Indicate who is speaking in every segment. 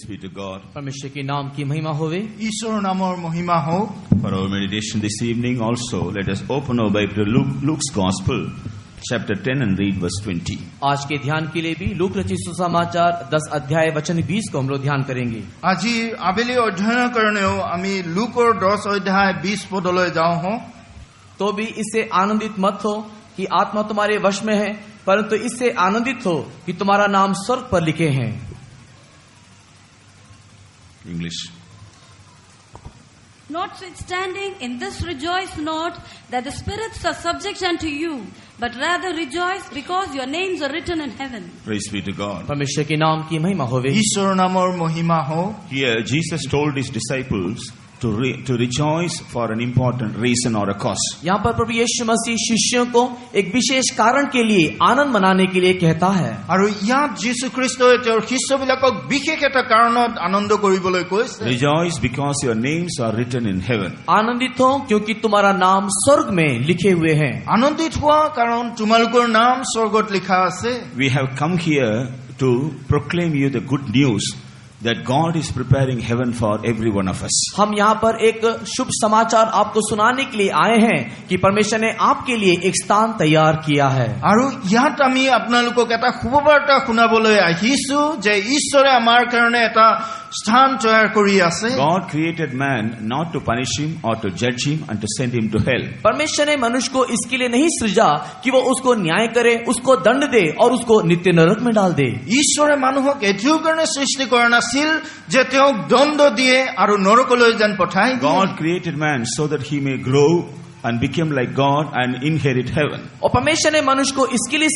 Speaker 1: Praise be to God.
Speaker 2: परमेश्वर के नाम की महिमा होवे।
Speaker 3: ईश्वर नाমৰ মহিমা হোক।
Speaker 1: For our meditation this evening also, let us open our Bible to Luke's Gospel, chapter 10 and read verse 20.
Speaker 2: आज के ध्यान के लिए भी लूक रचित सुसमाचार 10 अध्याय वचन 20 को हम लोग ध्यान करेंगे।
Speaker 3: আজি আবেলি অধ্যয়ন কৰণেও আমি লুকৰ 10 অধ্যায় 20 পদলৈ যাওঁ হওঁ।
Speaker 2: तो भी इससे आनंदित मत हो कि आत्मा तुम्हारे वश में है, परंतु इससे आनंदित हो कि तुम्हारा नाम स्वर्ग पर लिखे हैं।
Speaker 1: English.
Speaker 4: Notwithstanding, in this rejoice not that the spirits are subject unto you, but rather rejoice because your names are written in heaven.
Speaker 1: Praise be to God.
Speaker 2: परमेश्वर के नाम की महिमा होवे।
Speaker 3: ईश्वर नाমৰ মহিমা হোক।
Speaker 1: Here Jesus told his disciples to rejoice for an important reason or a cause.
Speaker 2: यहाँ पर प्रभु यीशु मसीह शिष्यों को एक विशेष कारण के लिए आनंद मनाने के लिए कहता है।
Speaker 3: আৰু ইয়াত যীশু খ্ৰীষ্টই তেওঁৰ শিষ্যবিলাকক বিশেষ এটা কাৰণত আনন্দ কৰিবলৈ কৈছে।
Speaker 1: Rejoice because your names are written in heaven.
Speaker 2: आनंदित हो क्योंकि तुम्हारा नाम स्वर्ग में लिखे हुए हैं।
Speaker 3: আনন্দিত হোৱা কাৰণ তোমালোকৰ নাম স্বৰ্গত লিখা আছে।
Speaker 1: We have come here to proclaim you the good news that God is preparing heaven for every one of us.
Speaker 2: हम यहाँ पर एक शुभ समाचार आपको सुनाने के लिए आए हैं कि परमेश्वर ने आपके लिए एक स्थान तैयार किया है।
Speaker 3: আৰু ইয়াত আমি আপোনালোকক এটা শুভবাৰ্তা শুনাবলৈ আহিছো যে ঈশ্বৰে আমাৰ কাৰণে এটা স্থান তৈয়াৰ কৰি আছে।
Speaker 1: God created man not to punish him or to judge him and to send him to hell.
Speaker 2: परमेश्वर ने मनुष्य को इसके लिए नहीं सृजा कि वो उसको न्याय करे, उसको दंड दे और उसको नित्य नरक में डाल दे।
Speaker 3: ঈশ্বৰে মানুহক এতিয়াও কাৰণে সৃষ্টি কৰা নাছিল যে তেওঁক দণ্ড দিয়ে আৰু নৰকলৈ যেন পঠায়।
Speaker 1: God created man so that he may grow and become like God and inherit heaven.
Speaker 2: और परमेश्वर ने मनुष्य को इसके लिए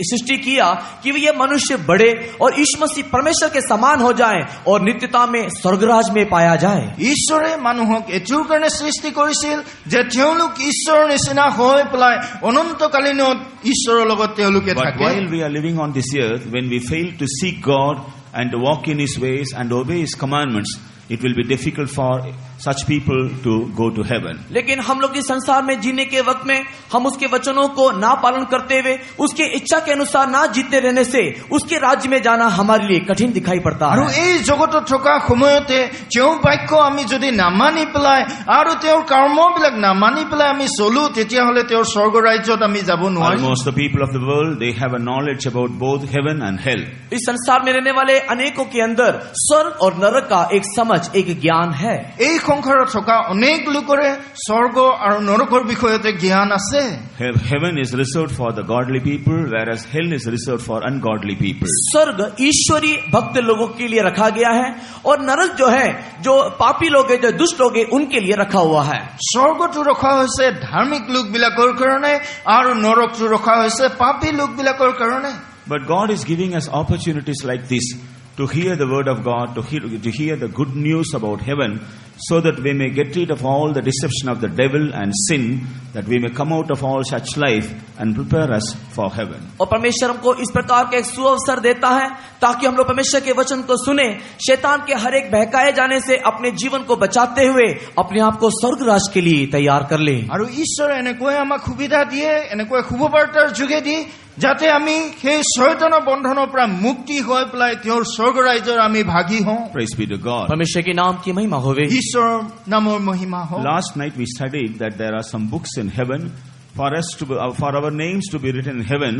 Speaker 2: सृष्टि किया कि ये मनुष्य बढ़े और यीशु मसीह परमेश्वर के समान हो जाए और नित्यता में स्वर्गराज में पाया जाए।
Speaker 3: ঈশ্বৰে মানুহক এতিয়াও কাৰণে সৃষ্টি কৰিছিল যে তেওঁলোক ঈশ্বৰৰ নিচিনা হৈ পেলাই অনন্তকালীনত ঈশ্বৰৰ লগত তেওঁলোকে
Speaker 1: But
Speaker 3: থাকে।
Speaker 1: while we are living on this earth, when we fail to seek God and to walk in his ways and obey his commandments, it will be difficult for such people to go to heaven.
Speaker 2: लेकिन हम लोग इस संसार में जीने के वक्त में हम उसके वचनों को ना पालन करते हुए उसके इच्छा के अनुसार ना जीते रहने से उसके राज्य में जाना हमारे लिए कठिन दिखाई पड़ता
Speaker 3: আৰু
Speaker 2: है।
Speaker 3: এই জগতত থকা সময়তে ଯେଉଁ বাক্য আমি যদি নামানি পেলাই আৰু তেওঁৰ কৰ্মবিলাক নামানি পেলাই আমি চলো তেতিয়াহ'লে তেওঁৰ স্বৰ্গ ৰাজ্যত আমি যাব নোৱাৰিম।
Speaker 1: Almost the people of the world, they have a knowledge about both heaven and hell.
Speaker 2: इस संसार में रहने वाले अनेकों के अंदर स्वर्ग और नरक का एक समझ, एक ज्ञान है।
Speaker 3: এই সংসাৰত থকা অনেক লোকৰে স্বৰ্গ আৰু নৰকৰ বিষয়তে জ্ঞান আছে।
Speaker 1: Heaven is reserved for the godly people, whereas hell is reserved for ungodly people.
Speaker 2: स्वर्ग ईश्वरीय भक्त लोगों के लिए रखा गया है और नरक जो है, जो पापी लोग हैं, जो दुष्ट लोग हैं, उनके लिए रखा हुआ है।
Speaker 3: স্বৰ্গটো ৰখা হৈছে ধাৰ্মিক লোকবিলাকৰ কাৰণে আৰু নৰকটো ৰখা হৈছে পাপী লোকবিলাকৰ কাৰণে।
Speaker 1: But God is giving us opportunities like this to hear the word of God, to hear the good news about heaven, so that we may get rid of all the deception of the devil and sin, that we may come out of all such life and prepare us for heaven.
Speaker 2: और परमेश्वर हमको इस प्रकार का एक सुअवसर देता है ताकि हम लोग परमेश्वर के वचन को सुने, शैतान के हर एक बहकाए जाने से अपने जीवन को बचाते हुए अपने आप को स्वर्ग राज के लिए तैयार कर ले।
Speaker 3: আৰু ঈশ্বৰে এনেকৈ আমাক সুবিধা দিয়ে, এনেকৈ শুভবাৰ্তাৰ যোগেদি যাতে আমি সেই শয়তানৰ বন্ধনৰ পৰা মুক্তি হৈ পেলাই তেওঁৰ স্বৰ্গ ৰাজ্যৰ আমি ভাগী হওঁ।
Speaker 1: Praise be to God.
Speaker 2: परमेश्वर के नाम की महिमा होवे।
Speaker 3: ঈশ্বৰৰ নামৰ মহিমা হওক।
Speaker 1: Last night we studied that there are some books in heaven for our names to be written in heaven.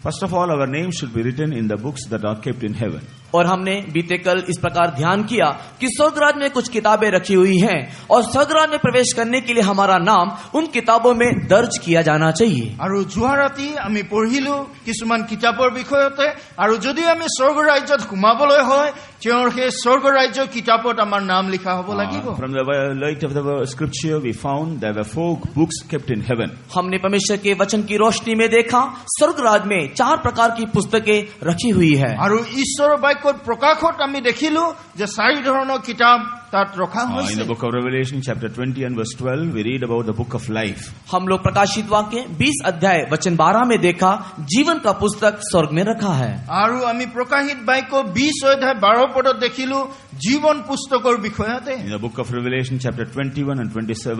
Speaker 1: First of all, our names should be written in the books that are kept in heaven.
Speaker 2: और हमने बीते कल इस प्रकार ध्यान किया कि स्वर्गराज में कुछ किताबें रखी हुई हैं और स्वर्गराज में प्रवेश करने के लिए हमारा नाम उन किताबों में दर्ज किया जाना चाहिए।
Speaker 3: আৰু যোৱা ৰাতি আমি পঢ়িলো কিছুমান কিতাপৰ বিষয়তে আৰু যদি আমি স্বৰ্গ ৰাজ্যত সোমাবলৈ হয় তেওঁৰ সেই স্বৰ্গ ৰাজ্যৰ কিতাপত আমাৰ নাম লিখা হ'ব লাগিব।
Speaker 1: From the light of the scripture we found there were 4 books kept in heaven.
Speaker 2: हमने परमेश्वर के वचन की रोशनी में देखा स्वर्गराज में 4 प्रकार की पुस्तकें रखी हुई है।
Speaker 3: আৰু ঈশ্বৰৰ বাক্যৰ প্ৰকাশত আমি দেখিলো যে 4 ধৰণৰ কিতাপ তাত ৰখা
Speaker 1: In
Speaker 3: হৈছে।
Speaker 1: the book of Revelation chapter 20 and verse 12 we read about the book of life.
Speaker 2: हम लोग प्रकाशित वाक्य 20 अध्याय वचन 12 में देखा जीवन का पुस्तक स्वर्ग में रखा है।
Speaker 3: আৰু আমি প্ৰকাশিত বাক্য 20 অধ্যায় 12 পদত দেখিলো জীবন পুস্তকৰ বিষয়তে।
Speaker 1: In the book of Revelation chapter 21 and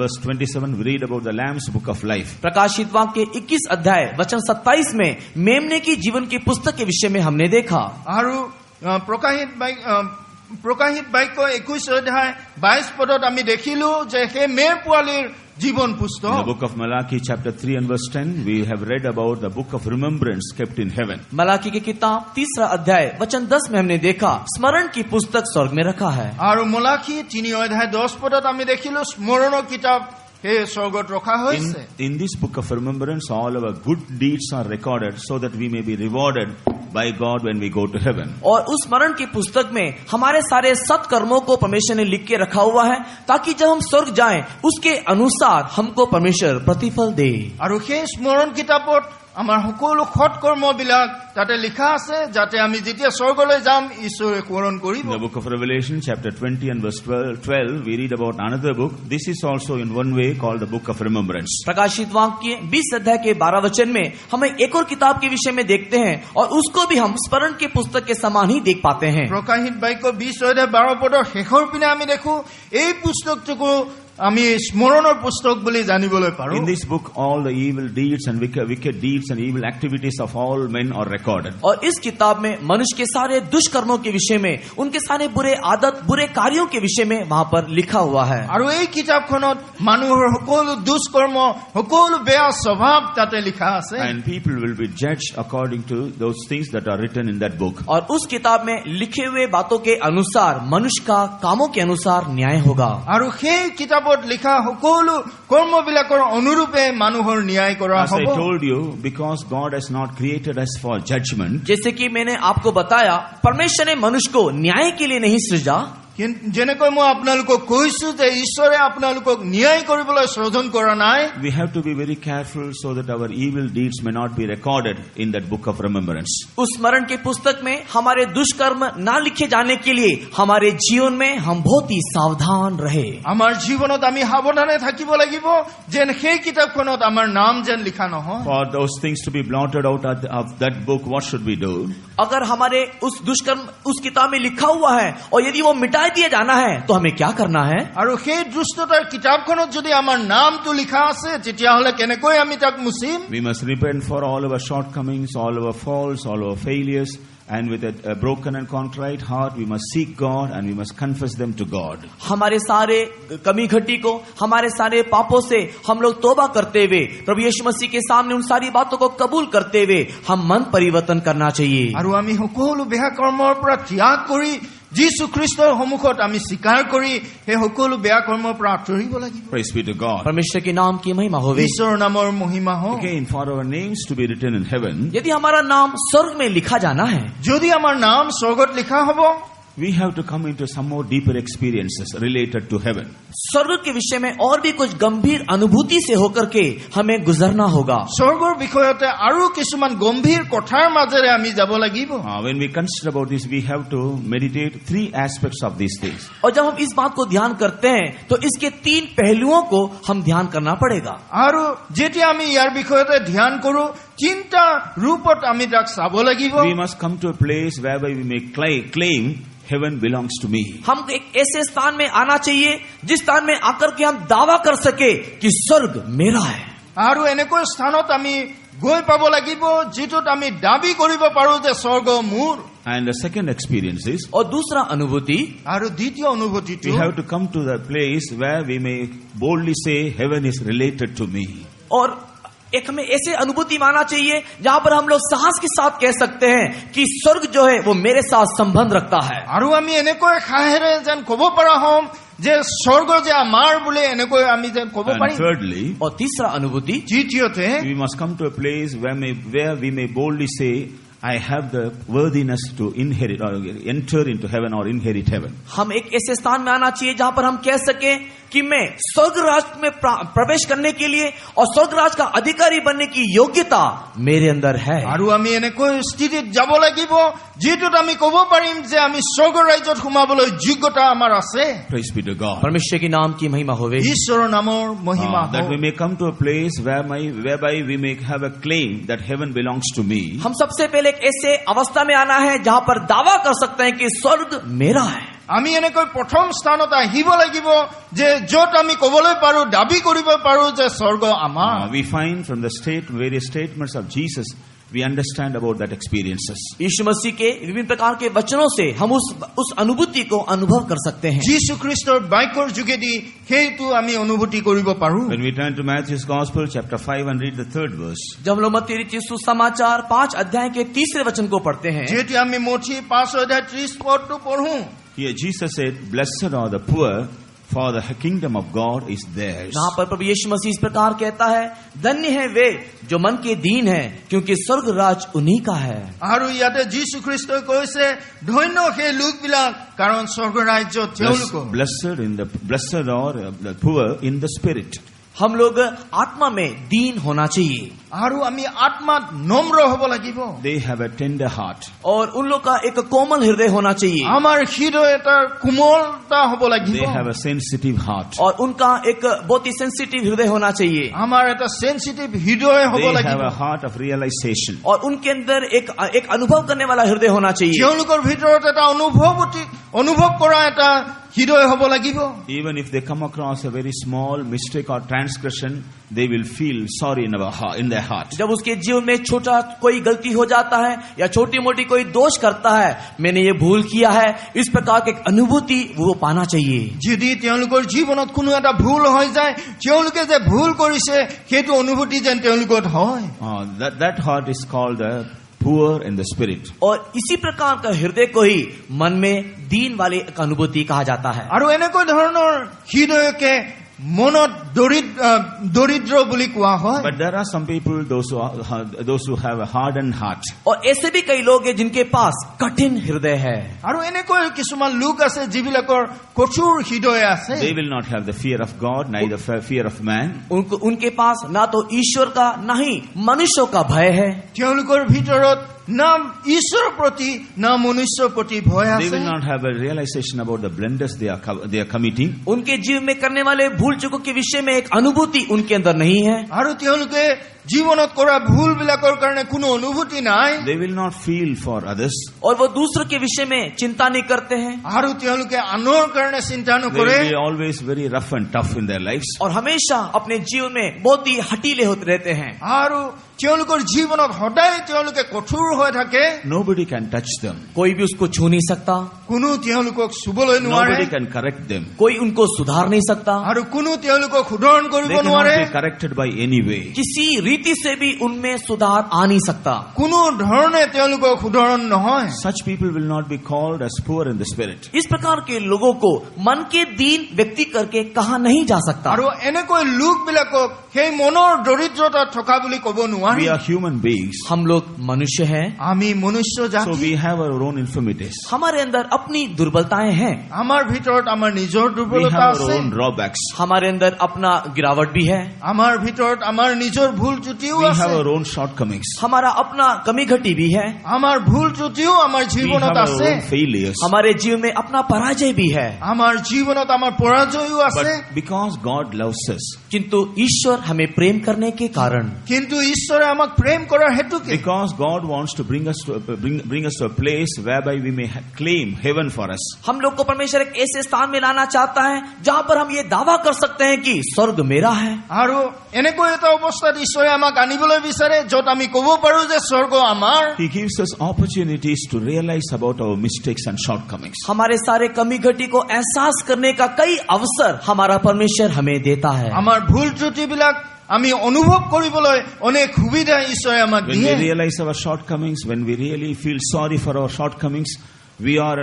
Speaker 1: verse 27 we read about the Lamb's book of life.
Speaker 2: प्रकाशित वाक्य 21 अध्याय वचन 27 में मेमने की जीवन की पुस्तक के विषय में हमने देखा।
Speaker 3: আৰু প্ৰকাশিত প্ৰকাশিত বাক্য 21 অধ্যায় 22 পদত আমি দেখিলো যে সেই মেৰ পোৱালীৰ জীবন
Speaker 1: In
Speaker 3: পুস্তক
Speaker 1: the book of Malachi chapter 3 and verse 10, we have read about the book of remembrance kept in heaven.
Speaker 2: Malachi की किताब 3 अध्याय वचन 10 में हमने देखा स्मरण की पुस्तक स्वर्ग में रखा है।
Speaker 3: আৰু মলাখী 3 অধ্যায় 10 পদত আমি দেখিলো স্মৰণৰ কিতাপ সেই স্বৰ্গত ৰখা হৈছে।
Speaker 1: In this book of remembrance, all our good deeds are recorded so that we may be rewarded by God when we go to heaven.
Speaker 2: और उस स्मरण की पुस्तक में हमारे सारे सत्कर्मों को परमेश्वर ने लिख के रखा हुआ है ताकि जब हम स्वर्ग जाएं उसके अनुसार हमको परमेश्वर प्रतिफल दे।
Speaker 3: আৰু সেই স্মৰণ কিতাপত আমাৰ সকলো সৎকৰ্মবিলাক তাতে লিখা আছে যাতে আমি যেতিয়া স্বৰ্গলৈ যাম ঈশ্বৰে স্মৰণ কৰিব।
Speaker 1: In the book of Revelation chapter 20 and verse 12, we read about another book. This is also in one way called the book of remembrance.
Speaker 2: प्रकाशित वाक्य 20 अध्याय के 12 वचन में हमें एक और किताब के विषय में देखते हैं और उसको भी हम स्मरण की पुस्तक के समान ही देख पाते हैं।
Speaker 3: প্ৰকাশিত বাক্য 20 অধ্যায় 12 পদৰ শেষৰ পিনে আমি দেখো এই পুস্তকটোকো আমি স্মৰণৰ পুস্তক বুলি জানিবলৈ পাৰো।
Speaker 1: In this book, all the evil deeds and wicked deeds and evil activities of all men are recorded.
Speaker 2: और इस किताब में मनुष्य के सारे दुष्कर्मों के विषय में उनके सारे बुरे आदत बुरे कार्यों के विषय में वहाँ पर लिखा हुआ है।
Speaker 3: আৰু এই কিতাপখনত মানুহৰ সকলো দুষ্কৰ্ম সকলো বেয়া স্বভাৱ তাতে লিখা আছে।
Speaker 1: And people will be judged according to those things that are written in that book.
Speaker 2: और उस किताब में लिखे हुए बातों के अनुसार मनुष्य का कामों के अनुसार न्याय होगा।
Speaker 3: আৰু সেই কিতাপত লিখা সকলো কৰ্মবিলাকৰ অনুৰূপে মানুহৰ ন্যায় কৰা
Speaker 1: As I
Speaker 3: হ'ব।
Speaker 1: told you, because God has not created us for judgment,
Speaker 2: जैसे कि मैंने आपको बताया परमेश्वर ने मनुष्य को न्याय के लिए नहीं सृजा,
Speaker 3: যেনেকৈ মই আপোনালোকক কৈছো যে ঈশ্বৰে আপোনালোকক ন্যায় কৰিবলৈ সৃজন কৰা নাই।
Speaker 1: we have to be very careful so that our evil deeds may not be recorded in that book of remembrance.
Speaker 2: उस स्मरण की पुस्तक में हमारे दुष्कर्म ना लिखे जाने के लिए हमारे जीवन में हम बहुत ही सावधान रहे।
Speaker 3: আমাৰ জীৱনত আমি সাৱধানে থাকিব লাগিব যেন সেই কিতাপখনত আমাৰ নাম যেন লিখা নহয়।
Speaker 1: For those things to be blotted out of that book, what should we do?
Speaker 2: अगर हमारे उस दुष्कर्म उस किताब में लिखा हुआ है और यदि वो मिटा दिया जाना है तो हमें क्या करना है?
Speaker 3: আৰু সেই দুষ্টতাৰ কিতাপখনত যদি আমাৰ নামটো লিখা আছে তেতিয়াহলে কেনেকৈ আমি তাক মুছিম?
Speaker 1: We must repent for all our shortcomings, all our faults, all our failures, and with a broken and contrite heart we must seek God and we must confess them to God.
Speaker 2: हमारे सारे कमी घटी को हमारे सारे पापों से हम लोग तौबा करते हुए प्रभु यीशु मसीह के सामने उन सारी बातों को कबूल करते हुए हम मन परिवर्तन करना चाहिए।
Speaker 3: আৰু আমি সকলো বেয়া কৰ্মৰ পৰা ত্যাগ কৰি যীশু খ্ৰীষ্টৰ সন্মুখত আমি স্বীকাৰ কৰি সেই সকলো বেয়া কৰ্মৰ পৰা আঁতৰিব লাগিব।
Speaker 1: Praise be to God.
Speaker 2: परमेश्वर के नाम की महिमा होवे।
Speaker 3: ঈশ্বৰৰ নামৰ মহিমা হওক।
Speaker 1: Again, for our names to be written in heaven,
Speaker 2: यदि हमारा नाम स्वर्ग में लिखा जाना है
Speaker 3: যদি আমাৰ নাম স্বৰ্গত লিখা হ'ব
Speaker 1: we have to come into some more deeper experiences related to heaven.
Speaker 2: स्वर्ग के विषय में और भी कुछ गंभीर अनुभूति से होकर के हमें गुजरना होगा।
Speaker 3: স্বৰ্গৰ বিষয়তে আৰু কিছুমান গম্ভীৰ কথাৰ মাজেৰে আমি যাব লাগিব।
Speaker 1: When we consider about this, we have to meditate three aspects of these things.
Speaker 2: और जब हम इस बात को ध्यान करते हैं तो इसके 3 पहलुओं को हम ध्यान करना पड़ेगा।
Speaker 3: আৰু যেতিয়া আমি ইয়াৰ বিষয়তে ধ্যান কৰো তিনিটা ৰূপত আমি তাক চাব লাগিব।
Speaker 1: We must come to a place whereby we may claim heaven belongs to me.
Speaker 2: हम एक ऐसे स्थान में आना चाहिए जिस स्थान में आकर के हम दावा कर सके कि स्वर्ग मेरा है।
Speaker 3: আৰু এনেকৈ স্থানত আমি গৈ পাব লাগিব যিটোত আমি দাবী কৰিব পাৰো যে স্বৰ্গ মোৰ।
Speaker 1: And the second experience is
Speaker 2: और दूसरा अनुभूति
Speaker 3: আৰু দ্বিতীয় অনুভূতিটো
Speaker 1: we have to come to the place where we may boldly say heaven is related to me.
Speaker 2: और एक हमें ऐसे अनुभूति माना चाहिए जहां पर हम लोग साहस के साथ कह सकते हैं कि स्वर्ग जो है वो मेरे साथ संबंध रखता है।
Speaker 3: আৰু আমি এনেকৈ সাহেৰে যেন ক'ব পৰা হ'ম যে স্বৰ্গ যে আমাৰ বুলি এনেকৈ আমি যেন ক'ব
Speaker 1: And
Speaker 3: পাৰিম।
Speaker 1: thirdly,
Speaker 2: और तीसरा अनुभूति
Speaker 3: তৃতীয়তে
Speaker 1: we must come to a place where we may boldly say I have the worthiness to inherit or enter into heaven or inherit heaven.
Speaker 2: हम एक ऐसे स्थान में आना चाहिए जहां पर हम कह सके कि मैं स्वर्ग राज में प्रवेश करने के लिए और स्वर्ग राज का अधिकारी बनने की योग्यता मेरे अंदर है।
Speaker 3: আৰু আমি এনেকৈ স্থিতিত যাব লাগিব যিটোত আমি ক'ব পাৰিম যে আমি স্বৰ্গ ৰাজ্যত সোমাবলৈ যোগ্যতা আমাৰ আছে।
Speaker 1: Praise be to God.
Speaker 2: परमेश्वर के नाम की महिमा होवे।
Speaker 3: ঈশ্বৰৰ নামৰ মহিমা
Speaker 1: That we
Speaker 3: হওক।
Speaker 1: may come to a place whereby we may have a claim that heaven belongs to me.
Speaker 2: हम सबसे पहले एक ऐसे अवस्था में आना है जहां पर दावा कर सकते हैं कि स्वर्ग मेरा है।
Speaker 3: আমি এনেকৈ প্ৰথম স্থানত আহিব লাগিব যে য'ত আমি ক'বলৈ পাৰো দাবী কৰিব পাৰো যে স্বৰ্গ আমাৰ।
Speaker 1: We find from the various statements of Jesus we understand about that experiences.
Speaker 2: यीशु मसीह के विभिन्न प्रकार के वचनों से हम उस अनुभूति को अनुभव कर सकते हैं।
Speaker 3: যীশু খ্ৰীষ্টৰ বাক্যৰ যোগেদি সেইটো আমি অনুভূতি কৰিব পাৰো।
Speaker 1: When we turn to Matthew's Gospel, chapter 5, and read the 3rd verse.
Speaker 2: जब हम लोग मत्ती रचित सुसमाचार 5 अध्याय के 3रे वचन को पढ़ते हैं,
Speaker 3: যেহেতু আমি মঠি 5 অধ্যায় 30 পদটো পঢ়ো,
Speaker 1: Here Jesus said, "Blessed are the poor, for the kingdom of God is theirs."
Speaker 2: यहाँ पर प्रभु यीशु मसीह इस प्रकार कहता है, धन्य है वे जो मन के दीन है, क्योंकि स्वर्ग राज उन्हीं का है।
Speaker 3: আৰু ইয়াতে যীশু খ্ৰীষ্টই কৈছে ধন্য সেই লোকবিলাক কাৰণ স্বৰ্গ ৰাজ্য তেওঁলোকৰ।
Speaker 1: Blessed are the poor in the spirit.
Speaker 2: हम लोग आत्मा में दीन होना चाहिए
Speaker 3: আৰু আমি আত্মাত নম্ৰ হ'ব লাগিব।
Speaker 1: They have a tender heart.
Speaker 2: और उन लोग का एक कोमल हृदय होना चाहिए
Speaker 3: আমাৰ হৃদয় এটাৰ কোমলতা হ'ব লাগিব।
Speaker 1: They have a sensitive heart.
Speaker 2: और उनका एक बहुत ही सेंसिटिव हृदय होना चाहिए
Speaker 3: আমাৰ এটা সেনচিটিভ হৃদয় হ'ব
Speaker 1: They
Speaker 3: লাগিব।
Speaker 1: have a heart of realization.
Speaker 2: और उनके अंदर एक अनुभव करने वाला हृदय होना चाहिए।
Speaker 3: তেওঁলোকৰ ভিতৰত এটা অনুভৱ কৰা এটা হৃদয় হ'ব লাগিব।
Speaker 1: Even if they come across a very small mistake or transgression, they will feel sorry in their heart.
Speaker 2: जब उसके जीवन में छोटा कोई गलती हो जाता है या छोटी मोटी कोई दोष करता है, मैंने ये भूल किया है, इस प्रकार की एक अनुभूति वो पाना चाहिए।
Speaker 3: যদি তেওঁলোকৰ জীৱনত কোনো এটা ভুল হৈ যায়, তেওঁলোকে যে ভুল কৰিছে সেইটো অনুভূতি যেন তেওঁলোকৰ হয়।
Speaker 1: That heart is called the poor in the spirit.
Speaker 2: और इसी प्रकार का हृदय को ही मन में दीन वाली एक अनुभूति कहा जाता है।
Speaker 3: আৰু এনেকৈ ধৰণৰ হৃদয়কে মনত দৰিদ্ৰ বুলি কোৱা হয়।
Speaker 1: But there are some people, those who have a hardened heart.
Speaker 2: और ऐसे भी कई लोग हैं जिनके पास कठिन हृदय है।
Speaker 3: আৰু এনেকৈ কিছুমান লোক আছে যিবিলাকৰ কঠোৰ হৃদয় আছে।
Speaker 1: They will not have the fear of God, neither fear of man.
Speaker 2: उनके पास ना तो ईश्वर का ना ही मनुष्यों का भय है।
Speaker 3: তেওঁলোকৰ ভিতৰত না ঈশ্বৰৰ প্ৰতি না মনুষ্যৰ প্ৰতি ভয়
Speaker 1: They
Speaker 3: আছে।
Speaker 1: will not have a realization about the blunders they are committing.
Speaker 2: उनके जीवन में करने वाले भूल चूकों के विषय में एक अनुभूति उनके अंदर नहीं है।
Speaker 3: আৰু তেওঁলোকে জীৱনত কৰা ভুল বিলাকৰ কাৰণে কোনো অনুভূতি নাই।
Speaker 1: They will not feel for others.
Speaker 2: और वो दूसरों के विषय में चिंता नहीं करते हैं।
Speaker 3: আৰু তেওঁলোকে আনৰ কাৰণে চিন্তা
Speaker 1: They
Speaker 3: নকৰে।
Speaker 1: will be always very rough and tough in their lives.
Speaker 2: और हमेशा अपने जीवन में बहुत ही हटीले होते रहते हैं।
Speaker 3: আৰু তেওঁলোকৰ জীৱনত সদায় তেওঁলোকে কঠোৰ হৈ থাকে।
Speaker 1: Nobody can touch them.
Speaker 2: कोई भी उसको छू नहीं सकता,
Speaker 3: কোনো তেওঁলোকক চুবলৈ নোৱাৰে।
Speaker 1: Nobody can correct them.
Speaker 2: कोई उनको सुधार नहीं सकता,
Speaker 3: আৰু কোনো তেওঁলোকক শুধৰণ কৰিব
Speaker 1: They
Speaker 3: নোৱাৰে।
Speaker 1: cannot be corrected by any way.
Speaker 2: किसी रीति से भी उनमें सुधार आ नहीं सकता।
Speaker 3: কোনো ধৰণে তেওঁলোকক শুধৰণ নহয়।
Speaker 1: Such people will not be called as poor in the spirit.
Speaker 2: इस प्रकार के लोगों को मन के दीन व्यक्ति करके कहा नहीं जा सकता।
Speaker 3: আৰু এনেকৈ লোকবিলাকক সেই মনৰ দৰিদ্ৰতা থকা বুলি ক'ব নোৱাৰি।
Speaker 1: We are human beings.
Speaker 2: हम लोग मनुष्य हैं,
Speaker 3: আমি মনুষ্য
Speaker 1: So
Speaker 3: জাতি।
Speaker 1: we have our own infirmities.
Speaker 2: हमारे अंदर अपनी दुर्बलताएं हैं,
Speaker 3: আমাৰ ভিতৰত আমাৰ নিজৰ
Speaker 1: We
Speaker 3: দুৰ্বলতা
Speaker 1: have our
Speaker 3: আছে।
Speaker 1: own drawbacks.
Speaker 2: हमारे अंदर अपना गिरावट भी है,
Speaker 3: আমাৰ ভিতৰত আমাৰ নিজৰ ভুল ত্ৰুটিও
Speaker 1: We
Speaker 3: আছে।
Speaker 1: have our own shortcomings.
Speaker 2: हमारा अपना कमी घटी भी है,
Speaker 3: আমাৰ ভুল ত্ৰুটিও আমাৰ
Speaker 1: We have
Speaker 3: জীৱনত
Speaker 1: our
Speaker 3: আছে।
Speaker 1: own failures.
Speaker 2: हमारे जीवन में अपना पराजय भी है।
Speaker 3: আমাৰ জীৱনত আমাৰ পৰাজয়ও আছে।
Speaker 1: But because God loves us,
Speaker 2: किंतु ईश्वर हमें प्रेम करने के कारण,
Speaker 3: কিন্তু ঈশ্বৰে আমাক প্ৰেম কৰাৰ হেতুকে,
Speaker 1: because God wants to bring us to a place whereby we may claim heaven for us.
Speaker 2: हम लोग को परमेश्वर एक ऐसे स्थान में लाना चाहता है जहाँ पर हम ये दावा कर सकते हैं कि स्वर्ग मेरा है।
Speaker 3: আৰু এনেকৈ এটা অৱস্থাত ঈশ্বৰে আমাক আনিবলৈ বিচাৰে য'ত আমি ক'ব পাৰো যে স্বৰ্গ আমাৰ।
Speaker 1: He gives us opportunities to realize about our mistakes and shortcomings.
Speaker 2: हमारे सारे कमी घटी को एहसास करने का कई अवसर हमारा परमेश्वर हमें देता है।
Speaker 3: আমাৰ ভুল ত্ৰুটিবিলাক আমি অনুভৱ কৰিবলৈ অনেক সুবিধা ঈশ্বৰে আমাক
Speaker 1: When
Speaker 3: দিয়ে।
Speaker 1: we realize our shortcomings, when we really feel sorry for our shortcomings, we are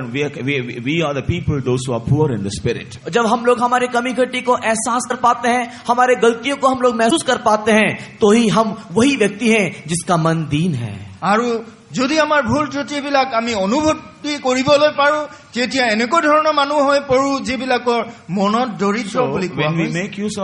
Speaker 1: the people, those who are poor in the spirit.
Speaker 2: जब हम लोग हमारे कमी घटी को एहसास कर पाते हैं, हमारे गलतियों को हम लोग महसूस कर पाते हैं, तो ही हम वही व्यक्ति हैं जिसका मन दीन है।
Speaker 3: আৰু যদি আমাৰ ভুল ত্ৰুটিবিলাক আমি অনুভূতি কৰিবলৈ পাৰো, তেতিয়া এনেকুৱা ধৰণৰ মানুহ হৈ পৰো যিবিলাকৰ মনত দৰিদ্ৰ
Speaker 1: So
Speaker 3: বুলি কোৱা
Speaker 1: when we
Speaker 3: হয়।
Speaker 1: make use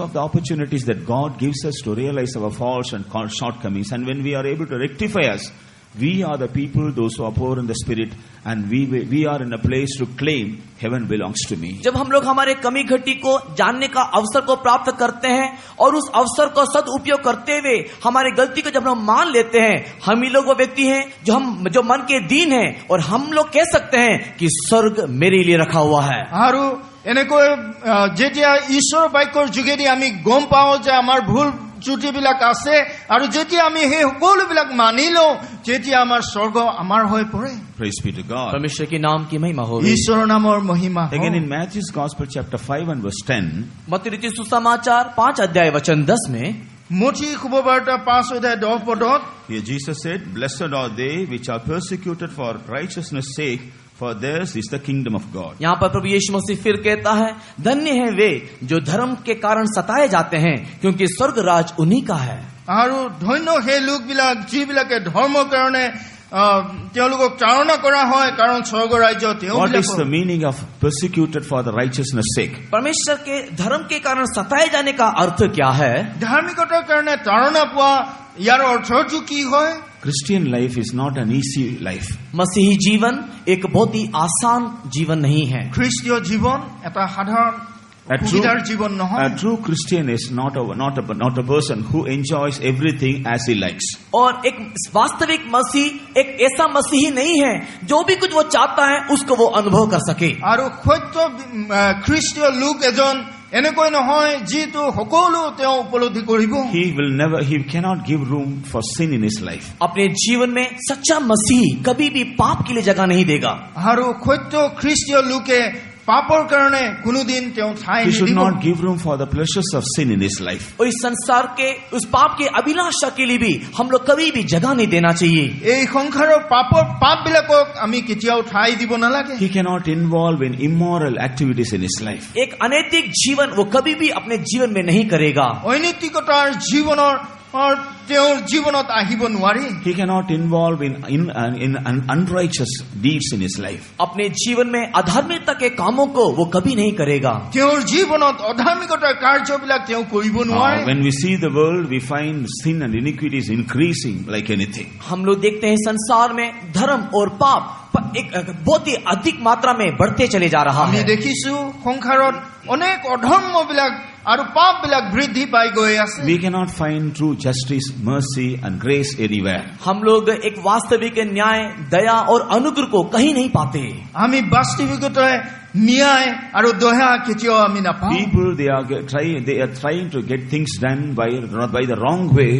Speaker 1: of the opportunities that God gives us to realize our faults and shortcomings, and when we are able to rectify us, we are the people, those who are poor in the spirit, and we are in a place to claim heaven belongs to me.
Speaker 2: जब हम लोग हमारे कमी घटी को जानने का अवसर को प्राप्त करते हैं और उस अवसर को सदुपयोग करते हुए हमारी गलती को जब हम मान लेते हैं, हम ही लोग वो व्यक्ति हैं जो मन के दीन हैं, और हम लोग कह सकते हैं कि स्वर्ग मेरे लिए रखा हुआ है।
Speaker 3: আৰু এনেকৈ যেতিয়া ঈশ্বৰৰ বাক্যৰ যোগেদি আমি গম পাওঁ যে আমাৰ ভুল ত্ৰুটিবিলাক আছে আৰু যেতিয়া আমি সেই সকলোবিলাক মানি লওঁ তেতিয়া আমাৰ স্বৰ্গ আমাৰ হৈ পৰে
Speaker 1: Praise be to God.
Speaker 2: परमेश्वर के नाम की महिमा हो।
Speaker 3: ঈশ্বৰৰ নামৰ মহিমা হওক।
Speaker 1: Again in Matthew's Gospel chapter 5 and verse 10,
Speaker 2: मत्ती रचित सुसमाचार 5 अध्याय वचन 10 में
Speaker 3: মঠি শুভবাৰ্তা 5 অধ্যায় 10 পদত
Speaker 1: here Jesus said, "Blessed are they which are persecuted for righteousness' sake, for theirs is the kingdom of God."
Speaker 2: यहाँ पर प्रभु यीशु मसीह फिर कहता है, धन्य है वे जो धर्म के कारण सताए जाते हैं, क्योंकि स्वर्ग राज उन्हीं का है।
Speaker 3: আৰু ধন্য সেই লোকবিলাক যিবিলাকে ধৰ্মৰ কাৰণে তেওঁলোকক তাড়না কৰা হয় কাৰণ স্বৰ্গ ৰাজ্য
Speaker 1: What is the
Speaker 3: তেওঁলোকৰ
Speaker 1: meaning of persecuted for the righteousness' sake?
Speaker 2: परमेश्वर के धर्म के कारण सताए जाने का अर्थ क्या है?
Speaker 3: ধাৰ্মিকতাৰ কাৰণে তাড়না পোৱা ইয়াৰ অৰ্থটো কি হয়
Speaker 1: Christian life is not an easy life.
Speaker 2: मसीही जीवन एक बहुत ही आसान जीवन नहीं है।
Speaker 3: খ্ৰীষ্টীয় জীৱন এটা সাধাৰণ
Speaker 1: A true,
Speaker 3: সুবিধাৰ জীৱন নহয়
Speaker 1: a true Christian is not a person who enjoys everything as he likes.
Speaker 2: और एक वास्तविक मसीह एक ऐसा मसीही नहीं है जो भी कुछ वो चाहता है उसको वो अनुभव कर सके।
Speaker 3: আৰু সত্য খ্ৰীষ্টীয় লোক এজন এনেকৈ নহয় যিটো সকলো তেওঁ উপলব্ধি কৰিব
Speaker 1: He cannot give room for sin in his life.
Speaker 2: अपने जीवन में सच्चा मसीही कभी भी पाप के लिए जगह नहीं देगा।
Speaker 3: আৰু সত্য খ্ৰীষ্টীয় লোকে পাপৰ কাৰণে কোনোদিন তেওঁ ঠাই
Speaker 1: He should
Speaker 3: নিদিব
Speaker 1: not give room for the pleasures of sin in his life.
Speaker 2: और इस संसार के उस पाप के अभिलाषा के लिए भी हम लोग कभी भी जगह नहीं देना चाहिए।
Speaker 3: এই সংসাৰৰ পাপবিলাকক আমি কেতিয়াও ঠাই দিব নালাগে
Speaker 1: He cannot involve in immoral activities in his life.
Speaker 2: एक अनैतिक जीवन वो कभी भी अपने जीवन में नहीं करेगा।
Speaker 3: অনৈতিকতাৰ জীৱনৰ তেওঁৰ জীৱনত আহিব নোৱাৰে
Speaker 1: He cannot involve in unrighteous deeds in his life.
Speaker 2: अपने जीवन में अधार्मिकता के कामों को वो कभी नहीं करेगा।
Speaker 3: তেওঁৰ জীৱনত অধাৰ্মিকতাৰ কাৰ্যবিলাক তেওঁ কৰিব নোৱাৰে
Speaker 1: When we see the world, we find sin and iniquity is increasing like anything.
Speaker 2: हम लोग देखते हैं संसार में धर्म और पाप एक बहुत ही अधिक मात्रा में बढ़ते चले जा रहा
Speaker 3: আমি
Speaker 2: है।
Speaker 3: দেখিছো সংসাৰত অনেক অধৰ্মবিলাক আৰু পাপবিলাক বৃদ্ধি পাই গৈ আছে
Speaker 1: We cannot find true justice, mercy and grace anywhere.
Speaker 2: हम लोग एक वास्तविक न्याय, दया और अनुग्रह को कहीं नहीं पाते।
Speaker 3: আমি বাস্তৱিকতাই ন্যায় আৰু দয়া কেতিয়াও আমি নাপাওঁ
Speaker 1: People, they are trying to get things done by the wrong way,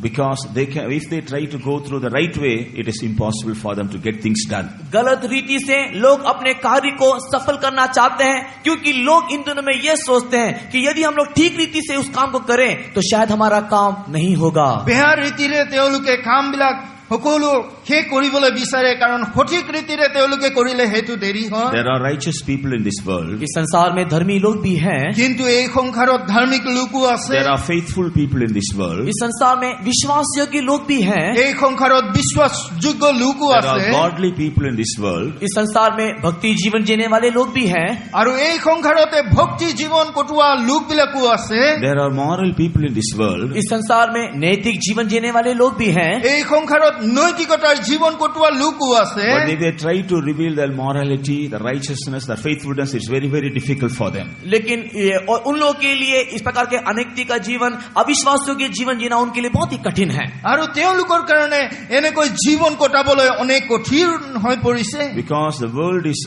Speaker 1: because if they try to go through the right way, it is impossible for them to get things done.
Speaker 2: गलत रीति से लोग अपने कार्य को सफल करना चाहते हैं, क्योंकि लोग इन दिनों में ये सोचते हैं कि यदि हम लोग ठीक रीति से उस काम को करें तो शायद हमारा काम नहीं होगा।
Speaker 3: বেয়া ৰীতিৰে তেওঁলোকে কামবিলাক সকলো শেষ কৰিবলৈ বিচাৰে কাৰণ সঠিক ৰীতিৰে তেওঁলোকে কৰিলে হেতু দেৰি হয়
Speaker 1: There are righteous people in this world.
Speaker 2: इस संसार में धर्मी लोग भी हैं,
Speaker 3: কিন্তু এই সংসাৰত ধাৰ্মিক লোকো আছে
Speaker 1: There are faithful people in this world.
Speaker 2: इस संसार में विश्वास योग्य लोग भी हैं,
Speaker 3: এই সংসাৰত বিশ্বাসযোগ্য লোকো
Speaker 1: There
Speaker 3: আছে
Speaker 1: are godly people in this world.
Speaker 2: इस संसार में भक्ति जीवन जीने वाले लोग भी हैं,
Speaker 3: আৰু এই সংসাৰতে ভক্তি জীৱন কটোৱা লোকবিলাকো আছে
Speaker 1: There are moral people in this world.
Speaker 2: इस संसार में नैतिक जीवन जीने वाले लोग भी हैं,
Speaker 3: এই সংসাৰত নৈতিকতাৰ জীৱন কটোৱা লোকো আছে
Speaker 1: But if they try to reveal their morality, the righteousness, the faithfulness, it's very, very difficult for them.
Speaker 2: लेकिन और उन लोगों के लिए इस प्रकार के अनैतिक का जीवन, अविश्वास योग्य जीवन जीना उनके लिए बहुत ही कठिन है।
Speaker 3: আৰু তেওঁলোকৰ কাৰণে এনেকৈ জীৱন কটাবলৈ অনেক কঠিন হৈ পৰিছে
Speaker 1: Because the world is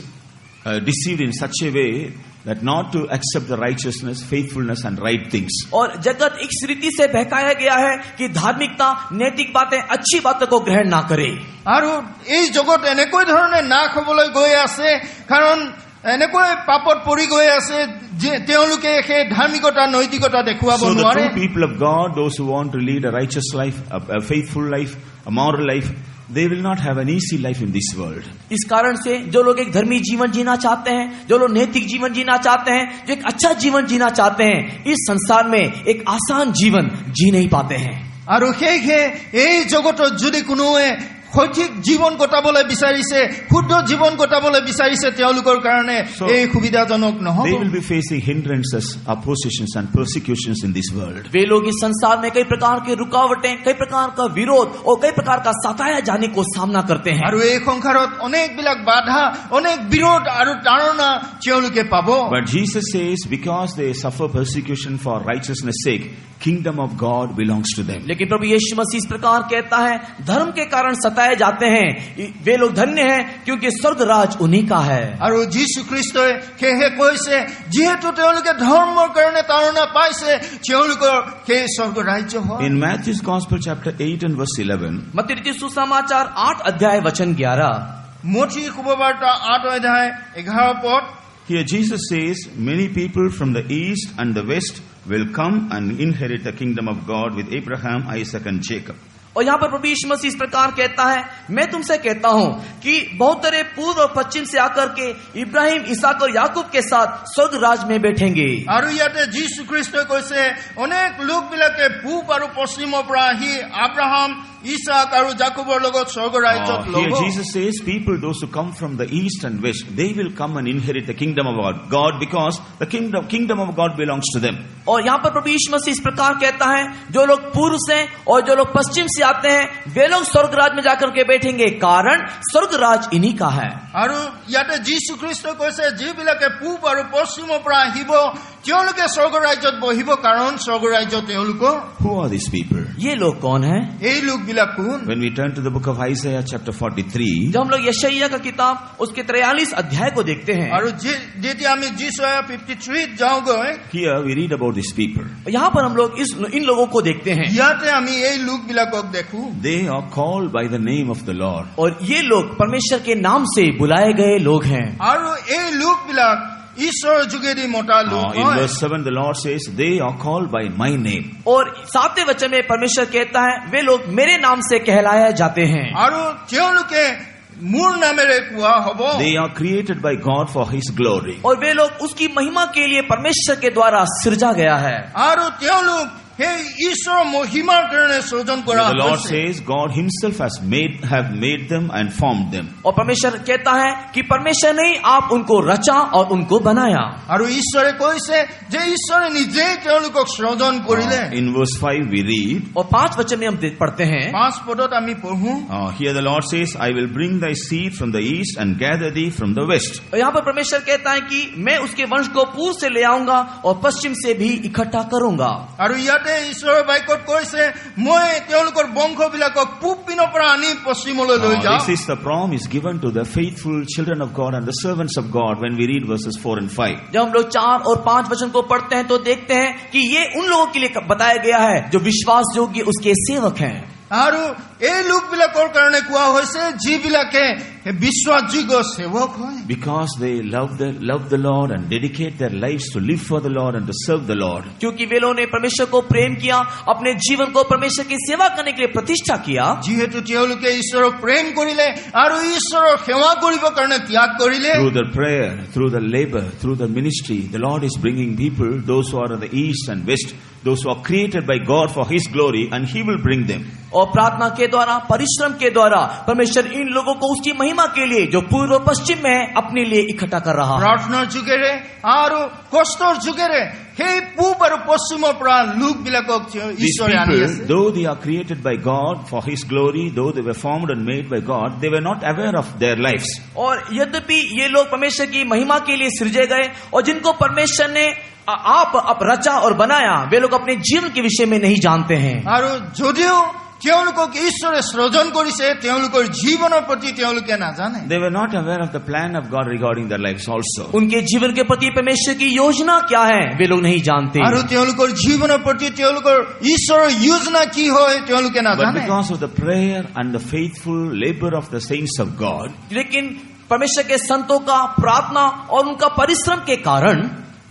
Speaker 1: deceived in such a way that not to accept the righteousness, faithfulness and right things.
Speaker 2: और जगत इस रीति से बहकाया गया है कि धार्मिकता, नैतिक बातें, अच्छी बातों को ग्रहण ना करे।
Speaker 3: আৰু এই জগত এনেকৈ ধৰণে নাশ হ'বলৈ গৈ আছে কাৰণ এনেকৈ পাপত পৰি গৈ আছে যে তেওঁলোকে সেই ধাৰ্মিকতা নৈতিকতা দেখুৱাব
Speaker 1: So the
Speaker 3: নোৱাৰে
Speaker 1: true people of God, those who want to lead a righteous life, a faithful life, a moral life, they will not have an easy life in this world.
Speaker 2: इस कारण से जो लोग एक धर्मी जीवन जीना चाहते हैं, जो लोग नैतिक जीवन जीना चाहते हैं, जो एक अच्छा जीवन जीना चाहते हैं, इस संसार में एक आसान जीवन जी नहीं पाते हैं।
Speaker 3: আৰু সেয়ে এই জগতত যদি কোনোৱে সঠিক জীৱন কটাবলৈ বিচাৰিছে, শুদ্ধ জীৱন কটাবলৈ বিচাৰিছে, তেওঁলোকৰ কাৰণে এই সুবিধাজনক নহব।
Speaker 1: They will be facing hindrances, oppositions and persecutions in this world.
Speaker 2: वे लोग इस संसार में कई प्रकार के रुकावटें, कई प्रकार का विरोध और कई प्रकार का सताया जाने को सामना करते हैं।
Speaker 3: আৰু এই সংসাৰত অনেকবিলাক বাধা, অনেক বিৰোধ আৰু তাড়না তেওঁলোকে পাব।
Speaker 1: But Jesus says, because they suffer persecution for righteousness' sake, kingdom of God belongs to them.
Speaker 2: लेकिन प्रभु यीशु मसीह इस प्रकार कहता है, धर्म के कारण सताए कहलाए जाते हैं वे लोग धन्य हैं क्योंकि स्वर्ग राज उन्हीं का है।
Speaker 3: আৰু যীশু খ্ৰীষ্টই সেয়েহে কৈছে যিহেতু তেওঁলোকে ধৰ্মৰ কাৰণে তাৰণা পাইছে তেওঁলোকৰ সেই স্বৰ্গ ৰাজ্য হয়।
Speaker 1: In Matthew's Gospel chapter 8 and verse 11,
Speaker 2: मत्ती रचित सुसमाचार 8 अध्याय वचन 11,
Speaker 3: মঠি শুভবাৰ্তা 8 অধ্যায় 11 পদ,
Speaker 1: here Jesus says, many people from the east and the west will come and inherit the kingdom of God with Abraham, Isaac and Jacob.
Speaker 2: और यहाँ पर प्रभु यीशु मसीह इस प्रकार कहता है, मैं तुमसे कहता हूँ कि बहुत सारे पूर्व और पश्चिम से आकर के इब्राहिम, इसहाक और याकूब के साथ स्वर्ग राज में बैठेंगे।
Speaker 3: আৰু ইয়াতে যীশু খ্ৰীষ্টই কৈছে অনেক লোকবিলাকে পূব আৰু পশ্চিমৰ পৰা আহি আব্ৰাহাম, ইছাক আৰু যাকোবৰ লগত স্বৰ্গ ৰাজ্যত ল'ব।
Speaker 1: Here Jesus says, people, those who come from the east and west, they will come and inherit the kingdom of God because the kingdom of God belongs to them.
Speaker 2: और यहाँ पर प्रभु यीशु मसीह इस प्रकार कहता है, जो लोग पूर्व से और जो लोग पश्चिम से आते हैं वे लोग स्वर्ग राज में जाकर के बैठेंगे, कारण स्वर्ग राज इन्हीं का है।
Speaker 3: আৰু ইয়াতে যীশু খ্ৰীষ্টই কৈছে যিবিলাকে পূব আৰু পশ্চিমৰ পৰা আহিব তেওঁলোকে স্বৰ্গ ৰাজ্যত বহিব, কাৰণ স্বৰ্গ ৰাজ্য তেওঁলোকৰ।
Speaker 1: Who are these people?
Speaker 2: ये लोग कौन हैं?
Speaker 3: এই লোকবিলাক কোন?
Speaker 1: When we turn to the book of Isaiah chapter 43,
Speaker 2: जब हम लोग यशायाह का किताब उसके 43 अध्याय को देखते हैं,
Speaker 3: আৰু যেতিয়া আমি যিশায়া 53 যাওঁগৈ
Speaker 1: here we read about these people.
Speaker 2: यहाँ पर हम लोग इन लोगों को देखते हैं।
Speaker 3: ইয়াতে আমি এই লোকবিলাকক দেখো।
Speaker 1: They are called by the name of the Lord.
Speaker 2: और ये लोग परमेश्वर के नाम से बुलाए गए लोग हैं।
Speaker 3: আৰু এই লোকবিলাক ঈশ্বৰৰ যোগেদি মতা লোক
Speaker 1: In
Speaker 3: হয়।
Speaker 1: verse 7 the Lord says, they are called by my name.
Speaker 2: और 7वें वचन में परमेश्वर कहता है, वे लोग मेरे नाम से कहलाए जाते हैं।
Speaker 3: আৰু তেওঁলোকে মোৰ নামেৰে কোৱা হ'ব।
Speaker 1: They are created by God for His glory.
Speaker 2: और वे लोग उसकी महिमा के लिए परमेश्वर के द्वारा सृजा गया है।
Speaker 3: আৰু তেওঁলোক সেই ঈশ্বৰৰ মহিমাৰ কাৰণে সৃজন কৰা
Speaker 1: The Lord
Speaker 3: হৈছে।
Speaker 1: says, God Himself have made them and formed them.
Speaker 2: और परमेश्वर कहता है कि परमेश्वर ने आप उनको रचा और उनको बनाया।
Speaker 3: আৰু ঈশ্বৰে কৈছে যে ঈশ্বৰে নিজেই তেওঁলোকক সৃজন কৰিলে।
Speaker 1: In verse 5 we read,
Speaker 2: और 5 वचन में हम पढ़ते हैं,
Speaker 3: 5 পদত আমি পঢ়ো।
Speaker 1: here the Lord says, I will bring thy seed from the east and gather thee from the west.
Speaker 2: और यहाँ पर परमेश्वर कहता है कि मैं उसके वंश को पूर्व से ले आऊंगा और पश्चिम से भी इकट्ठा करूंगा।
Speaker 3: আৰু ইয়াতে ঈশ্বৰৰ বাক্যত কৈছে মই তেওঁলোকৰ বংশবিলাকক পূব পিনৰ পৰা আনি পশ্চিমলৈ লৈ যাম।
Speaker 1: This is the promise given to the faithful children of God and the servants of God when we read verses 4 and 5.
Speaker 2: जब हम लोग 4 और 5 वचन को पढ़ते हैं तो देखते हैं कि ये उन लोगों के लिए बताया गया है जो विश्वास योग्य उसके सेवक हैं।
Speaker 3: আৰু এই লোকবিলাকৰ কাৰণে কোৱা হৈছে যিবিলাকে বিশ্বাসযোগ্য সেৱক হয়।
Speaker 1: Because they love the Lord and dedicate their lives to live for the Lord and to serve the Lord.
Speaker 2: क्योंकि वे लोगों ने परमेश्वर को प्रेम किया, अपने जीवन को परमेश्वर की सेवा करने के लिए प्रतिष्ठा किया।
Speaker 3: যিহেতু তেওঁলোকে ঈশ্বৰক প্ৰেম কৰিলে আৰু ঈশ্বৰৰ সেৱা কৰিবৰ কাৰণে ত্যাগ কৰিলে।
Speaker 1: Through the prayer, through the labor, through the ministry, the Lord is bringing people, those who are in the east and west, those who are created by God for His glory, and He will bring them.
Speaker 2: और प्रार्थना के द्वारा, परिश्रम के द्वारा परमेश्वर इन लोगों को उसकी महिमा के लिए जो पूर्व और पश्चिम में है अपने लिए इकट्ठा कर रहा है।
Speaker 3: প্ৰাৰ্থনাৰ যোগেৰে আৰু কষ্টৰ যোগেৰে সেই পূব আৰু পশ্চিমৰ পৰা লোকবিলাকক
Speaker 1: These
Speaker 3: ঈশ্বৰে আনি
Speaker 1: people,
Speaker 3: আছে।
Speaker 1: though they are created by God for His glory, though they were formed and made by God, they were not aware of their lives.
Speaker 2: और यद्यपि ये लोग परमेश्वर की महिमा के लिए सृजे गए और जिनको परमेश्वर ने आप रचा और बनाया, वे लोग अपने जीवन के विषय में नहीं जानते हैं।
Speaker 3: আৰু যদিও তেওঁলোকক ঈশ্বৰে সৃজন কৰিছে তেওঁলোকৰ জীৱনৰ প্ৰতি তেওঁলোকে নাজানে।
Speaker 1: They were not aware of the plan of God regarding their lives also.
Speaker 2: उनके जीवन के प्रति परमेश्वर की योजना क्या है वे लोग नहीं जानते।
Speaker 3: আৰু তেওঁলোকৰ জীৱনৰ প্ৰতি তেওঁলোকৰ ঈশ্বৰৰ योजना কি হয় তেওঁলোকে
Speaker 1: But
Speaker 3: নাজানে।
Speaker 1: because of the prayer and the faithful labor of the saints of God,
Speaker 2: लेकिन परमेश्वर के संतों का प्रार्थना और उनका परिश्रम के कारण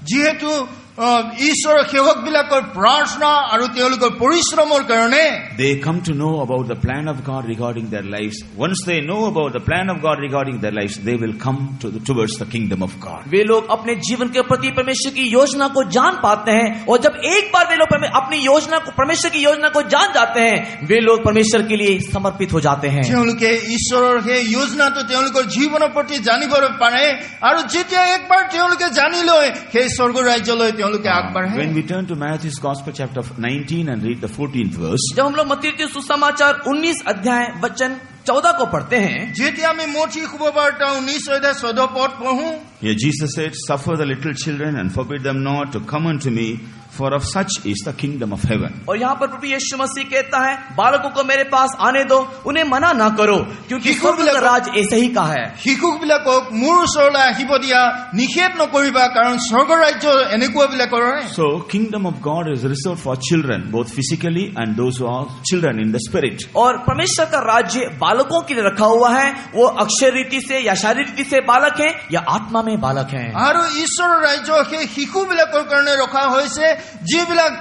Speaker 3: যিহেতু ঈশ্বৰৰ সেৱকবিলাকৰ প্ৰাৰ্থনা আৰু তেওঁলোকৰ পৰিশ্ৰমৰ কাৰণে
Speaker 1: they come to know about the plan of God regarding their lives. Once they know about the plan of God regarding their lives, they will come towards the kingdom of God.
Speaker 2: वे लोग अपने जीवन के प्रति परमेश्वर की योजना को जान पाते हैं और जब एक बार वे लोग अपनी योजना को, परमेश्वर की योजना को जान जाते हैं, वे लोग परमेश्वर के लिए समर्पित हो जाते हैं।
Speaker 3: তেওঁলোকে ঈশ্বৰৰ সেই योजनाটো তেওঁলোকৰ জীৱনৰ প্ৰতি জানিবলৈ পাৰে আৰু যেতিয়া একবাৰ তেওঁলোকে জানি লয় সেই স্বৰ্গ ৰাজ্যলৈ তেওঁলোকে আগবাঢ়ে।
Speaker 1: When we turn to Matthew's Gospel chapter 19 and read the 14th verse,
Speaker 2: जब हम लोग मत्ती रचित सुसमाचार 19 अध्याय वचन 14 को पढ़ते हैं,
Speaker 3: যেতিয়া আমি মঠি শুভবাৰ্তা 19 অধ্যায় 14 পদ পঢ়ো,
Speaker 1: Here Jesus said, "Suffer the little children and forbid them not to come unto me, for of such is the kingdom of heaven."
Speaker 2: और यहाँ पर प्रभु यीशु मसीह कहता है, बालकों को मेरे पास आने दो, उन्हें मना ना करो, क्योंकि स्वर्ग का राज ऐसे ही का है।
Speaker 3: শিশুবিলাকক মোৰ ওচৰলৈ আহিব দিয়া নিষেধ নকৰিবা, কাৰণ স্বৰ্গ ৰাজ্য এনেকুৱাবিলাকৰহে।
Speaker 1: So, kingdom of God is reserved for children, both physically and those who are children in the spirit.
Speaker 2: और परमेश्वर का राज्य बालकों के लिए रखा हुआ है, वो अक्षर रीति से या शारीरिक रीति से बालक है या आत्मा में बालक है।
Speaker 3: আৰু ঈশ্বৰৰ ৰাজ্য সেই শিশুবিলাকৰ কাৰণে ৰখা হৈছে যিবিলাক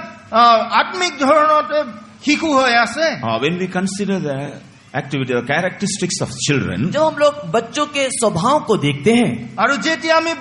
Speaker 3: আত্মিক ধৰণতে শিশু হৈ আছে।
Speaker 1: When we consider the activity or characteristics of children,
Speaker 2: जब हम लोग बच्चों के स्वभाव को देखते हैं,
Speaker 3: আৰু যেতিয়া আমি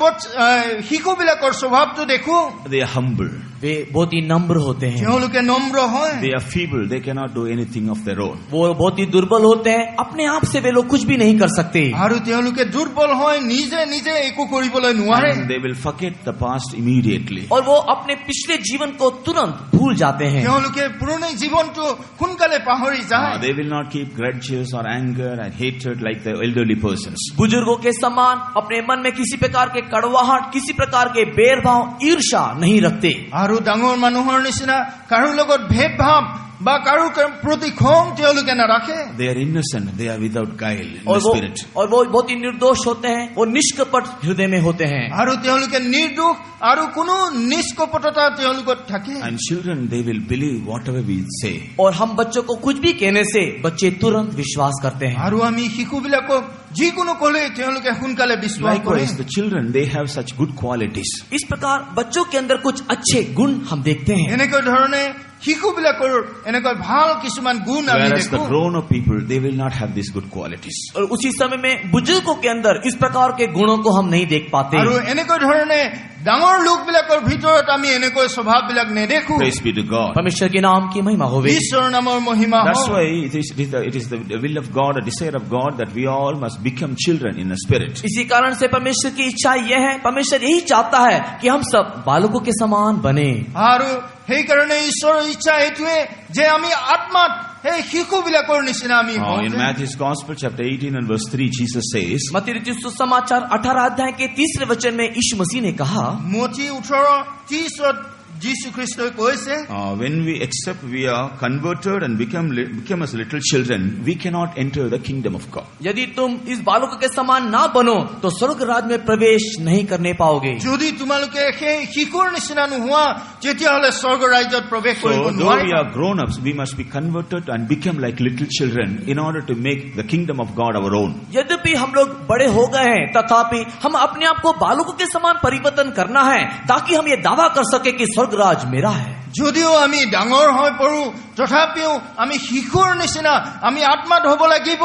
Speaker 3: শিশুবিলাকৰ স্বভাৱটো দেখো,
Speaker 1: they are humble,
Speaker 2: वे बहुत ही नम्र होते हैं,
Speaker 3: তেওঁলোকে নম্ৰ হয়,
Speaker 1: they are feeble, they cannot do anything of their own.
Speaker 2: वो बहुत ही दुर्बल होते हैं, अपने आप से वे लोग कुछ भी नहीं कर सकते,
Speaker 3: আৰু তেওঁলোকে দুৰ্বল হয়, নিজে নিজে একো কৰিবলৈ নোৱাৰে।
Speaker 1: And they will forget the past immediately.
Speaker 2: और वो अपने पिछले जीवन को तुरंत भूल जाते हैं।
Speaker 3: তেওঁলোকে পুৰণি জীৱনটো সোনকালে পাহৰি যায়।
Speaker 1: They will not keep grudges or anger and hatred like the elderly persons.
Speaker 2: बुजुर्गों के समान अपने मन में किसी प्रकार के कड़वाहट, किसी प्रकार के भेदभाव, ईर्ष्या नहीं रखते।
Speaker 3: আৰু ডাঙৰ মানুহৰ নিচিনা কাৰো লগত ভেদভাৱ বা কাৰো প্ৰতি খং তেওঁলোকে নাৰাখে।
Speaker 1: They are innocent, they are without guile in
Speaker 2: और
Speaker 1: the spirit.
Speaker 2: वो बहुत ही निर्दोष होते हैं, वो निष्कपट हृदय में होते हैं।
Speaker 3: আৰু তেওঁলোকে নিৰ্দোষ আৰু কোনো নিষ্কপটতা তেওঁলোকত থাকে।
Speaker 1: And children, they will believe whatever we say.
Speaker 2: और हम बच्चों को कुछ भी कहने से बच्चे तुरंत विश्वास करते हैं।
Speaker 3: আৰু আমি শিশুবিলাকক যিকোনো ক'লে তেওঁলোকে সোনকালে বিশ্বাস কৰে।
Speaker 1: Likewise, the children, they have such good qualities.
Speaker 2: इस प्रकार बच्चों के अंदर कुछ अच्छे गुण हम देखते हैं।
Speaker 3: এনেকৈ ধৰণে শিশুবিলাকৰ এনেকৈ ভাল কিছুমান গুণ আমি
Speaker 1: Whereas the
Speaker 3: দেখো।
Speaker 1: grown-up people, they will not have these good qualities.
Speaker 2: और उसी समय में बुजुर्गों के अंदर इस प्रकार के गुणों को हम नहीं देख पाते।
Speaker 3: আৰু এনেকৈ ধৰণে ডাঙৰ লোকবিলাকৰ ভিতৰত আমি এনেকৈ স্বভাৱবিলাক নেদেখো।
Speaker 1: Praise be to God.
Speaker 2: परमेश्वर के नाम की महिमा होवे।
Speaker 3: ঈশ্বৰৰ নামৰ মহিমা
Speaker 1: That's
Speaker 3: হওক।
Speaker 1: why it is the will of God, a desire of God, that we all must become children in the spirit.
Speaker 2: इसी कारण से परमेश्वर की इच्छा यह है, परमेश्वर यही चाहता है कि हम सब बालकों के समान बने।
Speaker 3: আৰু সেইকাৰণে ঈশ্বৰৰ ইচ্ছা এইটোৱে যে আমি আত্মাত সেই শিশুবিলাকৰ নিচিনা আমি হওঁ।
Speaker 1: In Matthew's Gospel, chapter 18 and verse 3, Jesus says,
Speaker 2: मत्ती रचित सुसमाचार 18 अध्याय के 3 वचन में यीशु मसीह ने कहा,
Speaker 3: মঠি 18:30 যীশু খ্ৰীষ্টই কৈছে,
Speaker 1: when we accept we are converted and become as little children, we cannot enter the kingdom of God.
Speaker 2: यदि तुम इस बालकों के समान ना बनो तो स्वर्ग राज में प्रवेश नहीं करने पाओगे।
Speaker 3: যদি তোমালোকে সেই শিশুৰ নিচিনা নোহোৱা তেতিয়াহ'লে স্বৰ্গ ৰাজ্যত প্ৰৱেশ
Speaker 1: So,
Speaker 3: কৰিব
Speaker 1: though we
Speaker 3: নোৱাৰিবা।
Speaker 1: are grown-ups, we must be converted and become like little children in order to make the kingdom of God our own.
Speaker 2: यद्यपि हम लोग बड़े हो गए हैं, तथापि हम अपने आप को बालकों के समान परिवर्तन करना है, ताकि हम ये दावा कर सके कि स्वर्ग राज मेरा है।
Speaker 3: যদিও আমি ডাঙৰ হৈ পৰো তথাপিও আমি শিশুৰ নিচিনা আমি আত্মাত হ'ব লাগিব,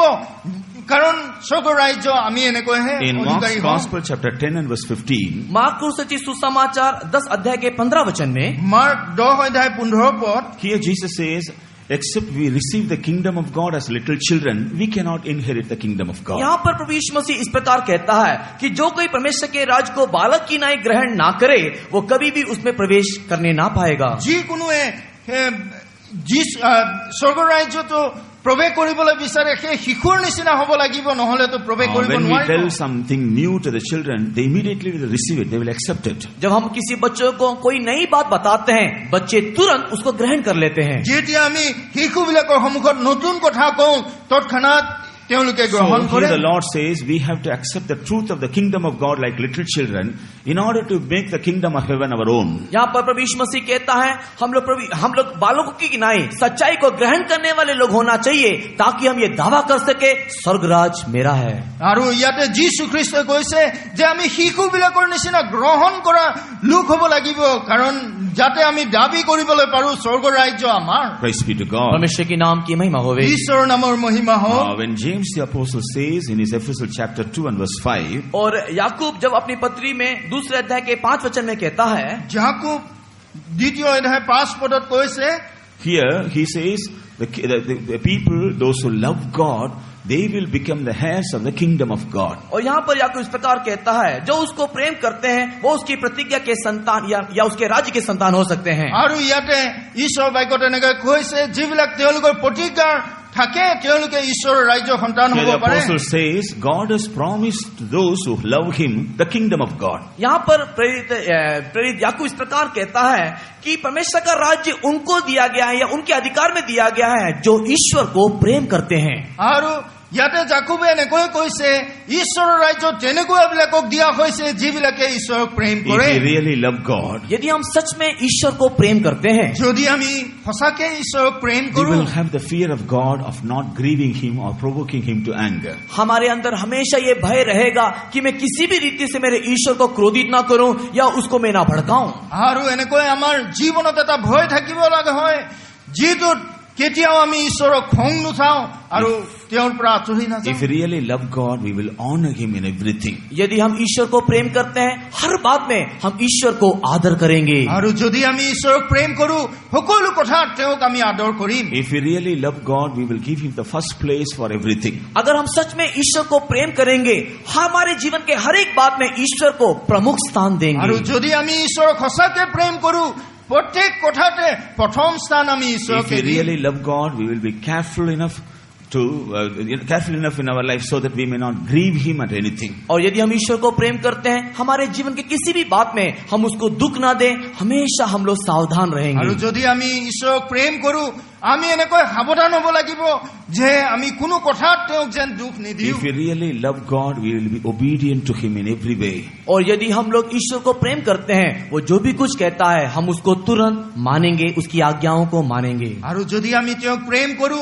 Speaker 3: কাৰণ স্বৰ্গ ৰাজ্য আমি এনেকৈহে
Speaker 1: In
Speaker 3: অধিকাৰী
Speaker 1: Mark's
Speaker 3: হওঁ।
Speaker 1: Gospel, chapter 10 and verse 15,
Speaker 2: Marcus रचित सुसमाचार 10 अध्याय के 15 वचन में
Speaker 3: মাৰ্ক 10:15 পদ,
Speaker 1: here Jesus says, except we receive the kingdom of God as little children, we cannot inherit the kingdom of God.
Speaker 2: यहाँ पर प्रभु यीशु मसीह इस प्रकार कहता है कि जो कोई परमेश्वर के राज को बालक की नाई ग्रहण ना करे, वो कभी भी उसमें प्रवेश करने ना पाएगा।
Speaker 3: যিকোনোৱে স্বৰ্গ ৰাজ্যটো প্ৰৱেশ কৰিবলৈ বিচাৰে সেই শিশুৰ নিচিনা হ'ব লাগিব, নহ'লেতো প্ৰৱেশ কৰিব
Speaker 1: When we
Speaker 3: নোৱাৰিব।
Speaker 1: tell something new to the children, they immediately will receive it, they will accept it.
Speaker 2: जब हम किसी बच्चों को कोई नई बात बताते हैं, बच्चे तुरंत उसको ग्रहण कर लेते हैं।
Speaker 3: যেতিয়া আমি শিশুবিলাকৰ সন্মুখত নতুন কথা কওঁ তৎক্ষণাৎ তেওঁলোকে গ্ৰহণ
Speaker 1: So
Speaker 3: কৰে।
Speaker 1: here the Lord says we have to accept the truth of the kingdom of God like little children in order to make the kingdom of heaven our own.
Speaker 2: यहाँ पर प्रभु यीशु मसीह कहता है हम लोग बालकों की नाई सच्चाई को ग्रहण करने वाले लोग होना चाहिए, ताकि हम ये दावा कर सके स्वर्ग राज मेरा है।
Speaker 3: আৰু ইয়াতে যীশু খ্ৰীষ্টই কৈছে যে আমি শিশুবিলাকৰ নিচিনা গ্ৰহণ কৰা লোক হ'ব লাগিব, কাৰণ যাতে আমি দাবী কৰিবলৈ পাৰো স্বৰ্গ ৰাজ্য আমাৰ।
Speaker 1: Praise be to God.
Speaker 2: परमेश्वर के नाम की महिमा होवे।
Speaker 3: ঈশ্বৰৰ নামৰ মহিমা হওক।
Speaker 1: When James the apostle says in his epistle chapter 2 and verse 5,
Speaker 2: और याकूब जब अपनी पत्री में दूसरे अध्याय के 5 वचन में कहता है,
Speaker 3: যাকোব 2:5 পদত কৈছে,
Speaker 1: here he says the people, those who love God, they will become the heirs of the kingdom of God.
Speaker 2: और यहाँ पर याकूब इस प्रकार कहता है, जो उसको प्रेम करते हैं वो उसकी प्रतिज्ञा के संतान या उसके राज्य के संतान हो सकते हैं।
Speaker 3: আৰু ইয়াতে ঈশ্বৰৰ বাক্যত এনেকৈ কৈছে যিবিলাক তেওঁলোকৰ প্ৰতিজ্ঞাৰ থাকে তেওঁলোকে ঈশ্বৰৰ ৰাজ্যৰ সন্তান
Speaker 1: Here
Speaker 3: হ'ব
Speaker 1: the
Speaker 3: পাৰে
Speaker 1: apostle says, God has promised to those who love Him the kingdom of God.
Speaker 2: यहाँ पर प्रेरित याकूब इस प्रकार कहता है कि परमेश्वर का राज्य उनको दिया गया है या उनके अधिकार में दिया गया है जो ईश्वर को प्रेम करते हैं।
Speaker 3: আৰু ইয়াতে যাকোবে এনেকৈ কৈছে ঈশ্বৰৰ ৰাজ্য তেনেকুৱাবিলাকক দিয়া হৈছে যিবিলাকে ঈশ্বৰক প্ৰেম কৰে
Speaker 1: If we really love God,
Speaker 2: यदि हम सच में ईश्वर को प्रेम करते हैं,
Speaker 3: যদি আমি সঁচাকে ঈশ্বৰক প্ৰেম
Speaker 1: we
Speaker 3: কৰো
Speaker 1: will have the fear of God of not grieving Him or provoking Him to anger.
Speaker 2: हमारे अंदर हमेशा ये भय रहेगा कि मैं किसी भी रीति से मेरे ईश्वर को क्रोधित ना करूं या उसको मैं ना भड़काऊं।
Speaker 3: আৰু এনেকৈ আমাৰ জীৱনত এটা ভয় থাকিব লগা হয় যিটো কেতিয়াও আমি ঈশ্বৰক খং নুঠাও আৰু তেওঁৰ পৰা আঁতৰি নাযাওঁ
Speaker 1: If we really love God, we will honor Him in everything.
Speaker 2: यदि हम ईश्वर को प्रेम करते हैं, हर बात में हम ईश्वर को आदर करेंगे।
Speaker 3: আৰু যদি আমি ঈশ্বৰক প্ৰেম কৰো সকলো কথাত তেওঁক আমি আদৰ কৰিম
Speaker 1: If we really love God, we will give Him the first place for everything.
Speaker 2: अगर हम सच में ईश्वर को प्रेम करेंगे, हमारे जीवन के हर एक बात में ईश्वर को प्रमुख स्थान
Speaker 3: আৰু
Speaker 2: देंगे।
Speaker 3: যদি আমি ঈশ্বৰক সঁচাকে প্ৰেম কৰো প্ৰত্যেক কথাতে প্ৰথম স্থান আমি
Speaker 1: If
Speaker 3: ঈশ্বৰকে
Speaker 1: we
Speaker 3: দিম
Speaker 1: really love God, we will be careful enough in our life so that we may not grieve Him at anything.
Speaker 2: और यदि हम ईश्वर को प्रेम करते हैं, हमारे जीवन के किसी भी बात में हम उसको दुख ना दें, हमेशा हम लोग सावधान
Speaker 3: আৰু
Speaker 2: रहेंगे।
Speaker 3: যদি আমি ঈশ্বৰক প্ৰেম কৰো আমি এনেকৈ সাৱধান হ'ব লাগিব যে আমি কোনো কথাত তেওঁক যেন দুখ নিদিও
Speaker 1: If we really love God, we will be obedient to Him in every way.
Speaker 2: और यदि हम लोग ईश्वर को प्रेम करते हैं, वो जो भी कुछ कहता है हम उसको तुरंत मानेंगे, उसकी आज्ञाओं को मानेंगे।
Speaker 3: আৰু যদি আমি তেওঁক প্ৰেম কৰো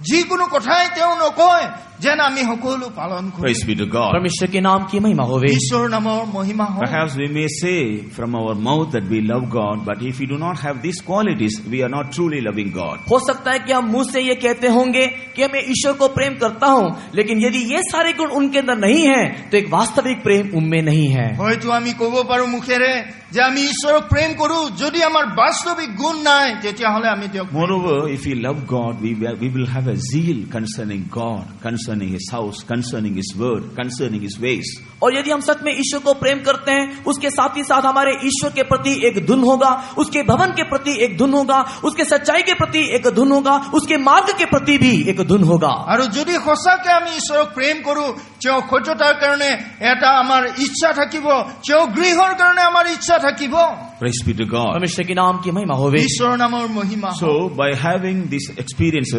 Speaker 3: যিকোনো কথাই তেওঁ নকয় যেন আমি সকলো পালন কৰো
Speaker 1: Praise be to God.
Speaker 2: परमेश्वर के नाम की महिमा होवे।
Speaker 3: ঈশ্বৰৰ নামৰ মহিমা হওক
Speaker 1: Perhaps we may say from our mouth that we love God, but if we do not have these qualities, we are not truly loving God.
Speaker 2: हो सकता है कि हम मुंह से ये कहते होंगे कि मैं ईश्वर को प्रेम करता हूँ, लेकिन यदि ये सारे गुण उनके अंदर नहीं हैं, तो एक वास्तविक प्रेम उनमें नहीं है।
Speaker 3: হয়তো আমি ক'ব পাৰো মুখেৰে যে আমি ঈশ্বৰক প্ৰেম কৰো যদি আমাৰ বাস্তৱিক গুণ নাই তেতিয়াহ'লে আমি তেওঁক
Speaker 1: Moreover, if we love God, we will have a zeal concerning God, concerning His house, concerning His word, concerning His ways.
Speaker 2: और यदि हम सच में ईश्वर को प्रेम करते हैं, उसके साथ ही साथ हमारे ईश्वर के प्रति एक धुन होगा, उसके भवन के प्रति एक धुन होगा, उसके सच्चाई के प्रति एक धुन होगा, उसके मार्ग के प्रति भी एक धुन होगा।
Speaker 3: আৰু যদি সঁচাকে আমি ঈশ্বৰক প্ৰেম কৰো তেওঁ সত্যতাৰ কাৰণে এটা আমাৰ ইচ্ছা থাকিব তেওঁ গৃহৰ কাৰণে আমাৰ ইচ্ছা থাকিব
Speaker 1: Praise be to God.
Speaker 2: परमेश्वर के नाम की महिमा होवे।
Speaker 3: ঈশ্বৰৰ নামৰ মহিমা হওক
Speaker 1: So, by having this experience,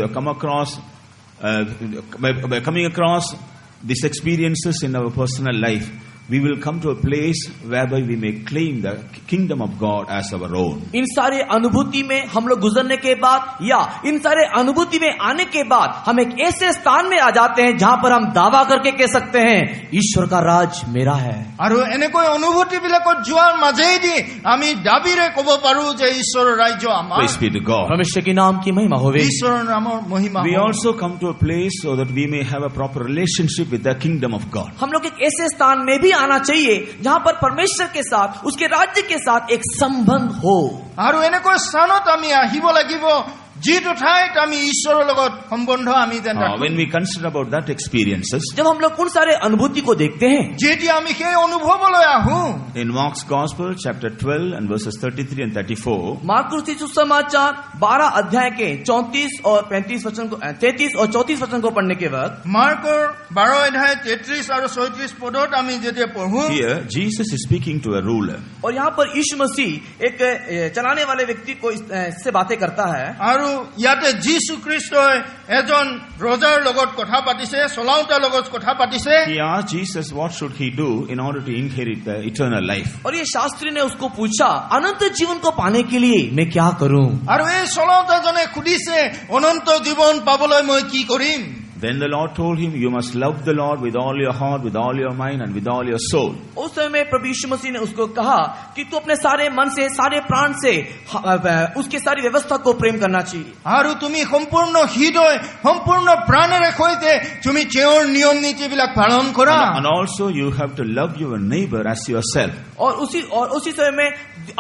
Speaker 1: by coming across these experiences in our personal life, we will come to a place whereby we may claim the kingdom of God as our own.
Speaker 2: इन सारे अनुभूति में हम लोग गुजरने के बाद या इन सारे अनुभूति में आने के बाद हम एक ऐसे स्थान में आ जाते हैं जहां पर हम दावा करके कह सकते हैं ईश्वर का राज मेरा है।
Speaker 3: আৰু এনেকৈ অনুভূতিবিলাকত যোৱাৰ মাজেদি আমি দাবীৰে ক'ব পাৰো যে ঈশ্বৰৰ ৰাজ্য আমাৰ
Speaker 1: Praise be to God.
Speaker 2: परमेश्वर के नाम की महिमा होवे।
Speaker 3: ঈশ্বৰৰ নামৰ মহিমা
Speaker 1: We
Speaker 3: হওক
Speaker 1: also come to a place so that we may have a proper relationship with the kingdom of God.
Speaker 2: हम लोग एक ऐसे स्थान में भी आना चाहिए जहां पर परमेश्वर के साथ, उसके राज्य के साथ एक संबंध हो।
Speaker 3: আৰু এনেকৈ স্থানত আমি আহিব লাগিব যিটো ঠাইত আমি ঈশ্বৰৰ লগত সম্বন্ধ আমি যেন ৰাখো
Speaker 1: When we consider about that experiences,
Speaker 2: जब हम लोग उन सारे अनुभूति को देखते हैं,
Speaker 3: যেতিয়া আমি সেই অনুভৱলৈ আহো
Speaker 1: in Mark's Gospel, chapter 12 and verses 33 and 34,
Speaker 2: Marcus सुसमाचार 12 अध्याय के 34 और 35 वचन को 33 और 34 वचन को पढ़ने के वक्त
Speaker 3: মাৰ্কৰ 12 অধ্যায় 33 আৰু 34 পদত আমি যেতিয়া পঢ়ো
Speaker 1: here Jesus is speaking to a ruler.
Speaker 2: और यहाँ पर यीशु मसीह एक चलाने वाले व्यक्ति को इससे बातें करता है।
Speaker 3: আৰু ইয়াতে যীশু খ্ৰীষ্টই এজন ৰজাৰ লগত কথা পাতিছে চলাওঁতাৰ লগত কথা পাতিছে
Speaker 1: He asked Jesus what should he do in order to inherit the eternal life.
Speaker 2: और ये शास्त्री ने उसको पूछा, अनंत जीवन को पाने के लिए मैं क्या करूं?
Speaker 3: আৰু এই চলাওঁতাজনে সুধিছে অনন্ত জীৱন পাবলৈ মই কি কৰিম
Speaker 1: Then the Lord told him, you must love the Lord with all your heart, with all your mind and with all your soul.
Speaker 2: उस समय में प्रभु यीशु मसीह ने उसको कहा कि तू अपने सारे मन से, सारे प्राण से उसके सारी व्यवस्था को प्रेम करना चाहिए।
Speaker 3: আৰু তুমি সম্পূৰ্ণ হৃদয় সম্পূৰ্ণ প্ৰাণেৰে সৈতে তুমি তেওঁৰ নিয়ম নীতিবিলাক পালন কৰা
Speaker 1: And also you have to love your neighbor as yourself.
Speaker 2: और उसी समय में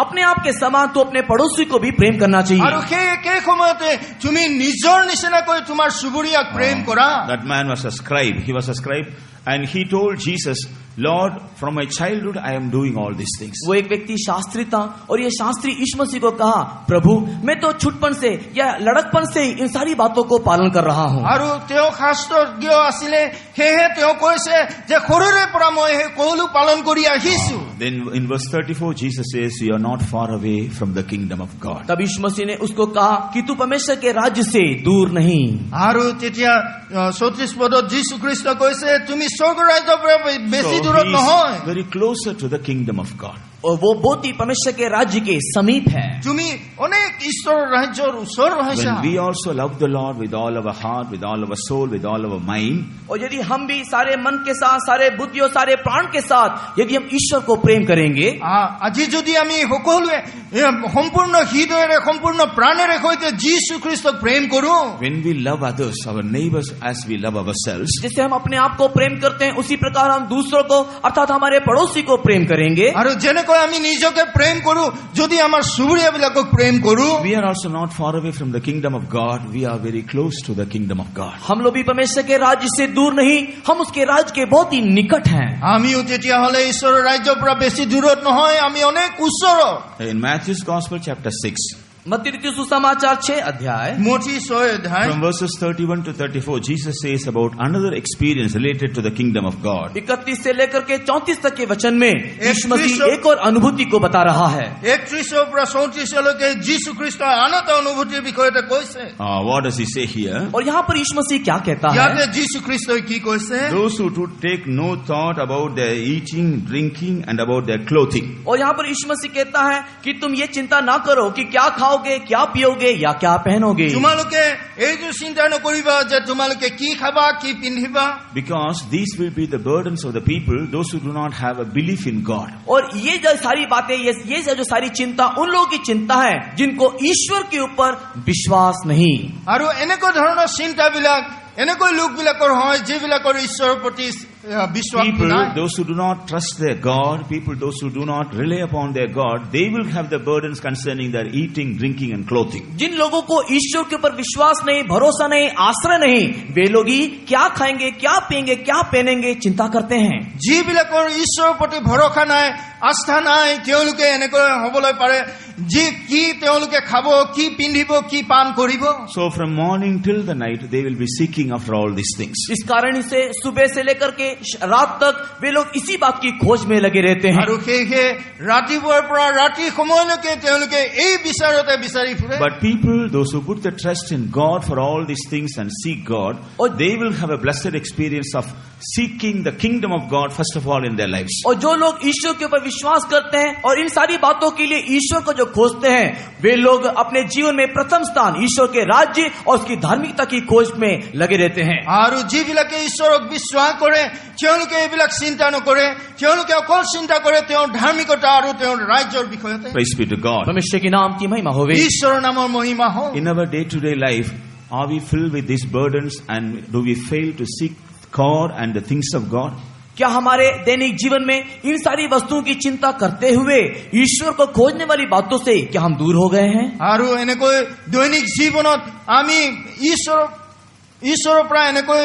Speaker 2: अपने आप के समान तो अपने पड़ोसी को भी प्रेम करना चाहिए।
Speaker 3: আৰু সেই একে সময়তে তুমি নিজৰ নিচিনাকৈ তোমাৰ চুবুৰীয়াক প্ৰেম কৰা
Speaker 1: That man was a scribe. He was a scribe and he told Jesus Lord, from my childhood I am doing all these things.
Speaker 2: वो एक व्यक्ति शास्त्री था और ये शास्त्री यीशु मसीह को कहा, प्रभु मैं तो छुटपन से या लड़कपन से ही इन सारी बातों को पालन कर रहा हूँ।
Speaker 3: আৰু তেওঁ শাস্ত্ৰজ্ঞ আছিলে, সেয়েহে তেওঁ কৈছে যে সৰুৰে পৰা মই সেই সকলো পালন কৰি আহিছো।
Speaker 1: Then in verse 34 Jesus says, you are not far away from the kingdom of God.
Speaker 2: तब यीशु मसीह ने उसको कहा कि तू परमेश्वर के राज्य से दूर नहीं।
Speaker 3: আৰু তেতিয়া 34 পদত যীশু খ্ৰীষ্ট কৈছে তুমি স্বৰ্গ ৰাজ্যৰ পৰা বেছি
Speaker 1: So
Speaker 3: দূৰত
Speaker 1: he
Speaker 3: নহয়,
Speaker 1: is very closer to the kingdom of God.
Speaker 2: और वो बहुत ही परमेश्वर के राज्य के समीप है।
Speaker 3: তুমি অনেক ঈশ্বৰৰ ৰাজ্যৰ ওচৰ হৈছা।
Speaker 1: When we also love the Lord with all our heart, with all our soul, with all our mind,
Speaker 2: और यदि हम भी सारे मन के साथ, सारे बुद्धि और सारे प्राण के साथ यदि हम ईश्वर को प्रेम करेंगे,
Speaker 3: আজি যদি আমি সকলোৱে সম্পূৰ্ণ হৃদয়েৰে সম্পূৰ্ণ প্ৰাণেৰে সৈতে যীশু খ্ৰীষ্টক প্ৰেম কৰো,
Speaker 1: when we love others, our neighbors as we love ourselves,
Speaker 2: जैसे हम अपने आप को प्रेम करते हैं उसी प्रकार हम दूसरों को अर्थात हमारे पड़ोसी को प्रेम करेंगे।
Speaker 3: আৰু যেনেকৈ আমি নিজকে প্ৰেম কৰো, যদি আমাৰ চুবুৰীয়াবিলাকক প্ৰেম কৰো,
Speaker 1: we are also not far away from the kingdom of God. We are very close to the kingdom of God.
Speaker 2: हम लोग भी परमेश्वर के राज्य से दूर नहीं, हम उसके राज्य के बहुत ही निकट हैं।
Speaker 3: আমিও তেতিয়াহ'লে ঈশ্বৰৰ ৰাজ্যৰ পৰা বেছি দূৰত নহয়, আমি অনেক ওচৰত।
Speaker 1: In Matthew's Gospel chapter 6,
Speaker 2: मत्ती रचित सुसमाचार 6 अध्याय
Speaker 3: मोठी 6 अध्याय
Speaker 1: from verses 31 to 34, Jesus says about another experience related to the kingdom of God.
Speaker 2: 31 से लेकर के 34 तक के वचन में यीशु मसीह एक और अनुभूति को बता रहा है।
Speaker 3: 31 পৰা 34 লৈকে যীশু খ্ৰীষ্টই আন এটা অনুভূতিৰ বিষয়তে কৈছে।
Speaker 1: What does he say here?
Speaker 2: और यहाँ पर यीशु मसीह क्या कहता है?
Speaker 3: ইয়াতে যীশু খ্ৰীষ্টই কি কৈছে?
Speaker 1: Those who do take no thought about their eating, drinking and about their clothing.
Speaker 2: और यहाँ पर यीशु मसीह कहता है कि तुम ये चिंता ना करो कि क्या खाओगे, क्या पियोगे या क्या पहनोगे।
Speaker 3: তোমালোকে এইটো চিন্তা নকৰিবা যে তোমালোকে কি খাবা, কি পিন্ধিবা।
Speaker 1: Because these will be the burdens of the people, those who do not have a belief in God.
Speaker 2: और ये जो सारी बातें, ये जो सारी चिंता उन लोगों की चिंता है जिनको ईश्वर के ऊपर विश्वास नहीं।
Speaker 3: আৰু এনেকুৱা ধৰণৰ চিন্তাবিলাক এনেকৈ লোকবিলাকৰ হয় যিবিলাকৰ ঈশ্বৰৰ প্ৰতি বিশ্বাস
Speaker 1: People,
Speaker 3: নাই।
Speaker 1: those who do not trust their God, people, those who do not rely upon their God, they will have the burdens concerning their eating, drinking and clothing.
Speaker 2: जिन लोगों को ईश्वर के ऊपर विश्वास नहीं, भरोसा नहीं, आश्रय नहीं, वे लोग ही क्या खाएंगे, क्या पिएंगे, क्या पहनेंगे चिंता करते हैं।
Speaker 3: যিবিলাকৰ ঈশ্বৰৰ প্ৰতি ভৰসা নাই, আস্থা নাই, তেওঁলোকে এনেকৈ হ'বলৈ পাৰে যি কি তেওঁলোকে খাব, কি পিন্ধিব, কি পান কৰিব।
Speaker 1: So from morning till the night, they will be seeking after all these things.
Speaker 2: इस कारण से सुबह से लेकर के रात तक वे लोग इसी बात की खोज में लगे रहते हैं।
Speaker 3: আৰু সেয়ে ৰাতিপুৱাৰ পৰা ৰাতি সময়লৈকে তেওঁলোকে এই বিচাৰতে বিচাৰি ফুৰে।
Speaker 1: But people, those who put their trust in God for all these things and seek God, they will have a blessed experience of seeking the kingdom of God first of all in their lives.
Speaker 2: और जो लोग ईश्वर के ऊपर विश्वास करते हैं और इन सारी बातों के लिए ईश्वर को जो खोजते हैं, वे लोग अपने जीवन में प्रथम स्थान ईश्वर के राज्य और उसकी धार्मिकता की खोज में लगे रहते हैं।
Speaker 3: আৰু যিবিলাকে ঈশ্বৰক বিশ্বাস কৰে তেওঁলোকে এইবিলাক চিন্তা নকৰে, তেওঁলোকে অকল চিন্তা কৰে তেওঁৰ ধাৰ্মিকতা আৰু তেওঁৰ ৰাজ্যৰ বিষয়তে।
Speaker 1: Praise be to God.
Speaker 2: परमेश्वर के नाम की महिमा होवे।
Speaker 3: ঈশ্বৰৰ নামৰ মহিমা হওক।
Speaker 1: In our day-to-day life, are we filled with these burdens and do we fail to seek God and the things of God?
Speaker 2: क्या हमारे दैनिक जीवन में इन सारी वस्तुओं की चिंता करते हुए ईश्वर को खोजने वाली बातों से क्या हम दूर हो गए हैं?
Speaker 3: আৰু এনেকৈ দৈনিক জীৱনত আমি ঈশ্বৰৰ পৰা এনেকৈ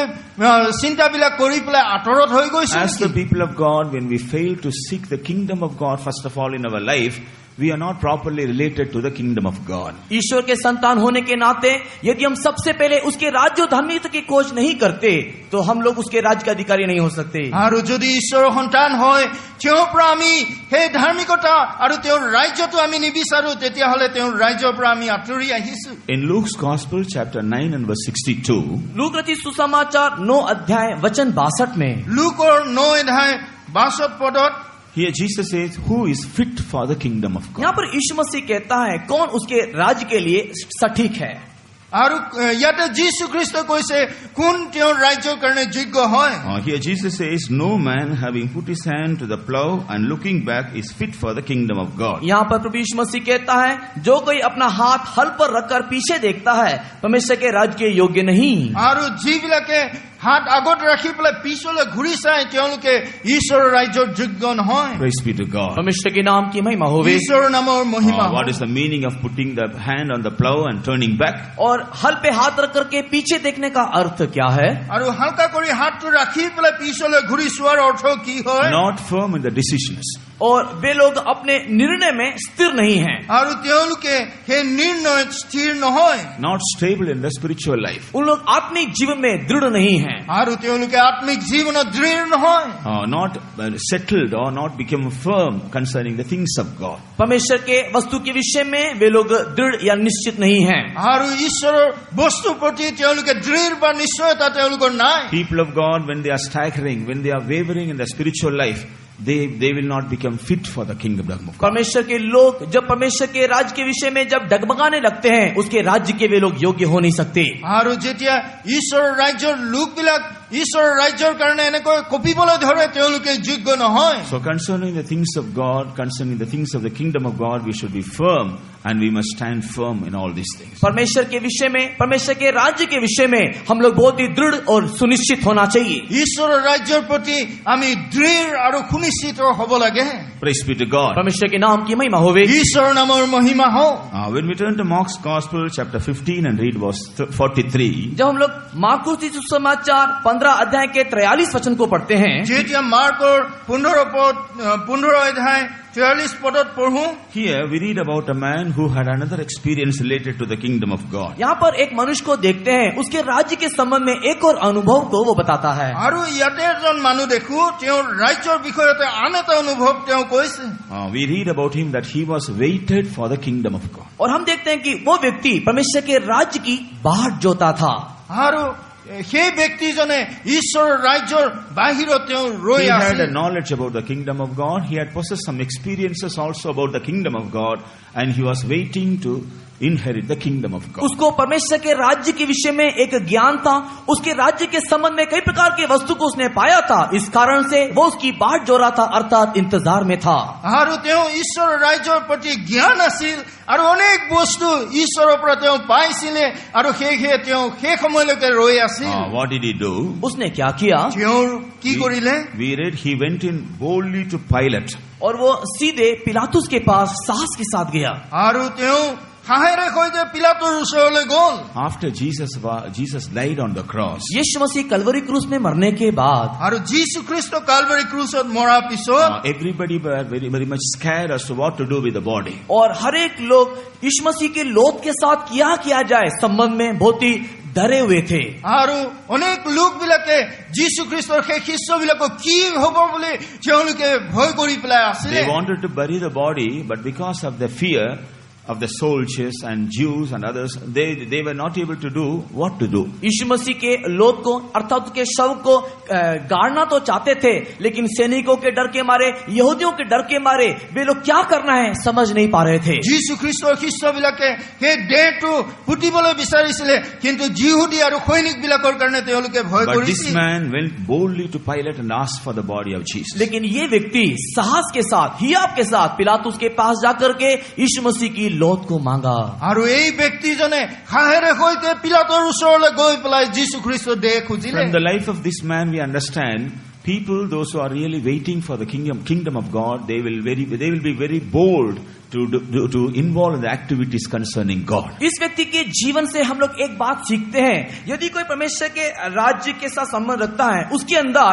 Speaker 3: চিন্তাবিলাক কৰি পেলাই আঁতৰত হৈ গৈছো।
Speaker 1: As the people of God, when we fail to seek the kingdom of God first of all in our life, we are not properly related to the kingdom of God.
Speaker 2: ईश्वर के संतान होने के नाते यदि हम सबसे पहले उसके राज्य और धार्मिकता की खोज नहीं करते तो हम लोग उसके राज्य के अधिकारी नहीं हो सकते।
Speaker 3: আৰু যদি ঈশ্বৰৰ সন্তান হয় তেওঁৰ পৰা আমি সেই ধাৰ্মিকতা আৰু তেওঁৰ ৰাজ্যটো আমি নিবিচাৰো, তেতিয়াহ'লে তেওঁৰ ৰাজ্যৰ পৰা আমি আঁতৰি আহিছো।
Speaker 1: In Luke's Gospel, chapter 9 and verse 62,
Speaker 2: look रचित सुसमाचार 9 अध्याय वचन 62 में
Speaker 3: লুকৰ 9 অধ্যায় 62 পদত
Speaker 1: here Jesus says, who is fit for the kingdom of God?
Speaker 2: यहाँ पर यीशु मसीह कहता है कौन उसके राज्य के लिए सटीक है।
Speaker 3: আৰু ইয়াতে যীশু খ্ৰীষ্ট কৈছে কোন তেওঁৰ ৰাজ্যৰ কাৰণে যোগ্য হয়।
Speaker 1: Here Jesus says, no man having put his hand to the plow and looking back is fit for the kingdom of God.
Speaker 2: यहाँ पर प्रभु यीशु मसीह कहता है जो कोई अपना हाथ हल पर रखकर पीछे देखता है परमेश्वर के राज्य के योग्य नहीं।
Speaker 3: আৰু যিবিলাকে হাত আগত ৰাখি পেলাই পিছলৈ ঘূৰি চাই তেওঁলোকে ঈশ্বৰৰ ৰাজ্যৰ যোগ্য নহয়।
Speaker 1: Praise be to God.
Speaker 2: परमेश्वर के नाम की महिमा होवे।
Speaker 3: ঈশ্বৰৰ নামৰ মহিমা।
Speaker 1: What is the meaning of putting the hand on the plow and turning back?
Speaker 2: और हल पे हाथ रख करके पीछे देखने का अर्थ क्या है?
Speaker 3: আৰু হালকা কৰি হাতটো ৰাখি পেলাই পিছলৈ ঘূৰি চোৱাৰ অৰ্থ কি হয়?
Speaker 1: Not firm in the decisions.
Speaker 2: और वे लोग अपने निर्णय में स्थिर नहीं हैं।
Speaker 3: আৰু তেওঁলোকে সেই নিৰ্ণয়ত স্থিৰ নহয়।
Speaker 1: Not stable in the spiritual life.
Speaker 2: उन लोग आत्मिक जीवन में दृढ़ नहीं हैं।
Speaker 3: আৰু তেওঁলোকে আত্মিক জীৱনত দৃঢ় নহয়।
Speaker 1: Not settled or not become firm concerning the things of God.
Speaker 2: परमेश्वर के वस्तु के विषय में वे लोग दृढ़ या निश्चित नहीं हैं।
Speaker 3: আৰু ঈশ্বৰৰ বস্তুৰ প্ৰতি তেওঁলোকে দৃঢ় বা নিশ্চয়তা তেওঁলোকৰ নাই।
Speaker 1: People of God, when they are staggering, when they are wavering in the spiritual life, they will not become fit for the kingdom of God.
Speaker 2: परमेश्वर के लोग जब परमेश्वर के राज्य के विषय में जब डगमगाने लगते हैं, उसके राज्य के वे लोग योग्य हो नहीं सकते।
Speaker 3: আৰু যেতিয়া ঈশ্বৰৰ ৰাজ্যৰ লোকবিলাক ঈশ্বৰৰ ৰাজ্যৰ কাৰণে এনেকৈ কপিবলৈ ধৰে তেওঁলোকে যোগ্য নহয়।
Speaker 1: So concerning the things of God, concerning the things of the kingdom of God, we should be firm and we must stand firm in all these things.
Speaker 2: परमेश्वर के विषय में, परमेश्वर के राज्य के विषय में हम लोग बहुत ही दृढ़ और सुनिश्चित होना चाहिए।
Speaker 3: ঈশ্বৰৰ ৰাজ্যৰ প্ৰতি আমি দৃঢ় আৰু সুনিশ্চিত হ'ব লাগে।
Speaker 1: Praise be to God.
Speaker 2: परमेश्वर के नाम की महिमा होवे।
Speaker 3: ঈশ্বৰৰ নামৰ মহিমা হওক।
Speaker 1: When we turn to Mark's Gospel, chapter 15 and read verse 43,
Speaker 2: जब हम लोग मार्कुस की सुसमाचार 15 अध्याय के 43 वचन को पढ़ते हैं,
Speaker 3: যেতিয়া মাৰ্কৰ 15 অধ্যায় 43 পদত পঢ়ো,
Speaker 1: here we read about a man who had another experience related to the kingdom of God.
Speaker 2: यहाँ पर एक मनुष्य को देखते हैं, उसके राज्य के संबंध में एक और अनुभव को वो बताता है।
Speaker 3: আৰু ইয়াতে এজন মানুহ দেখো তেওঁৰ ৰাজ্যৰ বিষয়তে আন এটা অনুভৱ তেওঁ কৈছে।
Speaker 1: We read about him that he was waited for the kingdom of God.
Speaker 2: और हम देखते हैं कि वो व्यक्ति परमेश्वर के राज्य की बाट जोता था।
Speaker 3: আৰু সেই ব্যক্তিজনে ঈশ্বৰৰ ৰাজ্যৰ বাহিৰত তেওঁ ৰৈ
Speaker 1: He had
Speaker 3: আছিল।
Speaker 1: a knowledge about the kingdom of God. He had possessed some experiences also about the kingdom of God, and he was waiting to inherit the kingdom of God.
Speaker 2: उसको परमेश्वर के राज्य के विषय में एक ज्ञान था, उसके राज्य के संबंध में कई प्रकार के वस्तु को उसने पाया था, इस कारण से वो उसकी बाट जो रहा था, अर्थात इंतजार में था।
Speaker 3: আৰু তেওঁ ঈশ্বৰৰ ৰাজ্যৰ প্ৰতি জ্ঞান আছিল আৰু অনেক বস্তু ঈশ্বৰৰ পৰা তেওঁ পাইছিলে আৰু সেয়ে তেওঁ সেই সময়লৈকে ৰৈ আছিল।
Speaker 1: What did he do?
Speaker 2: उसने क्या किया?
Speaker 3: তেওঁ কি কৰিলে?
Speaker 1: We read he went in boldly to Pilate.
Speaker 2: और वो सीधे पिलातुस के पास साहस के साथ गया।
Speaker 3: আৰু তেওঁ সাহেৰে সৈতে পিলাতৰ ওচৰলৈ গ'ল।
Speaker 1: After Jesus died on the cross,
Speaker 2: यीशु मसीह कलवरी क्रूस में मरने के बाद
Speaker 3: আৰু যীশু খ্ৰীষ্ট কালভাৰী ক্ৰুচত মৰাৰ পিছত
Speaker 1: everybody were very, very much scared as to what to do with the body.
Speaker 2: और हर एक लोग यीशु मसीह के लोथ के साथ क्या किया जाए संबंध में बहुत ही डरे हुए थे।
Speaker 3: আৰু অনেক লোকবিলাকে যীশু খ্ৰীষ্টৰ সেই শিষ্যবিলাকক কি হ'ব বুলি তেওঁলোকে ভয় কৰি পেলাই আছিলে।
Speaker 1: They wanted to bury the body, but because of the fear of the soldiers and Jews and others, they were not able to do what to do.
Speaker 2: यीशु मसीह के लोथ को अर्थात उसके शव को गाड़ना तो चाहते थे, लेकिन सैनिकों के डर के मारे, यहूदियों के डर के मारे वे लोग क्या करना है समझ नहीं पा रहे थे।
Speaker 3: যীশু খ্ৰীষ্টৰ শিষ্যবিলাকে সেই দেহটো পুতিবলৈ বিচাৰিছিলে, কিন্তু যিহুদী আৰু সৈনিকবিলাকৰ কাৰণে তেওঁলোকে ভয়
Speaker 1: But this
Speaker 3: কৰিছিল।
Speaker 1: man went boldly to Pilate and asked for the body of Jesus.
Speaker 2: लेकिन ये व्यक्ति साहस के साथ, हियाव के साथ पिलातुस के पास जाकर के यीशु मसीह की लोथ को मांगा।
Speaker 3: আৰু এই ব্যক্তিজনে সাহেৰে সৈতে পিলাতৰ ওচৰলৈ গৈ পেলাই যীশু খ্ৰীষ্টৰ দেহ খুজিলে।
Speaker 1: From the life of this man we understand people, those who are really waiting for the kingdom of God, they will be very bold to involve in the activities concerning God.
Speaker 2: इस व्यक्ति के जीवन से हम लोग एक बात सीखते हैं, यदि कोई परमेश्वर के राज्य के साथ संबंध रखता है, उसके अंदर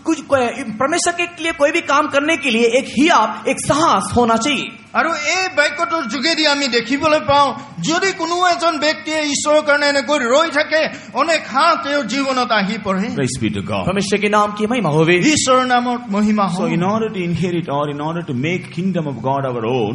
Speaker 2: कुछ परमेश्वर के लिए कोई भी काम करने के लिए एक हियाव, एक साहस होना चाहिए।
Speaker 3: আৰু এই বাক্যটোৰ যোগেদি আমি দেখিবলৈ পাওঁ, যদি কোনো এজন ব্যক্তিয়ে ঈশ্বৰৰ কাৰণে এনেকৈ ৰৈ থাকে, অনেক হাত তেওঁৰ জীৱনত আহি পৰে।
Speaker 1: Praise be to God.
Speaker 2: परमेश्वर के नाम की महिमा होवे।
Speaker 3: ঈশ্বৰৰ নামত মহিমা
Speaker 1: So
Speaker 3: হওক।
Speaker 1: in order to inherit or in order to make kingdom of God our own,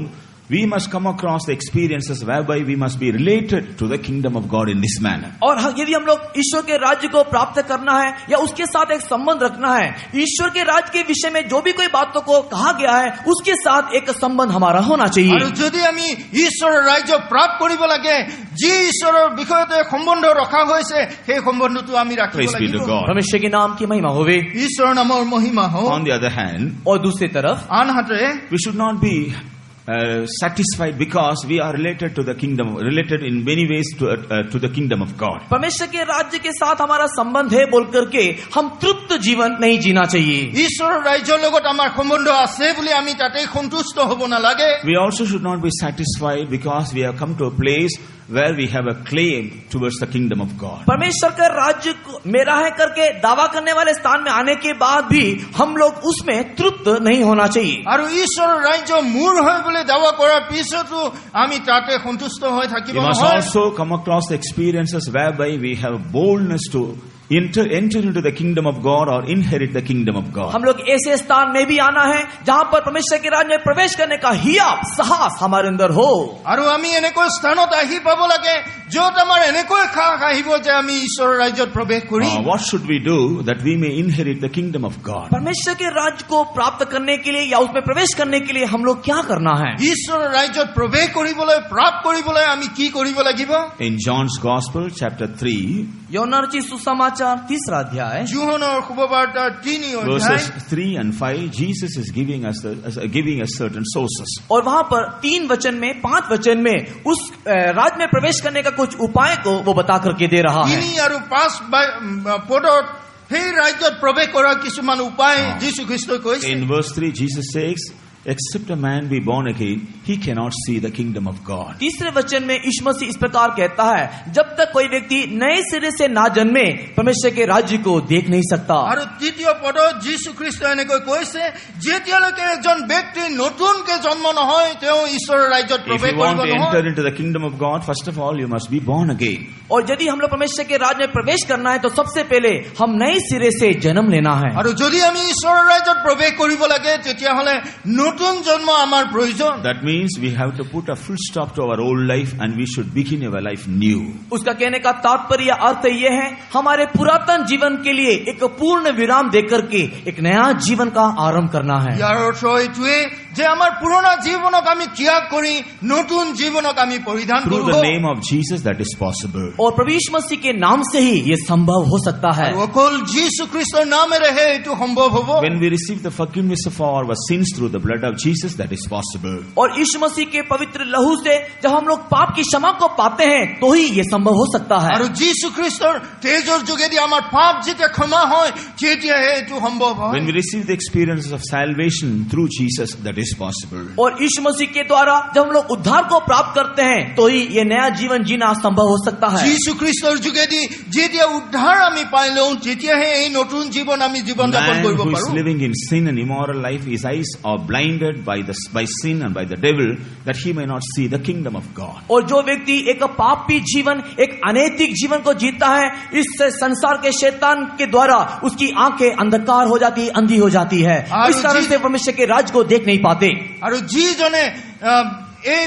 Speaker 1: we must come across the experiences whereby we must be related to the kingdom of God in this manner.
Speaker 2: और यदि हम लोग ईश्वर के राज्य को प्राप्त करना है या उसके साथ एक संबंध रखना है, ईश्वर के राज्य के विषय में जो भी कोई बातों को कहा गया है उसके साथ एक संबंध हमारा होना चाहिए।
Speaker 3: আৰু যদি আমি ঈশ্বৰৰ ৰাজ্য প্ৰাপ্ত কৰিব লাগে, যি ঈশ্বৰৰ বিষয়তে সম্বন্ধ ৰখা হৈছে সেই সম্বন্ধটো আমি ৰাখিব
Speaker 1: Praise be to
Speaker 3: লাগিব।
Speaker 1: God.
Speaker 2: परमेश्वर के नाम की महिमा होवे।
Speaker 3: ঈশ্বৰৰ নামৰ মহিমা হওক।
Speaker 1: On the other hand,
Speaker 2: और दूसरी तरफ
Speaker 3: আনহাতে
Speaker 1: we should not be satisfied because we are related to the kingdom, related in many ways to the kingdom of God.
Speaker 2: परमेश्वर के राज्य के साथ हमारा संबंध है बोल करके हम तृप्त जीवन नहीं जीना चाहिए।
Speaker 3: ঈশ্বৰৰ ৰাজ্যৰ লগত আমাৰ সম্বন্ধ আছে বুলি আমি তাতে সন্তুষ্ট হ'ব নালাগে।
Speaker 1: We also should not be satisfied because we have come to a place where we have a claim towards the kingdom of God.
Speaker 2: परमेश्वर का राज्य मेरा है करके दावा करने वाले स्थान में आने के बाद भी हम लोग उसमें तृप्त नहीं होना चाहिए।
Speaker 3: আৰু ঈশ্বৰৰ ৰাজ্য মোৰ হয় বুলি দাवा কৰাৰ পিছতো আমি তাতে সন্তুষ্ট হৈ থাকিব
Speaker 1: We must
Speaker 3: নহয়।
Speaker 1: also come across the experiences whereby we have boldness to enter into the kingdom of God or inherit the kingdom of God.
Speaker 2: हम लोग ऐसे स्थान में भी आना है जहाँ पर परमेश्वर के राज्य में प्रवेश करने का हिया साहस हमारे अंदर हो।
Speaker 3: আৰু আমি এনেকৈ স্থানত আহি পাব লাগে য'ত আমাৰ এনেকৈ সাহস আহিব যে আমি ঈশ্বৰৰ ৰাজ্যত প্ৰৱেশ কৰিম।
Speaker 1: What should we do that we may inherit the kingdom of God?
Speaker 2: परमेश्वर के राज्य को प्राप्त करने के लिए या उसमें प्रवेश करने के लिए हम लोग क्या करना है?
Speaker 3: ঈশ্বৰৰ ৰাজ্যত প্ৰৱেশ কৰিবলৈ প্ৰাপ্ত কৰিবলৈ আমি কি কৰিব লাগিব?
Speaker 1: In John's Gospel, chapter 3,
Speaker 2: यूहन्ना रचित सुसमाचार 3रा अध्याय
Speaker 3: যোহনৰ শুভবাৰ্তা 3 অধ্যায়
Speaker 1: verses 3 and 5, Jesus is giving us certain sources.
Speaker 2: और वहाँ पर 3 वचन में 5 वचन में उस राज्य में प्रवेश करने का कुछ उपाय को वो बता करके दे रहा है।
Speaker 3: 3 আৰু 5 পদত সেই ৰাজ্যত প্ৰৱেশ কৰাৰ কিছুমান উপায় যীশু খ্ৰীষ্টই কৈছে।
Speaker 1: In verse 3, Jesus says, except a man be born again, he cannot see the kingdom of God.
Speaker 2: 3रे वचन में यीशु मसीह इस प्रकार कहता है, जब तक कोई व्यक्ति नए सिरे से ना जन्मे परमेश्वर के राज्य को देख नहीं सकता।
Speaker 3: আৰু 3য় পদত যীশু খ্ৰীষ্ট এনেকৈ কৈছে, যেতিয়ালৈকে এজন ব্যক্তি নতুনকৈ জন্ম নহয় তেওঁ ঈশ্বৰৰ ৰাজ্যত
Speaker 1: If
Speaker 3: প্ৰৱেশ
Speaker 1: you want
Speaker 3: কৰিব
Speaker 1: to
Speaker 3: নহয়।
Speaker 1: enter into the kingdom of God, first of all, you must be born again.
Speaker 2: और यदि हम लोग परमेश्वर के राज्य में प्रवेश करना है तो सबसे पहले हम नए सिरे से जन्म लेना है।
Speaker 3: আৰু যদি আমি ঈশ্বৰৰ ৰাজ্যত প্ৰৱেশ কৰিব লাগে তেতিয়াহ'লে নতুন জন্ম আমাৰ প্ৰয়োজন।
Speaker 1: That means we have to put a full stop to our old life and we should begin our life new.
Speaker 2: उसका कहने का तात्पर्य अर्थ ये है, हमारे पुरातन जीवन के लिए एक पूर्ण विराम देकर के एक नया जीवन का आरंभ करना है।
Speaker 3: ইয়াৰ অৰ্থ এইটোৱে যে আমাৰ পুৰণা জীৱনক আমি ত্যাগ কৰি নতুন জীৱনক আমি পৰিধান
Speaker 1: Through
Speaker 3: কৰিব।
Speaker 1: the name of Jesus, that is possible.
Speaker 2: और प्रभु यीशु मसीह के नाम से ही ये संभव हो सकता है।
Speaker 3: আৰু অকল যীশু খ্ৰীষ্টৰ নামেৰেহে এইটো সম্ভৱ হ'ব।
Speaker 1: When we receive the forgiveness of our sins through the blood of Jesus, that is possible.
Speaker 2: और यीशु मसीह के पवित्र लहू से जब हम लोग पाप की क्षमा को पाते हैं तो ही ये संभव हो सकता है।
Speaker 3: আৰু যীশু খ্ৰীষ্টৰ তেজৰ যোগেদি আমাৰ পাপ যেতিয়া ক্ষমা হয় তেতিয়াহে এইটো সম্ভৱ হয়।
Speaker 1: When we receive the experiences of salvation through Jesus, that is possible.
Speaker 2: और यीशु मसीह के द्वारा जब हम लोग उद्धार को प्राप्त करते हैं तो ही ये नया जीवन जीना संभव हो सकता है।
Speaker 3: যীশু খ্ৰীষ্টৰ যোগেদি যেতিয়া উদ্ধাৰ আমি পাই লওঁ তেতিয়াহে এই নতুন জীৱন আমি জীৱন যাপন
Speaker 1: Man
Speaker 3: কৰিব
Speaker 1: who is
Speaker 3: পাৰোঁ।
Speaker 1: living in sin and immoral life, his eyes are blinded by sin and by the devil, that he may not see the kingdom of God.
Speaker 2: और जो व्यक्ति एक पापी जीवन, एक अनैतिक जीवन को जीता है, इस संसार के शैतान के द्वारा उसकी आंखें अंधकार हो जाती, अंधी हो जाती है। इस कारण से परमेश्वर के राज्य को देख नहीं पाते।
Speaker 3: আৰু যিজনে এই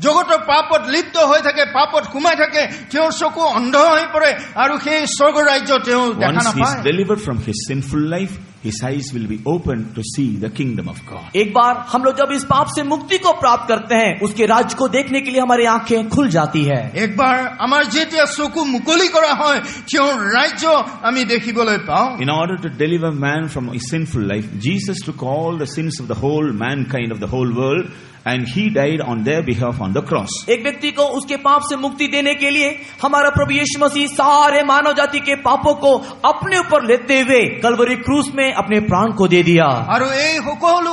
Speaker 3: জগতৰ পাপত লিপ্ত হৈ থাকে, পাপত সোমাই থাকে, তেওঁৰ চকু অন্ধ হৈ পৰে আৰু সেই স্বৰ্গ ৰাজ্য তেওঁ দেখা
Speaker 1: Once he is
Speaker 3: নাপায়।
Speaker 1: delivered from his sinful life, his eyes will be open to see the kingdom of God.
Speaker 2: एक बार हम लोग जब इस पाप से मुक्ति को प्राप्त करते हैं, उसके राज्य को देखने के लिए हमारी आंखें खुल जाती है।
Speaker 3: একবাৰ আমাৰ যেতিয়া চকু মুকলি কৰা হয় তেওঁৰ ৰাজ্য আমি দেখিবলৈ পাওঁ।
Speaker 1: In order to deliver man from his sinful life, Jesus took all the sins of the whole mankind of the whole world, and he died on their behalf on the cross.
Speaker 2: एक व्यक्ति को उसके पाप से मुक्ति देने के लिए हमारा प्रभु यीशु मसीह सारे मानव जाति के पापों को अपने ऊपर लेते हुए कलवरी क्रूस में अपने प्राण को दे दिया।
Speaker 3: আৰু এই সকলো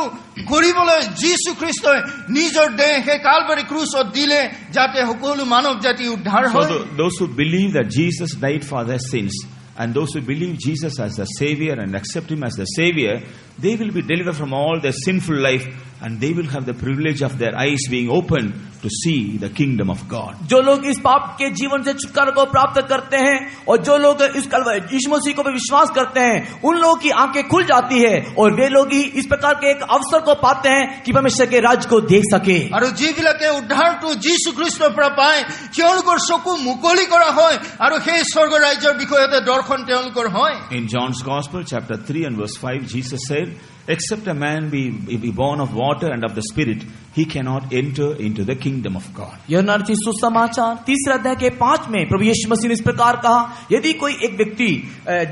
Speaker 3: কৰিবলৈ যীশু খ্ৰীষ্টই নিজৰ দেহ সেই কালভাৰী ক্ৰুচত দিলে যাতে সকলো মানৱ জাতি উদ্ধাৰ
Speaker 1: So
Speaker 3: হয়।
Speaker 1: those who believe that Jesus died for their sins, and those who believe Jesus as the Savior and accept Him as the Savior, they will be delivered from all their sinful life, and they will have the privilege of their eyes being open to see the kingdom of God.
Speaker 2: जो लोग इस पाप के जीवन से छुटकारा को प्राप्त करते हैं और जो लोग इस यीशु मसीह को विश्वास करते हैं, उन लोगों की आंखें खुल जाती है और वे लोग ही इस प्रकार के एक अवसर को पाते हैं कि परमेश्वर के राज्य को देख सके।
Speaker 3: আৰু যিবিলাকে উদ্ধাৰটো যীশু খ্ৰীষ্টৰ পৰা পায় তেওঁলোকৰ চকু মুকলি কৰা হয় আৰু সেই স্বৰ্গ ৰাজ্যৰ বিষয়তে দৰ্শন তেওঁলোকৰ হয়।
Speaker 1: In John's Gospel, chapter 3 and verse 5, Jesus said, Except a man be born of water and of the Spirit, he cannot enter into the kingdom of God.
Speaker 2: यूहन्ना रचित सुसमाचार 3 अध्याय के 5 में प्रभु यीशु मसीह ने इस प्रकार कहा, यदि कोई एक व्यक्ति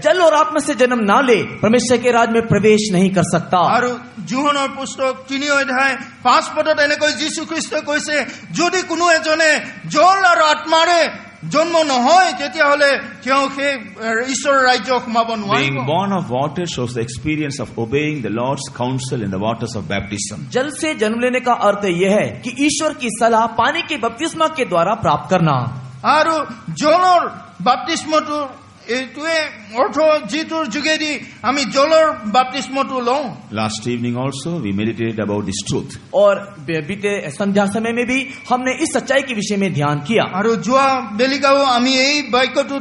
Speaker 2: जल और आत्मा से जन्म ना ले परमेश्वर के राज में प्रवेश नहीं कर सकता।
Speaker 3: আৰু যোহনৰ পুস্তক 3 অধ্যায় 5 পদত এনেকৈ যীশু খ্ৰীষ্টই কৈছে, যদি কোনো এজনে জল আৰু আত্মাৰে জন্ম নহয় তেতিয়াহলে তেওঁ সেই ঈশ্বৰৰ ৰাজ্য সোমাব নোৱাৰিব।
Speaker 1: Being born of water shows the experience of obeying the Lord's counsel in the waters of baptism.
Speaker 2: जल से जन्म लेने का अर्थ यह है कि ईश्वर की सलाह पानी के बपतिस्मा के द्वारा प्राप्त करना।
Speaker 3: আৰু জলৰ বাপ্তিস্মটো এইটোৱে অৰ্থ যিটোৰ যোগেদি আমি জলৰ বাপ্তিস্মটো লওঁ।
Speaker 1: Last evening also we meditated about this truth.
Speaker 2: और बीते संध्या समय में भी हमने इस सच्चाई के विषय में ध्यान किया।
Speaker 3: আৰু যোৱা বেলিকাও আমি এই বাক্যটো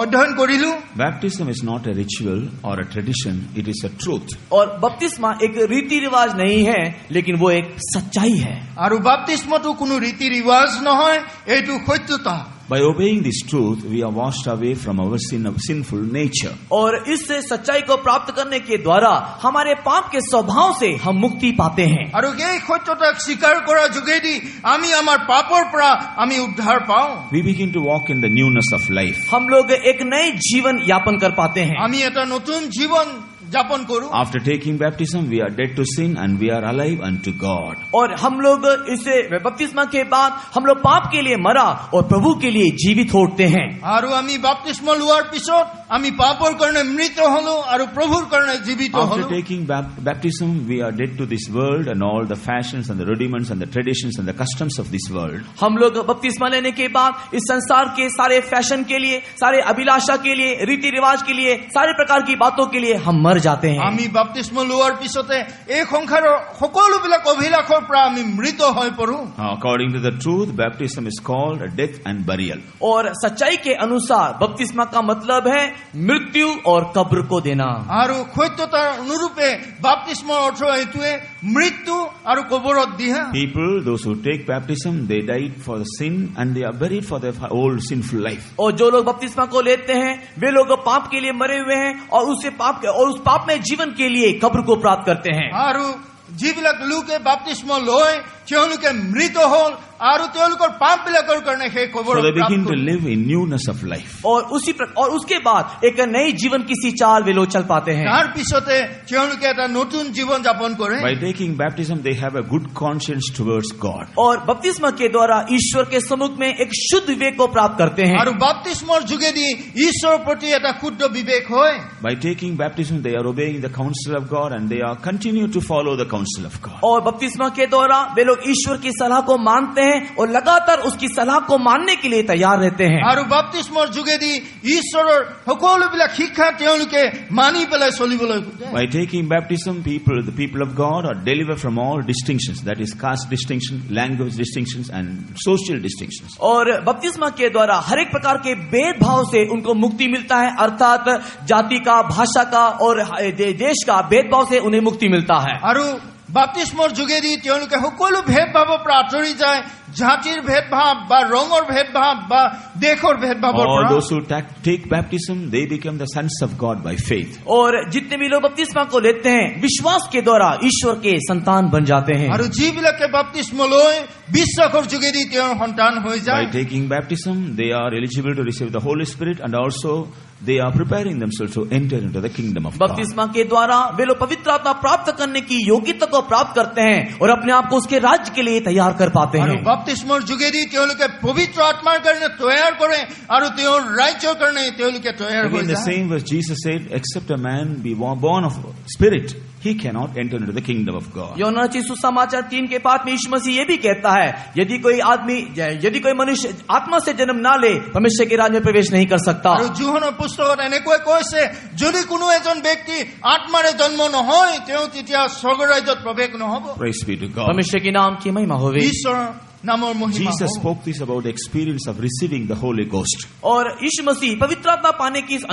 Speaker 3: অধ্যয়ন কৰিলো।
Speaker 1: Baptism is not a ritual or a tradition, it is a truth.
Speaker 2: और बपतिस्मा एक रीति रिवाज नहीं है, लेकिन वो एक सच्चाई है।
Speaker 3: আৰু বাপ্তিস্মটো কোনো ৰীতি ৰিৱাজ নহয়, এইটো সত্যতা।
Speaker 1: By obeying this truth, we are washed away from our sinful nature.
Speaker 2: और इस सच्चाई को प्राप्त करने के द्वारा हमारे पाप के स्वभाव से हम मुक्ति पाते हैं।
Speaker 3: আৰু এই সত্যতাক স্বীকাৰ কৰাৰ যোগেদি আমি আমাৰ পাপৰ পৰা আমি উদ্ধাৰ পাওঁ।
Speaker 1: We begin to walk in the newness of life.
Speaker 2: हम लोग एक नए जीवन यापन कर पाते हैं।
Speaker 3: আমি এটা নতুন জীবন যাপন কৰো।
Speaker 1: After taking baptism, we are dead to sin and we are alive unto God.
Speaker 2: और हम लोग इसे बपतिस्मा के बाद हम लोग पाप के लिए मरा और प्रभु के लिए जीवित होते हैं।
Speaker 3: আৰু আমি বাপ্তিস্ম লোৱাৰ পিছত আমি পাপৰ কাৰণে মৃত হলো আৰু প্ৰভুৰ কাৰণে জীৱিত
Speaker 1: After
Speaker 3: হলো।
Speaker 1: taking baptism, we are dead to this world and all the fashions and the rudiments and the traditions and the customs of this world.
Speaker 2: हम लोग बपतिस्मा लेने के बाद इस संसार के सारे फैशन के लिए, सारे अभिलाषा के लिए, रीति रिवाज के लिए, सारे प्रकार की बातों के लिए हम मर जाते हैं।
Speaker 3: আমি বাপ্তিস্ম লোৱাৰ পিছতে এই সংসাৰৰ সকলোবিলাক অভিলাষৰ পৰা আমি মৃত হৈ পৰো।
Speaker 1: According to the truth, baptism is called death and burial.
Speaker 2: और सच्चाई के अनुसार बपतिस्मा का मतलब है मृत्यु और कब्र को देना।
Speaker 3: আৰু সত্যতাৰ অনুৰূপে বাপ্তিস্মৰ অৰ্থ এইটোৱে মৃত্যু আৰু কবৰত দিয়া।
Speaker 1: People, those who take baptism, they died for the sin and they are buried for their old sinful life.
Speaker 2: और जो लोग बपतिस्मा को लेते हैं वे लोग पाप के लिए मरे हुए हैं और उस पाप में जीवन के लिए कब्र को प्राप्त करते हैं।
Speaker 3: আৰু যিবিলাক লোকে বাপ্তিস্ম লয় তেওঁলোকে মৃত হল আৰু তেওঁলোকৰ পাপবিলাকৰ কাৰণে সেই
Speaker 1: So
Speaker 3: কবৰত
Speaker 1: they begin
Speaker 3: প্ৰাপ্ত
Speaker 1: to
Speaker 3: হ'ল।
Speaker 1: live in newness of life.
Speaker 2: और उसके बाद एक नई जीवन की सी चाल वे लोग चल पाते हैं।
Speaker 3: তাৰ পিছতে তেওঁলোকে এটা নতুন জীৱন যাপন কৰে।
Speaker 1: By taking baptism, they have a good conscience towards God.
Speaker 2: और बपतिस्मा के द्वारा ईश्वर के सम्मुख में एक शुद्ध विवेक को प्राप्त करते हैं।
Speaker 3: আৰু বাপ্তিস্মৰ যোগেদি ঈশ্বৰৰ প্ৰতি এটা শুদ্ধ বিবেক হয়।
Speaker 1: By taking baptism, they are obeying the counsel of God and they are continue to follow the counsel of God.
Speaker 2: और बपतिस्मा के द्वारा वे लोग ईश्वर की सलाह को मानते हैं और लगातार उसकी सलाह को मानने के लिए तैयार रहते हैं।
Speaker 3: আৰু বাপ্তিস্মৰ যোগেদি ঈশ্বৰৰ সকলোবিলাক শিক্ষা তেওঁলোকে মানি পেলাই চলিবলৈ খোজে।
Speaker 1: By taking baptism, the people of God are delivered from all distinctions, that is caste distinction, language distinctions and social distinctions.
Speaker 2: और बपतिस्मा के द्वारा हर एक प्रकार के भेदभाव से उनको मुक्ति मिलता है, अर्थात जाति का, भाषा का और देश का भेदभाव से उन्हें मुक्ति मिलता है।
Speaker 3: আৰু বাপ্তিস্মৰ যোগেদি তেওঁলোকে সকলো ভেদভাৱৰ পৰা আঁতৰি যায়, জাতিৰ ভেদভাৱ বা ৰঙৰ ভেদভাৱ বা দেশৰ ভেদভাৱৰ
Speaker 1: All
Speaker 3: পৰা।
Speaker 1: those who take baptism, they become the sons of God by faith.
Speaker 2: और जितने भी लोग बपतिस्मा को लेते हैं विश्वास के द्वारा ईश्वर के संतान बन जाते हैं।
Speaker 3: আৰু যিবিলাকে বাপ্তিস্ম লয় বিশ্বাসৰ যোগেদি তেওঁৰ সন্তান হৈ
Speaker 1: By
Speaker 3: যায়।
Speaker 1: taking baptism, they are eligible to receive the Holy Spirit and also they are preparing themselves to enter into the kingdom of God.
Speaker 2: बपतिस्मा के द्वारा वे लोग पवित्र आत्मा प्राप्त करने की योग्यता को प्राप्त करते हैं और अपने आप को उसके राज्य के लिए तैयार कर पाते
Speaker 3: আৰু
Speaker 2: हैं।
Speaker 3: বাপ্তিস্মৰ যোগেদি তেওঁলোকে পবিত্ৰ আত্মাৰ কাৰণে তৈয়াৰ কৰে আৰু তেওঁৰ ৰাজ্যৰ কাৰণে তেওঁলোকে তৈয়াৰ হৈ
Speaker 1: Again, the
Speaker 3: যায়।
Speaker 1: same verse Jesus said, except a man be born of spirit, he cannot enter into the kingdom of God.
Speaker 2: यूहन्ना रचित सुसमाचार 3 के 5 में यीशु मसीह ये भी कहता है, यदि कोई मनुष्य आत्मा से जन्म ना ले परमेश्वर के राज्य में प्रवेश नहीं कर सकता।
Speaker 3: আৰু যোহনৰ পুস্তকত এনেকৈ কৈছে, যদি কোনো এজন ব্যক্তি আত্মাৰে জন্ম নহয় তেওঁ তেতিয়া স্বৰ্গ ৰাজ্যত প্ৰৱেশ নহব।
Speaker 1: Praise be to God.
Speaker 2: परमेश्वर के नाम की महिमा होवे।
Speaker 3: ঈশ্বৰৰ নামৰ মহিমা
Speaker 1: Jesus
Speaker 3: হওক।
Speaker 1: spoke this about the experience of receiving the Holy Ghost.
Speaker 2: और यीशु मसीह पवित्र आत्मा पाने की इस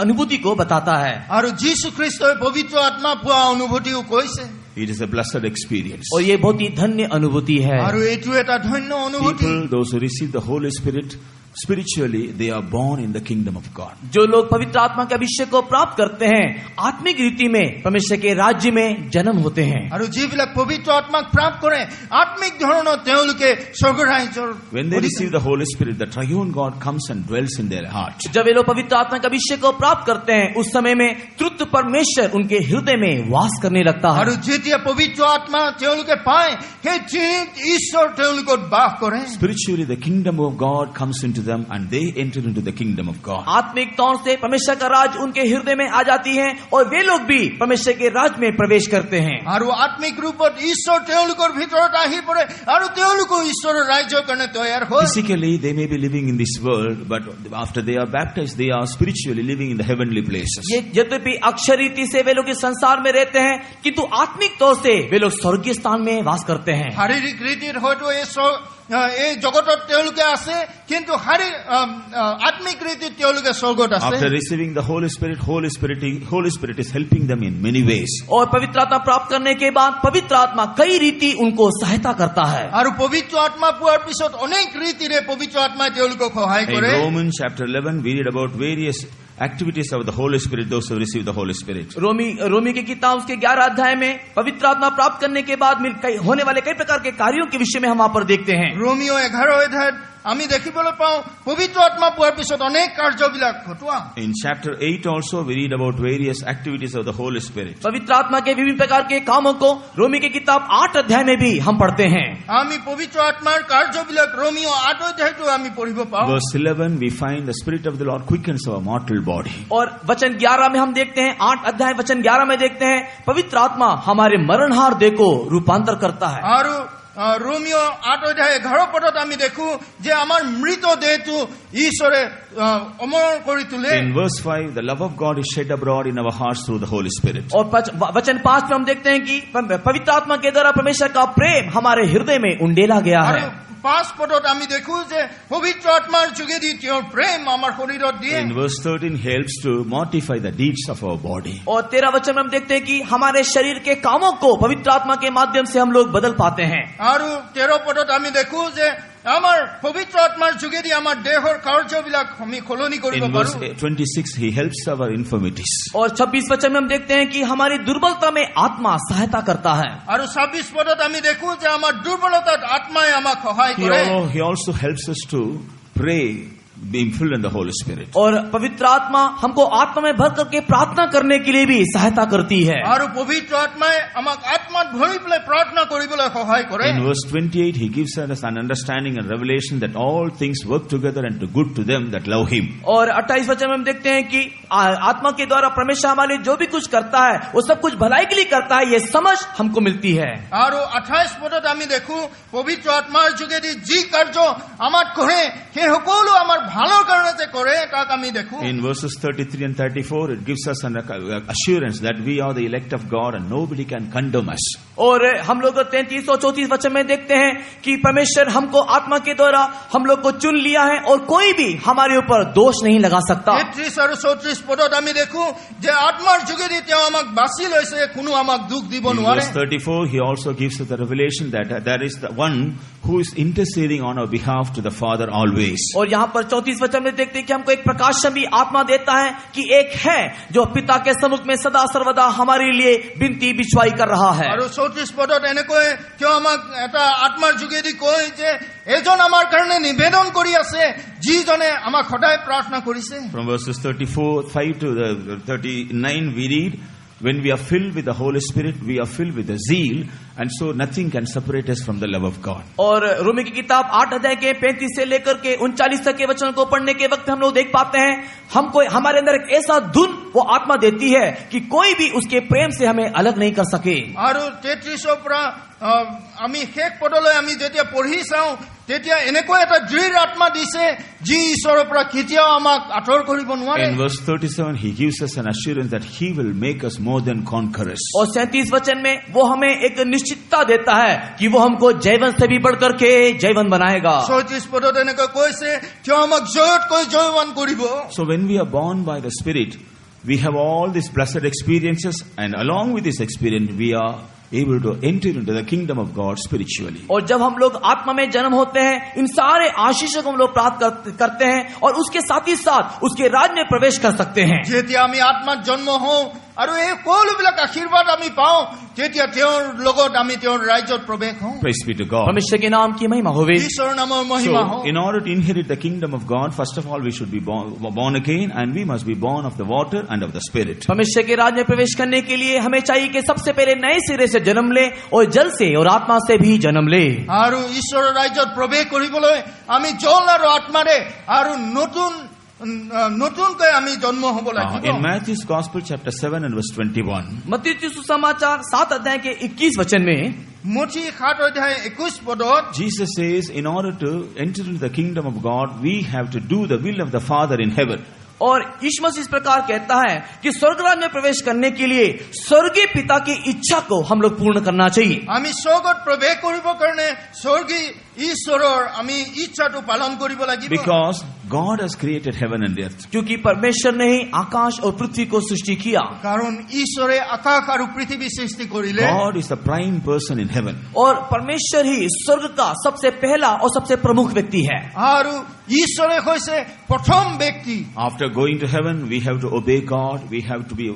Speaker 2: अनुभूति को बताता है।
Speaker 3: আৰু যীশু খ্ৰীষ্টই পবিত্ৰ আত্মা পোৱা অনুভূতিও কৈছে।
Speaker 1: It is a blessed experience.
Speaker 2: और ये बहुत ही धन्य अनुभूति है।
Speaker 3: আৰু এইটো এটা ধন্য অনুভূতি।
Speaker 1: People, those who receive the Holy Spirit, spiritually they are born in the kingdom of God.
Speaker 2: जो लोग पवित्र आत्मा के अभिषेक को प्राप्त करते हैं आत्मिक रीति में परमेश्वर के राज्य में जन्म होते हैं।
Speaker 3: আৰু যিবিলাক পবিত্ৰ আত্মাক প্ৰাপ্ত কৰে আত্মিক ধৰণত তেওঁলোকে স্বৰ্গৰ ৰাজ্যৰ
Speaker 1: When they receive the Holy Spirit, the triune God comes and dwells in their heart.
Speaker 2: जब ये लोग पवित्र आत्मा के अभिषेक को प्राप्त करते हैं उस समय में तृतीय परमेश्वर उनके हृदय में वास करने लगता है।
Speaker 3: আৰু যেতিয়া পবিত্ৰ আত্মা তেওঁলোকে পায় সেই ঠিক ঈশ্বৰ তেওঁলোকত বাস কৰে।
Speaker 1: Spiritually, the kingdom of God comes into them and they enter into the kingdom of God.
Speaker 2: आत्मिक तौर से परमेश्वर का राज उनके हृदय में आ जाती है और वे लोग भी परमेश्वर के राज में प्रवेश करते हैं।
Speaker 3: আৰু আত্মিক ৰূপত ঈশ্বৰ তেওঁলোকৰ ভিতৰত আহি পৰে আৰু তেওঁলোকো ঈশ্বৰৰ ৰাজ্যৰ কাৰণে তৈয়াৰ হয়।
Speaker 1: Physically, they may be living in this world, but after they are baptized, they are spiritually living in the heavenly places.
Speaker 2: ये यद्यपि अक्षर रीति से वे लोग इस संसार में रहते हैं किंतु आत्मिक तौर से वे लोग स्वर्गीय स्थान में वास करते हैं।
Speaker 3: শাৰীৰিক ৰীতিত হয়তো এই জগতত তেওঁলোকে আছে কিন্তু আত্মিক ৰীতিত তেওঁলোকে স্বৰ্গত আছে।
Speaker 1: After receiving the Holy Spirit is helping them in many ways.
Speaker 2: और पवित्र आत्मा प्राप्त करने के बाद पवित्र आत्मा कई रीति उनको सहायता करता है।
Speaker 3: আৰু পবিত্ৰ আত্মা পোৱাৰ পিছত অনেক ৰীতিৰে পবিত্ৰ আত্মাই তেওঁলোকক সহায়
Speaker 1: In
Speaker 3: কৰে।
Speaker 1: Romans chapter 11, we read about various activities of the Holy Spirit, those who receive the Holy Spirit.
Speaker 2: रोमी की किताब उसके 11 अध्याय में पवित्र आत्मा प्राप्त करने के बाद होने वाले कई प्रकार के कार्यों के विषय में हम वहां पर देखते हैं।
Speaker 3: ৰোমিও 11 অধ্যায়ত আমি দেখিবলৈ পাওঁ পবিত্ৰ আত্মা পোৱাৰ পিছত অনেক কাৰ্যবিলাক ঘটোৱা।
Speaker 1: In chapter 8 also we read about various activities of the Holy Spirit.
Speaker 2: पवित्र आत्मा के विभिन्न प्रकार के कामों को रोमी की किताब 8 अध्याय में भी हम पढ़ते हैं।
Speaker 3: আমি পবিত্ৰ আত্মাৰ কাৰ্যবিলাক ৰোমিও 8 অধ্যায়টো আমি পঢ়িব পাওঁ।
Speaker 1: Verse 11 we find the Spirit of the Lord quickens our mortal body.
Speaker 2: और वचन 11 में हम देखते हैं 8 अध्याय वचन 11 में देखते हैं पवित्र आत्मा हमारे मरणहार देह को रूपांतर करता है।
Speaker 3: আৰু ৰোমিও 8 অধ্যায় 11 পদত আমি দেখো যে আমাৰ মৃত দেহটো ঈশ্বৰে অমৰ কৰি তোলে।
Speaker 1: In verse 5 the love of God is shed abroad in our hearts through the Holy Spirit.
Speaker 2: और वचन 5 में हम देखते हैं कि पवित्र आत्मा के द्वारा परमेश्वर का प्रेम हमारे हृदय में उंडेला गया है।
Speaker 3: 5 পদত আমি দেখো যে পবিত্ৰ আত্মাৰ যোগেদি তেওঁৰ প্ৰেম আমাৰ শৰীৰত দিয়ে।
Speaker 1: In verse 13 helps to mortify the deeds of our body.
Speaker 2: और 13 वचन में हम देखते हैं कि हमारे शरीर के कामों को पवित्र आत्मा के माध्यम से हम लोग बदल पाते हैं।
Speaker 3: আৰু 13 পদত আমি দেখো যে আমাৰ পবিত্ৰ আত্মাৰ যোগেদি আমাৰ দেহৰ কাৰ্যবিলাক আমি সলনি কৰিব
Speaker 1: In verse
Speaker 3: পাৰোঁ।
Speaker 1: 26 he helps our infirmities.
Speaker 2: और 26 वचन में हम देखते हैं कि हमारी दुर्बलता में आत्मा सहायता करता है।
Speaker 3: আৰু 26 পদত আমি দেখো যে আমাৰ দুৰ্বলতাত আত্মাই আমাক সহায় কৰে।
Speaker 1: He also helps us to pray, being filled in the Holy Spirit.
Speaker 2: और पवित्र आत्मा हमको आत्मा में भर करके प्रार्थना करने के लिए भी सहायता करती है।
Speaker 3: আৰু পবিত্ৰ আত্মাই আমাক আত্মাত ভৰি পেলাই প্ৰাৰ্থনা কৰিবলৈ সহায় কৰে।
Speaker 1: In verse 28 he gives us an understanding and revelation that all things work together and to good to them that love him.
Speaker 2: और 28 वचन में हम देखते हैं कि आत्मा के द्वारा परमेश्वर हमारे लिए जो भी कुछ करता है वो सब कुछ भलाई के लिए करता है, ये समझ हमको मिलती है।
Speaker 3: আৰু 28 পদত আমি দেখো পবিত্ৰ আত্মাৰ যোগেদি যি কাৰ্য আমাক কৰে সেই সকলো আমাৰ ভালৰ কাৰণে যে কৰে তাক আমি দেখো।
Speaker 1: In verses 33 and 34 it gives us an assurance that we are the elect of God and nobody can condemn us.
Speaker 2: और हम लोग 33 और 34 वचन में देखते हैं कि परमेश्वर हमको आत्मा के द्वारा हम लोग को चुन लिया है और कोई भी हमारे ऊपर दोष नहीं लगा सकता।
Speaker 3: 33 আৰু 34 পদত আমি দেখো যে আত্মাৰ যোগেদি তেওঁ আমাক বাছি লৈছে, কোনো আমাক দুখ দিব
Speaker 1: In
Speaker 3: নোৱাৰে।
Speaker 1: verse 34 he also gives us the revelation that there is the one who is interceding on our behalf to the Father always.
Speaker 2: और यहाँ पर 34 वचन में देखते हैं कि हमको एक प्रकाशन भी आत्मा देता है कि एक है जो पिता के सम्मुख में सदा सर्वदा हमारे लिए विनती बिछवाई कर रहा है।
Speaker 3: আৰু 34 পদত এনেকৈ তেওঁ আমাক এটা আত্মাৰ যোগেদি কয় যে এজন আমাৰ কাৰণে নিবেদন কৰি আছে যিজনে আমাক সদায় প্ৰাৰ্থনা কৰিছে।
Speaker 1: From verses 34:5 to the 39 we read, when we are filled with the Holy Spirit we are filled with the zeal, and so nothing can separate us from the love of God.
Speaker 2: और रोमी की किताब 8 अध्याय के 35 से लेकर के 39 तक के वचन को पढ़ने के वक्त हम लोग देख पाते हैं हमको हमारे अंदर एक ऐसा धुन वो आत्मा देती है कि कोई भी उसके प्रेम से हमें अलग नहीं कर सके।
Speaker 3: আৰু 33 পৰা আমি শেষ পদলৈ আমি যেতিয়া পঢ়ি চাওঁ তেতিয়া এনেকৈ এটা দৃঢ় আত্মা দিছে যি ঈশ্বৰৰ পৰা কেতিয়াও আমাক আঁতৰ কৰিব নোৱাৰে।
Speaker 1: In verse 37 he gives us an assurance that he will make us more than conquerors.
Speaker 2: और 37 वचन में वो हमें एक निश्चितता देता है कि वो हमको जयवंत से भी बढ़ करके जयवंत बनाएगा।
Speaker 3: 34 পদত এনেকৈ কৈছে তেওঁ আমাক জয়তকৈ জয়ৱান কৰিব।
Speaker 1: So when we are born by the Spirit we have all these blessed experiences, and along with this experience we are able to enter into the kingdom of God spiritually.
Speaker 2: और जब हम लोग आत्मा में जन्म होते हैं, इन सारे आशीषों को हम लोग प्राप्त करते हैं और उसके साथ ही साथ उसके राज में प्रवेश कर सकते हैं।
Speaker 3: যেতিয়া আমি আত্মাত জন্ম হওঁ আৰু এই সকলোবিলাক আশীৰ্বাদ আমি পাওঁ, তেতিয়া তেওঁৰ লগত আমি তেওঁৰ ৰাজ্যত প্ৰৱেশ হওঁ।
Speaker 1: Praise be to God.
Speaker 2: परमेश्वर के नाम की महिमा होवे।
Speaker 3: ঈশ্বৰৰ নামৰ মহিমা
Speaker 1: So,
Speaker 3: হওক।
Speaker 1: in order to inherit the kingdom of God, first of all, we should be born again, and we must be born of the water and of the Spirit.
Speaker 2: परमेश्वर के राज में प्रवेश करने के लिए हमें चाहिए कि सबसे पहले नए सिरे से जन्म ले और जल से और आत्मा से भी जन्म ले।
Speaker 3: আৰু ঈশ্বৰৰ ৰাজ্যত প্ৰৱেশ কৰিবলৈ আমি জল আৰু আত্মাৰে আৰু নতুনকৈ আমি জন্ম হ'ব লাগিব।
Speaker 1: In Matthew's Gospel, chapter 7 and verse 21,
Speaker 2: मत्ती सुसमाचार 7 अध्याय के 21 वचन में
Speaker 3: মুঠি 7 অধ্যায় 21 পদত
Speaker 1: Jesus says, in order to enter into the kingdom of God, we have to do the will of the Father in heaven.
Speaker 2: और यीशु मसीह इस प्रकार कहता है कि स्वर्गराज में प्रवेश करने के लिए स्वर्गीय पिता की इच्छा को हम लोग पूर्ण करना चाहिए।
Speaker 3: আমি স্বৰ্গত প্ৰৱেশ কৰিবৰ কাৰণে স্বৰ্গী ঈশ্বৰৰ আমি ইচ্ছাটো পালন কৰিব লাগিব।
Speaker 1: Because God has created heaven and earth.
Speaker 2: क्योंकि परमेश्वर ने ही आकाश और पृथ्वी को सृष्टि किया।
Speaker 3: কাৰণ ঈশ্বৰে আকাশ আৰু পৃথিৱী সৃষ্টি কৰিলে।
Speaker 1: God is the prime person in heaven.
Speaker 2: और परमेश्वर ही स्वर्ग का सबसे पहला और सबसे प्रमुख व्यक्ति है।
Speaker 3: আৰু ঈশ্বৰে হৈছে প্ৰথম ব্যক্তি।
Speaker 1: After going to heaven, we have to obey God. We have to be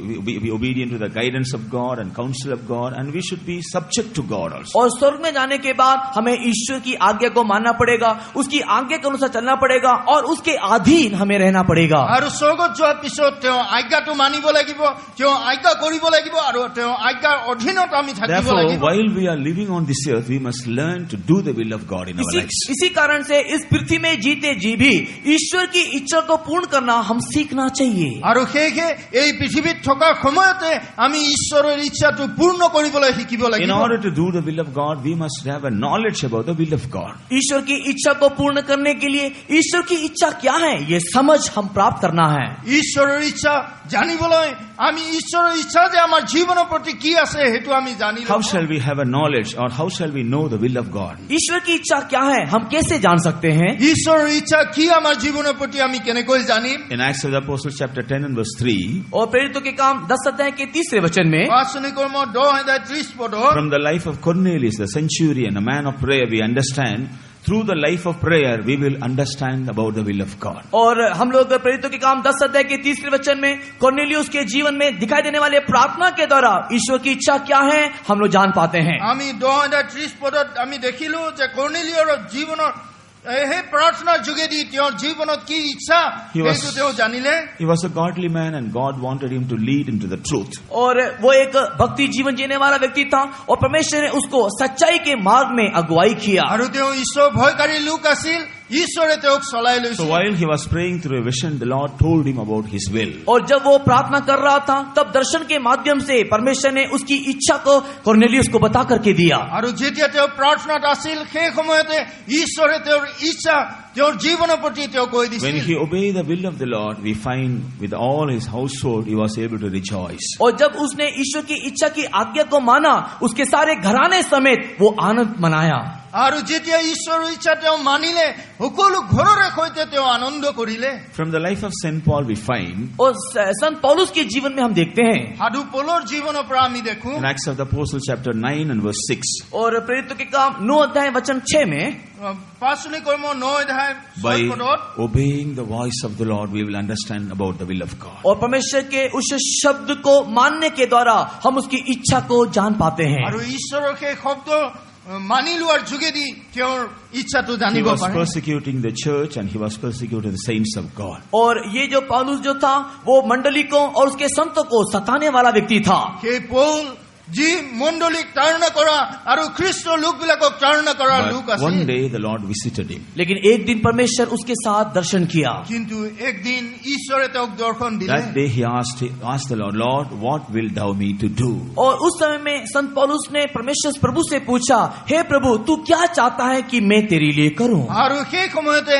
Speaker 1: obedient to the guidance of God and counsel of God, and we should be subject to God also.
Speaker 2: और स्वर्ग में जाने के बाद हमें ईश्वर की आज्ञा को मानना पड़ेगा, उसकी आज्ञा के अनुसार चलना पड़ेगा और उसके अधीन हमें रहना पड़ेगा।
Speaker 3: আৰু স্বৰ্গত যোৱাৰ পিছত তেওঁ আজ্ঞাটো মানিব লাগিব, তেওঁ আজ্ঞা কৰিব লাগিব আৰু তেওঁ আজ্ঞাৰ অধীনত আমি থাকিব
Speaker 1: Therefore,
Speaker 3: লাগিব।
Speaker 1: while we are living on this earth, we must learn to do the will of God in our lives.
Speaker 2: इसी कारण से इस पृथ्वी में जीते जी भी ईश्वर की इच्छा को पूर्ण करना हम सीखना चाहिए।
Speaker 3: আৰু সেয়ে এই পৃথিৱীত থকা সময়তে আমি ঈশ্বৰৰ ইচ্ছাটো পূৰ্ণ কৰিবলৈ শিকিব
Speaker 1: In
Speaker 3: লাগিব।
Speaker 1: order to do the will of God, we must have a knowledge about the will of God.
Speaker 2: ईश्वर की इच्छा को पूर्ण करने के लिए ईश्वर की इच्छा क्या है, ये समझ हम प्राप्त करना है।
Speaker 3: ঈশ্বৰৰ ইচ্ছা জানিবলৈ আমি ঈশ্বৰৰ ইচ্ছা যে আমাৰ জীৱনৰ প্ৰতি কি আছে সেইটো আমি জানি
Speaker 1: How
Speaker 3: লওঁ।
Speaker 1: shall we have a knowledge, or how shall we know the will of God?
Speaker 2: ईश्वर की इच्छा क्या है, हम कैसे जान सकते हैं?
Speaker 3: ঈশ্বৰৰ ইচ্ছা কি আমাৰ জীৱনৰ প্ৰতি আমি কেনেকৈ জানিম?
Speaker 1: In Acts of the Apostles, chapter 10 and verse 3,
Speaker 2: और प्रेरितों के काम 10 अध्याय के 3 वचन में
Speaker 3: পাঁচনি কৰ্ম 10:30 পদত
Speaker 1: from the life of Cornelius, the centurion, a man of prayer, we understand. Through the life of prayer, we will understand about the will of God.
Speaker 2: और हम लोग प्रेरितों के काम 10 अध्याय के 3 वचन में कॉर्नेलियस के जीवन में दिखाई देने वाले प्रार्थना के द्वारा ईश्वर की इच्छा क्या है हम लोग जान पाते हैं।
Speaker 3: আমি 10:30 পদত আমি দেখিলো যে কৰ্নেলিয়ৰ জীৱনৰ এই প্ৰাৰ্থনাৰ যোগেদি তেওঁৰ জীৱনত কি ইচ্ছা
Speaker 1: He was-
Speaker 3: সেইটো তেওঁ জানিলে।
Speaker 1: He was a godly man, and God wanted him to lead into the truth.
Speaker 2: और वो एक भक्ति जीवन जीने वाला व्यक्ति था और परमेश्वर ने उसको सच्चाई के मार्ग में अगुवाई किया।
Speaker 3: আৰু তেওঁ ঈশ্বৰ ভয়কাৰী লোক আছিল, ঈশ্বৰে তেওঁক চলাই
Speaker 1: So
Speaker 3: লৈছিল।
Speaker 1: while he was praying through a vision, the Lord told him about his will.
Speaker 2: और जब वो प्रार्थना कर रहा था तब दर्शन के माध्यम से परमेश्वर ने उसकी इच्छा को कॉर्नेलियस को बता करके दिया।
Speaker 3: আৰু যেতিয়া তেওঁ প্ৰাৰ্থনাত আছিল সেই সময়তে ঈশ্বৰে তেওঁৰ ইচ্ছা তেওঁৰ জীৱনৰ প্ৰতি তেওঁ কৈ
Speaker 1: When
Speaker 3: দিছিল।
Speaker 1: he obeyed the will of the Lord, we find with all his household, he was able to rejoice.
Speaker 2: और जब उसने ईश्वर की इच्छा की आज्ञा को माना उसके सारे घराने समेत वो आनंद मनाया।
Speaker 3: আৰু যেতিয়া ঈশ্বৰৰ ইচ্ছা তেওঁ মানিলে সকলো ঘৰৰে সৈতে তেওঁ আনন্দ কৰিলে।
Speaker 1: From the life of St. Paul, we find
Speaker 2: और संत पौलुस के जीवन में हम देखते हैं
Speaker 3: সাধু পৌলৰ জীৱনৰ পৰা আমি দেখো
Speaker 1: in Acts of the Apostles, chapter 9 and verse 6,
Speaker 2: और प्रेरितों के काम 9 अध्याय वचन 6 में
Speaker 3: পাঁচনি কৰ্ম 9:6
Speaker 1: by
Speaker 3: পদত
Speaker 1: obeying the voice of the Lord, we will understand about the will of God.
Speaker 2: और परमेश्वर के उस शब्द को मानने के द्वारा हम उसकी इच्छा को जान पाते हैं।
Speaker 3: আৰু ঈশ্বৰৰ সেই শব্দ মানি লোৱাৰ যোগেদি তেওঁৰ ইচ্ছাটো
Speaker 1: He
Speaker 3: জানিব
Speaker 1: was
Speaker 3: পাৰে।
Speaker 1: persecuting the church, and he was persecuting the saints of God.
Speaker 2: और ये जो पौलुस जो था वो मंडली को और उसके संतों को सताने वाला व्यक्ति था।
Speaker 3: সেই পৌল যি মণ্ডলীক তাৰণা কৰা আৰু খ্ৰীষ্ট লোকবিলাকক তাৰণা কৰা লোক
Speaker 1: But one
Speaker 3: আছিল।
Speaker 1: day the Lord visited him.
Speaker 2: लेकिन एक दिन परमेश्वर उसके साथ दर्शन किया।
Speaker 3: কিন্তু একদিন ঈশ্বৰে তেওঁক দৰ্শন দিলে।
Speaker 1: That day he asked the Lord, Lord, what will thou me to do?
Speaker 2: और उस समय में संत पौलुस ने परमेश्वर प्रभु से पूछा, हे प्रभु तू क्या चाहता है कि मैं तेरे लिए करूं?
Speaker 3: আৰু সেই সময়তে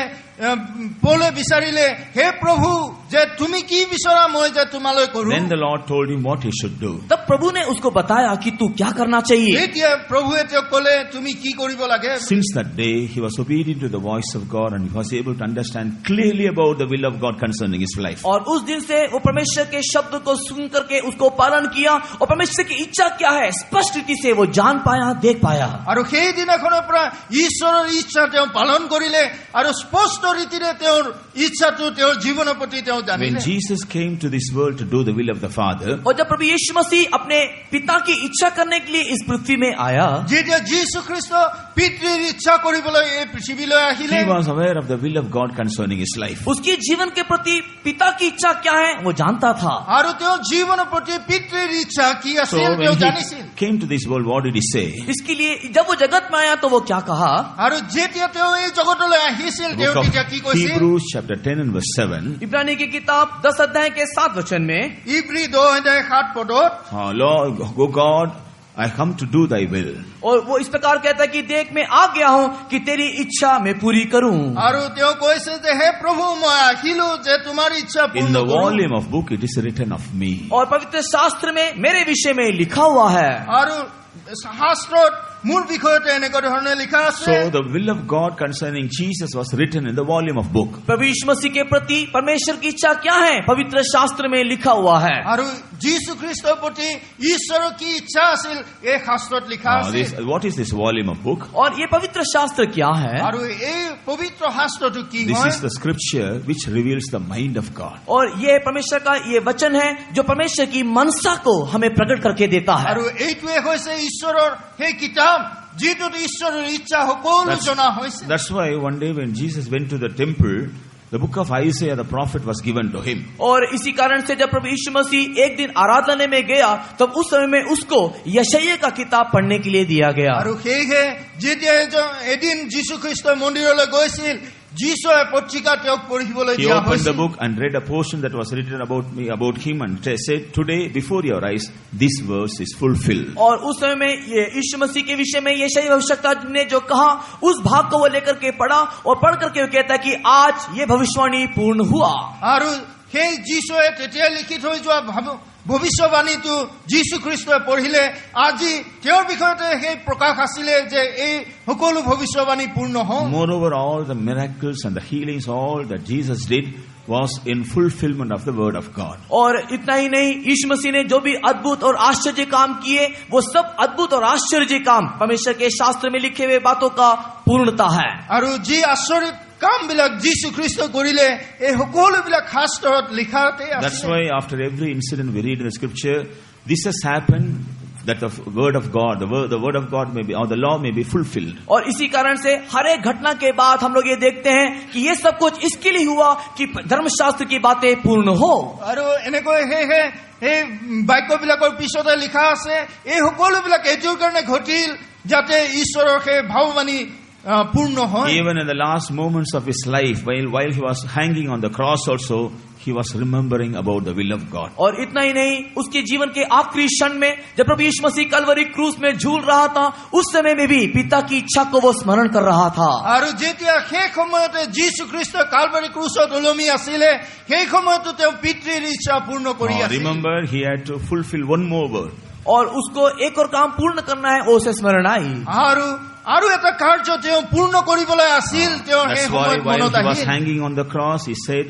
Speaker 3: পৌলে বিচাৰিলে হে প্ৰভু যে তুমি কি বিচৰা মই যে তোমালৈ কৰো
Speaker 1: Then the Lord told him what he should do.
Speaker 2: तब प्रभु ने उसको बताया कि तू क्या करना चाहिए।
Speaker 3: এতিয়া প্ৰভুৱে তেওঁক ক'লে তুমি কি কৰিব লাগে
Speaker 1: Since that day, he was obedient to the voice of God and he was able to understand clearly about the will of God concerning his life.
Speaker 2: और उस दिन से वो परमेश्वर के शब्द को सुन करके उसको पालन किया और परमेश्वर की इच्छा क्या है स्पष्ट रीति से वो जान पाया, देख पाया।
Speaker 3: আৰু সেই দিনাখনৰ পৰা ঈশ্বৰৰ ইচ্ছা তেওঁ পালন কৰিলে আৰু স্পষ্ট ৰীতিৰে তেওঁৰ ইচ্ছাটো তেওঁৰ জীৱনৰ প্ৰতি তেওঁ
Speaker 1: When
Speaker 3: জানিলে
Speaker 1: Jesus came to this world to do the will of the Father,
Speaker 2: और जब प्रभु यीशु मसीह अपने पिता की इच्छा करने के लिए इस पृथ्वी में आया,
Speaker 3: যেতিয়া যীশু খ্ৰীষ্ট পিতৃৰ ইচ্ছা কৰিবলৈ এই পৃথিৱীলৈ আহিলে
Speaker 1: he was aware of the will of God concerning his life.
Speaker 2: उसके जीवन के प्रति पिता की इच्छा क्या है वो जानता था।
Speaker 3: আৰু তেওঁৰ জীৱনৰ প্ৰতি পিতৃৰ ইচ্ছা কি
Speaker 1: So
Speaker 3: আছিল তেওঁ
Speaker 1: when
Speaker 3: জানিছিল
Speaker 1: he came to this world, what did he say?
Speaker 2: इसके लिए जब वो जगत में आया तो वो क्या कहा?
Speaker 3: আৰু যেতিয়া তেওঁ এই জগতলৈ আহিছিল তেওঁ
Speaker 1: Book
Speaker 3: তেতিয়া কি
Speaker 1: of
Speaker 3: কৈছিল
Speaker 1: Hebrews chapter 10 and verse 7.
Speaker 2: इब्रानी की किताब 10 अध्याय के 7 वचन में,
Speaker 3: ইব্ৰী 2:7
Speaker 1: Lord, O God, I come to do thy will.
Speaker 2: और वो इस प्रकार कहता है कि देख मैं आ गया हूँ कि तेरी इच्छा मैं पूरी करूं।
Speaker 3: আৰু তেওঁ কৈছে যে হে প্ৰভু মই আহিলো যে তোমাৰ ইচ্ছা
Speaker 1: In
Speaker 3: পূৰ্ণ
Speaker 1: the
Speaker 3: কৰোঁ
Speaker 1: volume of book, it is written of me.
Speaker 2: और पवित्र शास्त्र में मेरे विषय में लिखा हुआ है।
Speaker 3: আৰু শাস্ত্ৰত মোৰ বিষয়তে এনেকুৱা ধৰণে লিখা আছে
Speaker 1: So the will of God concerning Jesus was written in the volume of book.
Speaker 2: प्रभु यीशु मसीह के प्रति परमेश्वर की इच्छा क्या है पवित्र शास्त्र में लिखा हुआ है।
Speaker 3: আৰু যীশু খ্ৰীষ্টৰ প্ৰতি ঈশ্বৰৰ কি ইচ্ছা আছিল এই শাস্ত্ৰত লিখা আছে
Speaker 1: What is this volume of book?
Speaker 2: और ये पवित्र शास्त्र क्या है?
Speaker 3: আৰু এই পবিত্ৰ শাস্ত্ৰটো কি
Speaker 1: This
Speaker 3: হয়
Speaker 1: is the scripture which reveals the mind of God.
Speaker 2: और ये परमेश्वर का ये वचन है जो परमेश्वर की मनसा को हमें प्रकट करके देता है।
Speaker 3: আৰু এইটোৱে হৈছে ঈশ্বৰৰ সেই কিতাপ যিটোত ঈশ্বৰৰ ইচ্ছা সকলো জনা হৈছে
Speaker 1: That's why one day when Jesus went to the temple, the book of Isaiah the prophet was given to him.
Speaker 2: और इसी कारण से जब प्रभु यीशु मसीह एक दिन आराधना में गया तब उस समय में उसको यशायाह का किताब पढ़ने के लिए दिया गया।
Speaker 3: আৰু সেয়ে যেতিয়া এদিন যীশু খ্ৰীষ্ট মন্দিৰলৈ গৈছিল যীশুৱে পত্ৰিকা তেওঁক পঢ়িবলৈ
Speaker 1: He
Speaker 3: দিয়া
Speaker 1: opened the
Speaker 3: হৈছিল
Speaker 1: book and read a portion that was written about him and said, "Today before your eyes this verse is fulfilled."
Speaker 2: और उस समय में ये यीशु मसीह के विषय में यशायाह भविष्यवक्ता ने जो कहा उस भाग को वो लेकर के पढ़ा और पढ़ करके वो कहता है कि आज ये भविष्यवाणी पूर्ण हुआ।
Speaker 3: আৰু সেই যীশুৱে তেতিয়া লিখি থৈ যোৱা ভৱিষ্যবাণীটো যীশু খ্ৰীষ্টই পঢ়িলে আজি তেওঁৰ বিষয়তে সেই প্ৰকাশ আছিলে যে এই সকলো ভৱিষ্যবাণী পূৰ্ণ হওক
Speaker 1: Moreover, all the miracles and the healings, all that Jesus did was in fulfillment of the word of God.
Speaker 2: और इतना ही नहीं यीशु मसीह ने जो भी अद्भुत और आश्चर्य काम किए वो सब अद्भुत और आश्चर्य काम परमेश्वर के शास्त्र में लिखे हुए बातों का पूर्णता है।
Speaker 3: আৰু যি আচৰিত কামবিলাক যীশু খ্ৰীষ্ট কৰিলে এই সকলোবিলাক শাস্ত্ৰত লিখাতে
Speaker 1: That's
Speaker 3: আছে
Speaker 1: why after every incident we read in the scripture, this has happened that the word of God, the word of God may be, or the law may be fulfilled.
Speaker 2: और इसी कारण से हर एक घटना के बाद हम लोग ये देखते हैं कि ये सब कुछ इसके लिए हुआ कि धर्मशास्त्र की बातें पूर्ण हो।
Speaker 3: আৰু এনেকৈ সেয়েহে এই বাক্যবিলাকৰ পিছতে লিখা আছে এই সকলোবিলাক এইটোৰ কাৰণে ঘটিল যাতে ঈশ্বৰৰ সেই ভাৱবাণী পূৰ্ণ হয়
Speaker 1: Even in the last moments of his life, while he was hanging on the cross also, he was remembering about the will of God.
Speaker 2: और इतना ही नहीं उसके जीवन के आखिरी क्षण में जब प्रभु यीशु मसीह कलवरी क्रूस में झूल रहा था उस समय में भी पिता की इच्छा को वो स्मरण कर रहा था।
Speaker 3: আৰু যেতিয়া সেই সময়তে যীশু খ্ৰীষ্ট কালভাৰী ক্ৰুচত ওলমি আছিলে সেই সময়তো তেওঁ পিতৃৰ ইচ্ছা পূৰ্ণ কৰি আছিল
Speaker 1: Remember, he had to fulfill one more word.
Speaker 2: और उसको एक और काम पूर्ण करना है वो उसे स्मरण आई।
Speaker 3: আৰু এটা কাৰ্য তেওঁ পূৰ্ণ কৰিবলৈ আছিল তেওঁ সেই
Speaker 1: That's why
Speaker 3: সময়ত
Speaker 1: while
Speaker 3: মনত
Speaker 1: he was
Speaker 3: Ahil
Speaker 1: hanging on the cross, he said,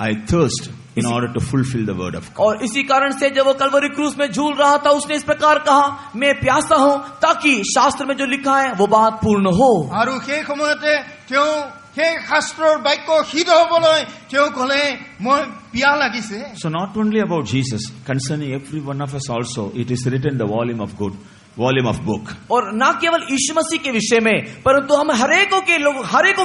Speaker 1: I thirst in order to fulfill the word of God.
Speaker 2: और इसी कारण से जब वो कलवरी क्रूस में झूल रहा था उसने इस प्रकार कहा मैं प्यासा हूँ ताकि शास्त्र में जो लिखा है वो बात पूर्ण हो।
Speaker 3: আৰু সেই সময়তে তেওঁ সেই শাস্ত্ৰৰ বাক্য সিদ্ধ হবলৈ তেওঁ ক'লে মই পিয়াহ লাগিছে
Speaker 1: So not only about Jesus, concerning every one of us also, it is written in the volume of book.
Speaker 2: और न केवल यीशु मसीह के विषय में परंतु हम हरेकों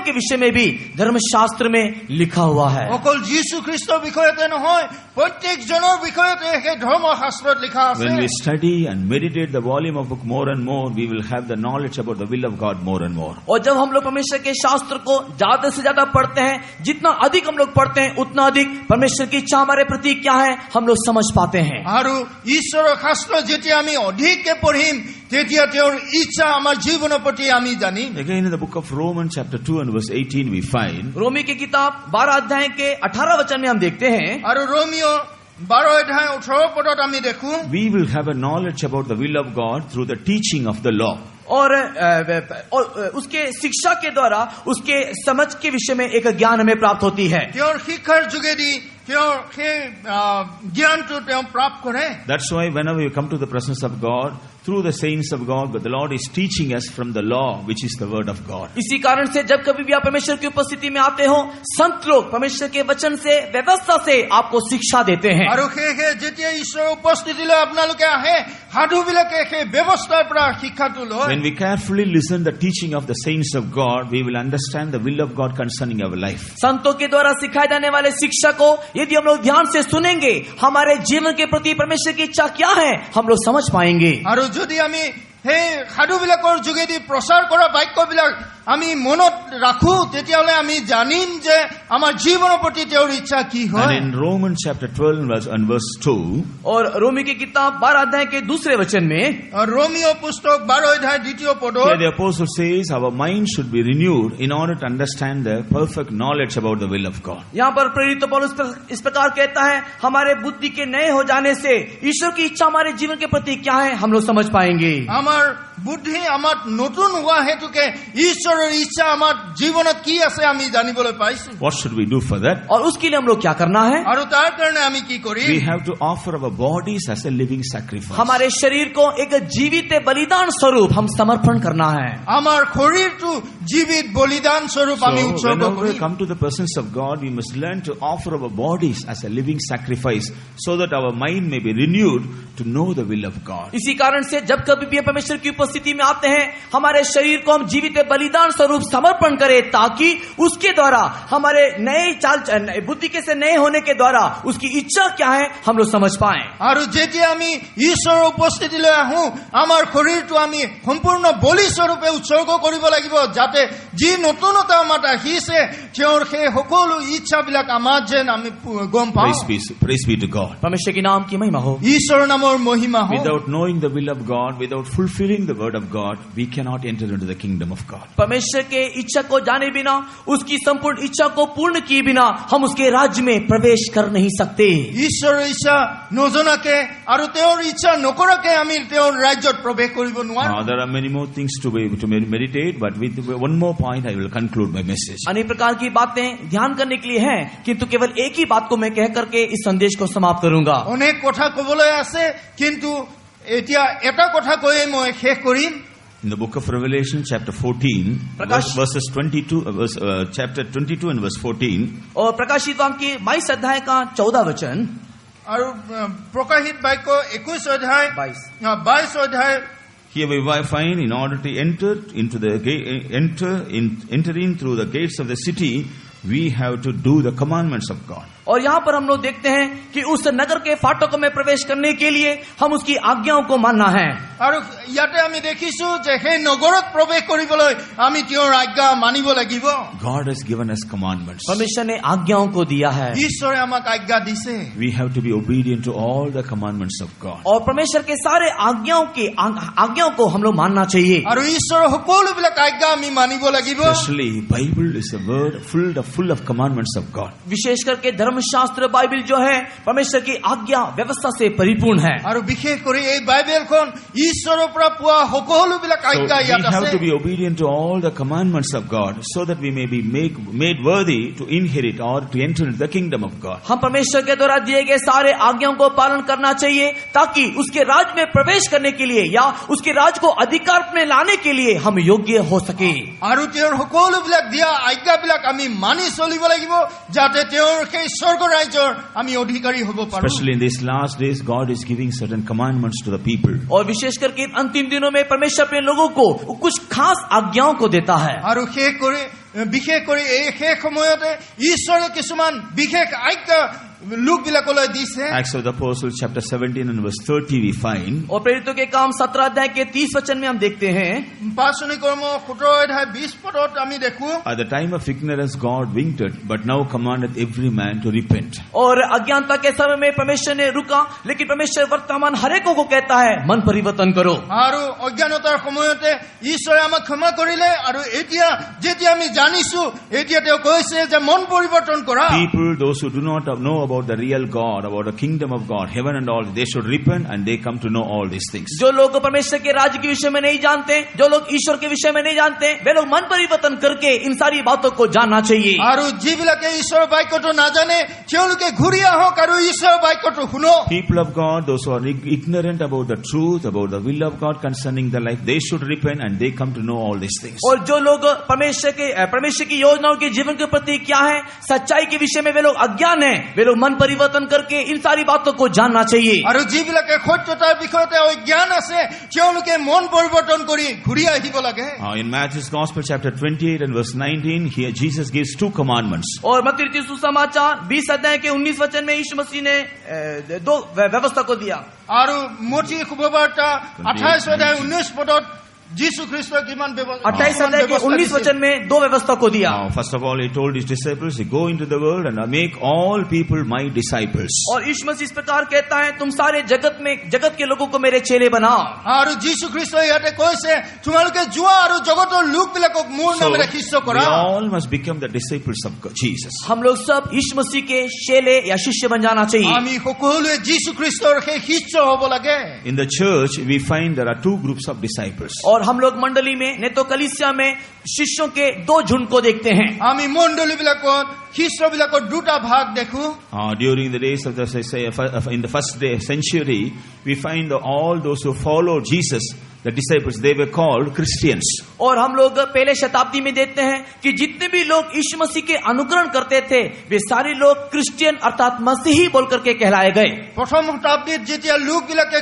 Speaker 2: के विषय में भी धर्मशास्त्र में लिखा हुआ है।
Speaker 3: অকল যীশু খ্ৰীষ্টৰ বিষয়তে নহয় প্ৰত্যেকজনৰ বিষয়তে সেই ধৰ্মশাস্ত্ৰত লিখা আছে
Speaker 1: When we study and meditate the volume of book more and more, we will have the knowledge about the will of God more and more.
Speaker 2: और जब हम लोग परमेश्वर के शास्त्र को ज्यादा से ज्यादा पढ़ते हैं जितना अधिक हम लोग पढ़ते हैं उतना अधिक परमेश्वर की इच्छा हमारे प्रति क्या है हम लोग समझ पाते हैं।
Speaker 3: আৰু ঈশ্বৰৰ শাস্ত্ৰ যেতিয়া আমি অধিককে পঢ়িম তেতিয়া তেওঁৰ ইচ্ছা আমাৰ জীৱনৰ প্ৰতি আমি জানিম।
Speaker 1: Again in the book of Romans chapter 2 and verse 18 we find
Speaker 2: रोमी की किताब 12 अध्याय के 18 वचन में हम देखते हैं,
Speaker 3: আৰু ৰোমিও 12 অধ্যায় 18 পদত আমি দেখো,
Speaker 1: we will have a knowledge about the will of God through the teaching of the law.
Speaker 2: और उसके शिक्षा के द्वारा उसके समझ के विषय में एक ज्ञान हमें प्राप्त होती है।
Speaker 3: তেওঁৰ শিক্ষাৰ যোগেদি তেওঁৰ সেই জ্ঞানটো তেওঁ প্ৰাপ্ত কৰে।
Speaker 1: That's why whenever you come to the presence of God through the saints of God, but the Lord is teaching us from the law, which is the word of God.
Speaker 2: इसी कारण से जब कभी भी आप परमेश्वर की उपस्थिति में आते हो, संत लोग परमेश्वर के वचन से, व्यवस्था से आपको शिक्षा देते हैं।
Speaker 3: আৰু সেয়ে যেতিয়া ঈশ্বৰৰ উপস্থিতিলৈ আপোনালোকে আহে, সাধুবিলাকে সেই ব্যৱস্থাৰ পৰা শিক্ষাটো লয়।
Speaker 1: When we carefully listen the teaching of the saints of God, we will understand the will of God concerning our life.
Speaker 2: संतों के द्वारा सिखाए जाने वाले शिक्षा को यदि हम लोग ध्यान से सुनेंगे, हमारे जीवन के प्रति परमेश्वर की इच्छा क्या है हम लोग समझ पाएंगे।
Speaker 3: আৰু যদি আমি সেই সাধুবিলাকৰ যোগেদি প্ৰচাৰ কৰা বাক্যবিলাক আমি মনত ৰাখো, তেতিয়াহ'লে আমি জানিম যে আমাৰ জীৱনৰ প্ৰতি তেওঁৰ ইচ্ছা কি
Speaker 1: And
Speaker 3: হয়।
Speaker 1: in Romans chapter 12 and verse 2,
Speaker 2: और रोमी की किताब 12 अध्याय के दूसरे वचन में
Speaker 3: रोमियो पुस्तक 12 অধ্যায় 2 পদত
Speaker 1: here the apostle says our mind should be renewed in order to understand the perfect knowledge about the will of God.
Speaker 2: यहाँ पर प्रेरित पौलुस इस प्रकार कहता है, हमारे बुद्धि के नए हो जाने से ईश्वर की इच्छा हमारे जीवन के प्रति क्या है हम लोग समझ पाएंगे।
Speaker 3: আমাৰ বুদ্ধি আমাৰ নতুন হোৱা হেতুকে ঈশ্বৰৰ ইচ্ছা আমাৰ জীৱনত কি আছে আমি জানিবলৈ পাইছো।
Speaker 1: What should we do for that?
Speaker 2: और उसके लिए हम लोग क्या करना है?
Speaker 3: আৰু তাৰ কাৰণে আমি কি কৰিম?
Speaker 1: We have to offer our bodies as a living sacrifice.
Speaker 2: हमारे शरीर को एक जीवित बलिदान स्वरूप हम समर्पण करना है।
Speaker 3: আমাৰ শৰীৰটো জীবিত বলিদান স্বৰূপ আমি
Speaker 1: So
Speaker 3: Utsarga
Speaker 1: whenever we
Speaker 3: Karim.
Speaker 1: come to the presence of God, we must learn to offer our bodies as a living sacrifice so that our mind may be renewed to know the will of God.
Speaker 2: इसी कारण से जब कभी भी परमेश्वर की उपस्थिति में आते हैं, हमारे शरीर को हम जीवित बलिदान स्वरूप समर्पण करें, ताकि उसके द्वारा हमारे नए बुद्धि के से नए होने के द्वारा उसकी इच्छा क्या है हम लोग समझ पाएं।
Speaker 3: আৰু যেতিয়া আমি ঈশ্বৰৰ উপস্থিতিলৈ আহো, আমাৰ শৰীৰটো আমি সম্পূৰ্ণ বলি স্বৰূপে উৎসৰ্গ কৰিব লাগিব, যাতে যি নতুনতা আমাৰ আহিছে তেওঁৰ সেই সকলো ইচ্ছাবিলাক আমাৰ যেন আমি গম পাওঁ।
Speaker 1: Praise be to God.
Speaker 2: परमेश्वर के नाम की महिमा हो।
Speaker 3: ঈশ্বৰৰ নামৰ মহিমা হওক।
Speaker 1: Without knowing the will of God, without fulfilling the word of God, we cannot enter into the kingdom of God.
Speaker 2: परमेश्वर के इच्छा को जाने बिना, उसकी संपूर्ण इच्छा को पूर्ण किए बिना हम उसके राज्य में प्रवेश कर नहीं सकते।
Speaker 3: ঈশ্বৰৰ ইচ্ছা নজনাকে আৰু তেওঁৰ ইচ্ছা নকৰাকে আমি তেওঁৰ ৰাজ্যত প্ৰৱেশ কৰিব নোৱাৰো।
Speaker 1: There are many more things to meditate, but with one more point I will conclude my message.
Speaker 2: अनेक प्रकार की बातें ध्यान करने के लिए हैं, किंतु केवल एक ही बात को मैं कह करके इस संदेश को समाप्त करूंगा।
Speaker 3: অনেক কথা কবলৈ আছে, কিন্তু এতিয়া এটা কথা কৈয়ে মই শেষ কৰিম।
Speaker 1: In the book of Revelation chapter 14 verses 22 chapter 22 and verse 14,
Speaker 2: और प्रकाशित वाक्य के 22 अध्याय का 14 वचन
Speaker 3: আৰু প্ৰকাশিত বাক্য 21 অধ্যায় 22 অধ্যায়
Speaker 1: here we find in order to enter in through the gates of the city, we have to do the commandments of God.
Speaker 2: और यहाँ पर हम लोग देखते हैं कि उस नगर के फाटकों में प्रवेश करने के लिए हम उसकी आज्ञाओं को मानना है।
Speaker 3: আৰু ইয়াতে আমি দেখিছো যে সেই নগৰত প্ৰৱেশ কৰিবলৈ আমি তেওঁৰ আজ্ঞা মানিব লাগিব।
Speaker 1: God has given us commandments.
Speaker 2: परमेश्वर ने आज्ञाओं को दिया है।
Speaker 3: ঈশ্বৰে আমাক আজ্ঞা দিছে।
Speaker 1: We have to be obedient to all the commandments of God.
Speaker 2: और परमेश्वर के सारे आज्ञाओं को हम लोग मानना चाहिए।
Speaker 3: আৰু ঈশ্বৰৰ সকলোবিলাক আজ্ঞা আমি মানিব লাগিব।
Speaker 1: Especially Bible is a word full of commandments of God.
Speaker 2: विशेष करके धर्मशास्त्र बाइबल जो है परमेश्वर की आज्ञा व्यवस्था से परिपूर्ण है।
Speaker 3: আৰু বিশেষ কৰি এই বাইবেলখন ঈশ্বৰৰ পৰা পোৱা সকলোবিলাক
Speaker 1: So
Speaker 3: আজ্ঞা
Speaker 1: we
Speaker 3: ইয়াত
Speaker 1: have
Speaker 3: আছে।
Speaker 1: to be obedient to all the commandments of God so that we may be made worthy to inherit or to enter into the kingdom of God.
Speaker 2: हम परमेश्वर के द्वारा दिए गए सारे आज्ञाओं को पालन करना चाहिए, ताकि उसके राज में प्रवेश करने के लिए या उसके राज को अधिकार में लाने के लिए हम योग्य हो सके।
Speaker 3: আৰু তেওঁৰ সকলোবিলাক দিয়া আজ্ঞাবিলাক আমি মানি চলিব লাগিব, যাতে তেওঁৰ সেই স্বৰ্গ ৰাজ্যৰ আমি অধিকাৰী হ'ব পাৰো।
Speaker 1: Especially in these last days, God is giving certain commandments to the people.
Speaker 2: और विशेष करके अंतिम दिनों में परमेश्वर अपने लोगों को कुछ खास आज्ञाओं को देता है।
Speaker 3: আৰু বিশেষ কৰি এই শেষ সময়তে ঈশ্বৰে কিছুমান বিশেষ আজ্ঞা লোকবিলাকলৈ দিছে।
Speaker 1: Acts of the Apostles chapter 17 and verse 30 we find.
Speaker 2: और प्रेरितों के काम 17 अध्याय के 30 वचन में हम देखते हैं,
Speaker 3: পাঁচনি কৰ্ম 17 অধ্যায় 20 পদত আমি দেখো,
Speaker 1: At the time of ignorance God winked at, but now commandeth every man to repent.
Speaker 2: और अज्ञानता के समय में परमेश्वर ने रुका, लेकिन परमेश्वर वर्तमान हरेकों को कहता है मन परिवर्तन करो।
Speaker 3: আৰু অজ্ঞানতাৰ সময়তে ঈশ্বৰে আমাক ক্ষমা কৰিলে, আৰু এতিয়া যেতিয়া আমি জানিছো এতিয়া তেওঁ কৈছে যে মন পৰিৱৰ্তন কৰা।
Speaker 1: People, those who do not know about the real God, about the kingdom of God, heaven and all, they should repent and they come to know all these things.
Speaker 2: जो लोग परमेश्वर के राज्य के विषय में नहीं जानते, जो लोग ईश्वर के विषय में नहीं जानते, वे लोग मन परिवर्तन करके इन सारी बातों को जानना चाहिए।
Speaker 3: আৰু যিবিলাকে ঈশ্বৰৰ বাক্যটো নাজানে তেওঁলোকে ঘূৰি আহক আৰু ঈশ্বৰৰ বাক্যটো শুনক।
Speaker 1: People of God, those who are ignorant about the truth, about the will of God concerning their life, they should repent and they come to know all these things.
Speaker 2: और जो लोग परमेश्वर की योजनाओं के जीवन के प्रति क्या है, सच्चाई के विषय में वे लोग अज्ञान हैं, वे लोग मन परिवर्तन करके इन सारी बातों को जानना चाहिए।
Speaker 3: আৰু যিবিলাকে সত্যতাৰ বিষয়তে অজ্ঞান আছে তেওঁলোকে মন পৰিৱৰ্তন কৰি ঘূৰি আহিব লাগে।
Speaker 1: In Matthew's Gospel chapter 28 and verse 19, here Jesus gives two commandments.
Speaker 2: और मत्ती रचित सुसमाचार 20 अध्याय के 19 वचन में यीशु मसीह ने दो व्यवस्था को दिया।
Speaker 3: আৰু মঠি শুভবাৰ্তা 28 অধ্যায় 19 পদত যীশু খ্ৰীষ্টই কিমান
Speaker 2: 28 अध्याय के 19 वचन में दो व्यवस्था को दिया।
Speaker 1: Now, first of all, he told his disciples, go into the world and make all people my disciples.
Speaker 2: और यीशु मसीह इस प्रकार कहता है, तुम सारे जगत के लोगों को मेरे चेले बनाओ।
Speaker 3: আৰু যীশু খ্ৰীষ্টই ইয়াতে কৈছে তোমালোকে যোৱা আৰু জগতৰ লোকবিলাকক মোৰ নামেৰে শিষ্য
Speaker 1: we
Speaker 3: কৰা।
Speaker 1: all must become the disciples of Jesus.
Speaker 2: हम लोग सब यीशु मसीह के चेले या शिष्य बन जाना चाहिए।
Speaker 3: আমি সকলোৱে যীশু খ্ৰীষ্টৰ সেই শিষ্য হ'ব লাগে।
Speaker 1: In the church, we find there are two groups of disciples.
Speaker 2: और हम लोग मंडली में नहीं तो कलीसिया में शिष्यों के दो झुंड को देखते हैं।
Speaker 3: আমি মণ্ডলীবিলাকত শিষ্যবিলাকৰ দুটা ভাগ দেখো।
Speaker 1: During the days of in the first century, we find all those who followed Jesus, the disciples, they were called Christians.
Speaker 2: और हम लोग पहले शताब्दी में देखते हैं कि जितने भी लोग यीशु मसीह के अनुकरण करते थे वे सारे लोग क्रिश्चियन अर्थात मसीही बोल करके कहलाए गए।
Speaker 3: প্ৰথম শতাব্দীত যেতিয়া লোকবিলাকে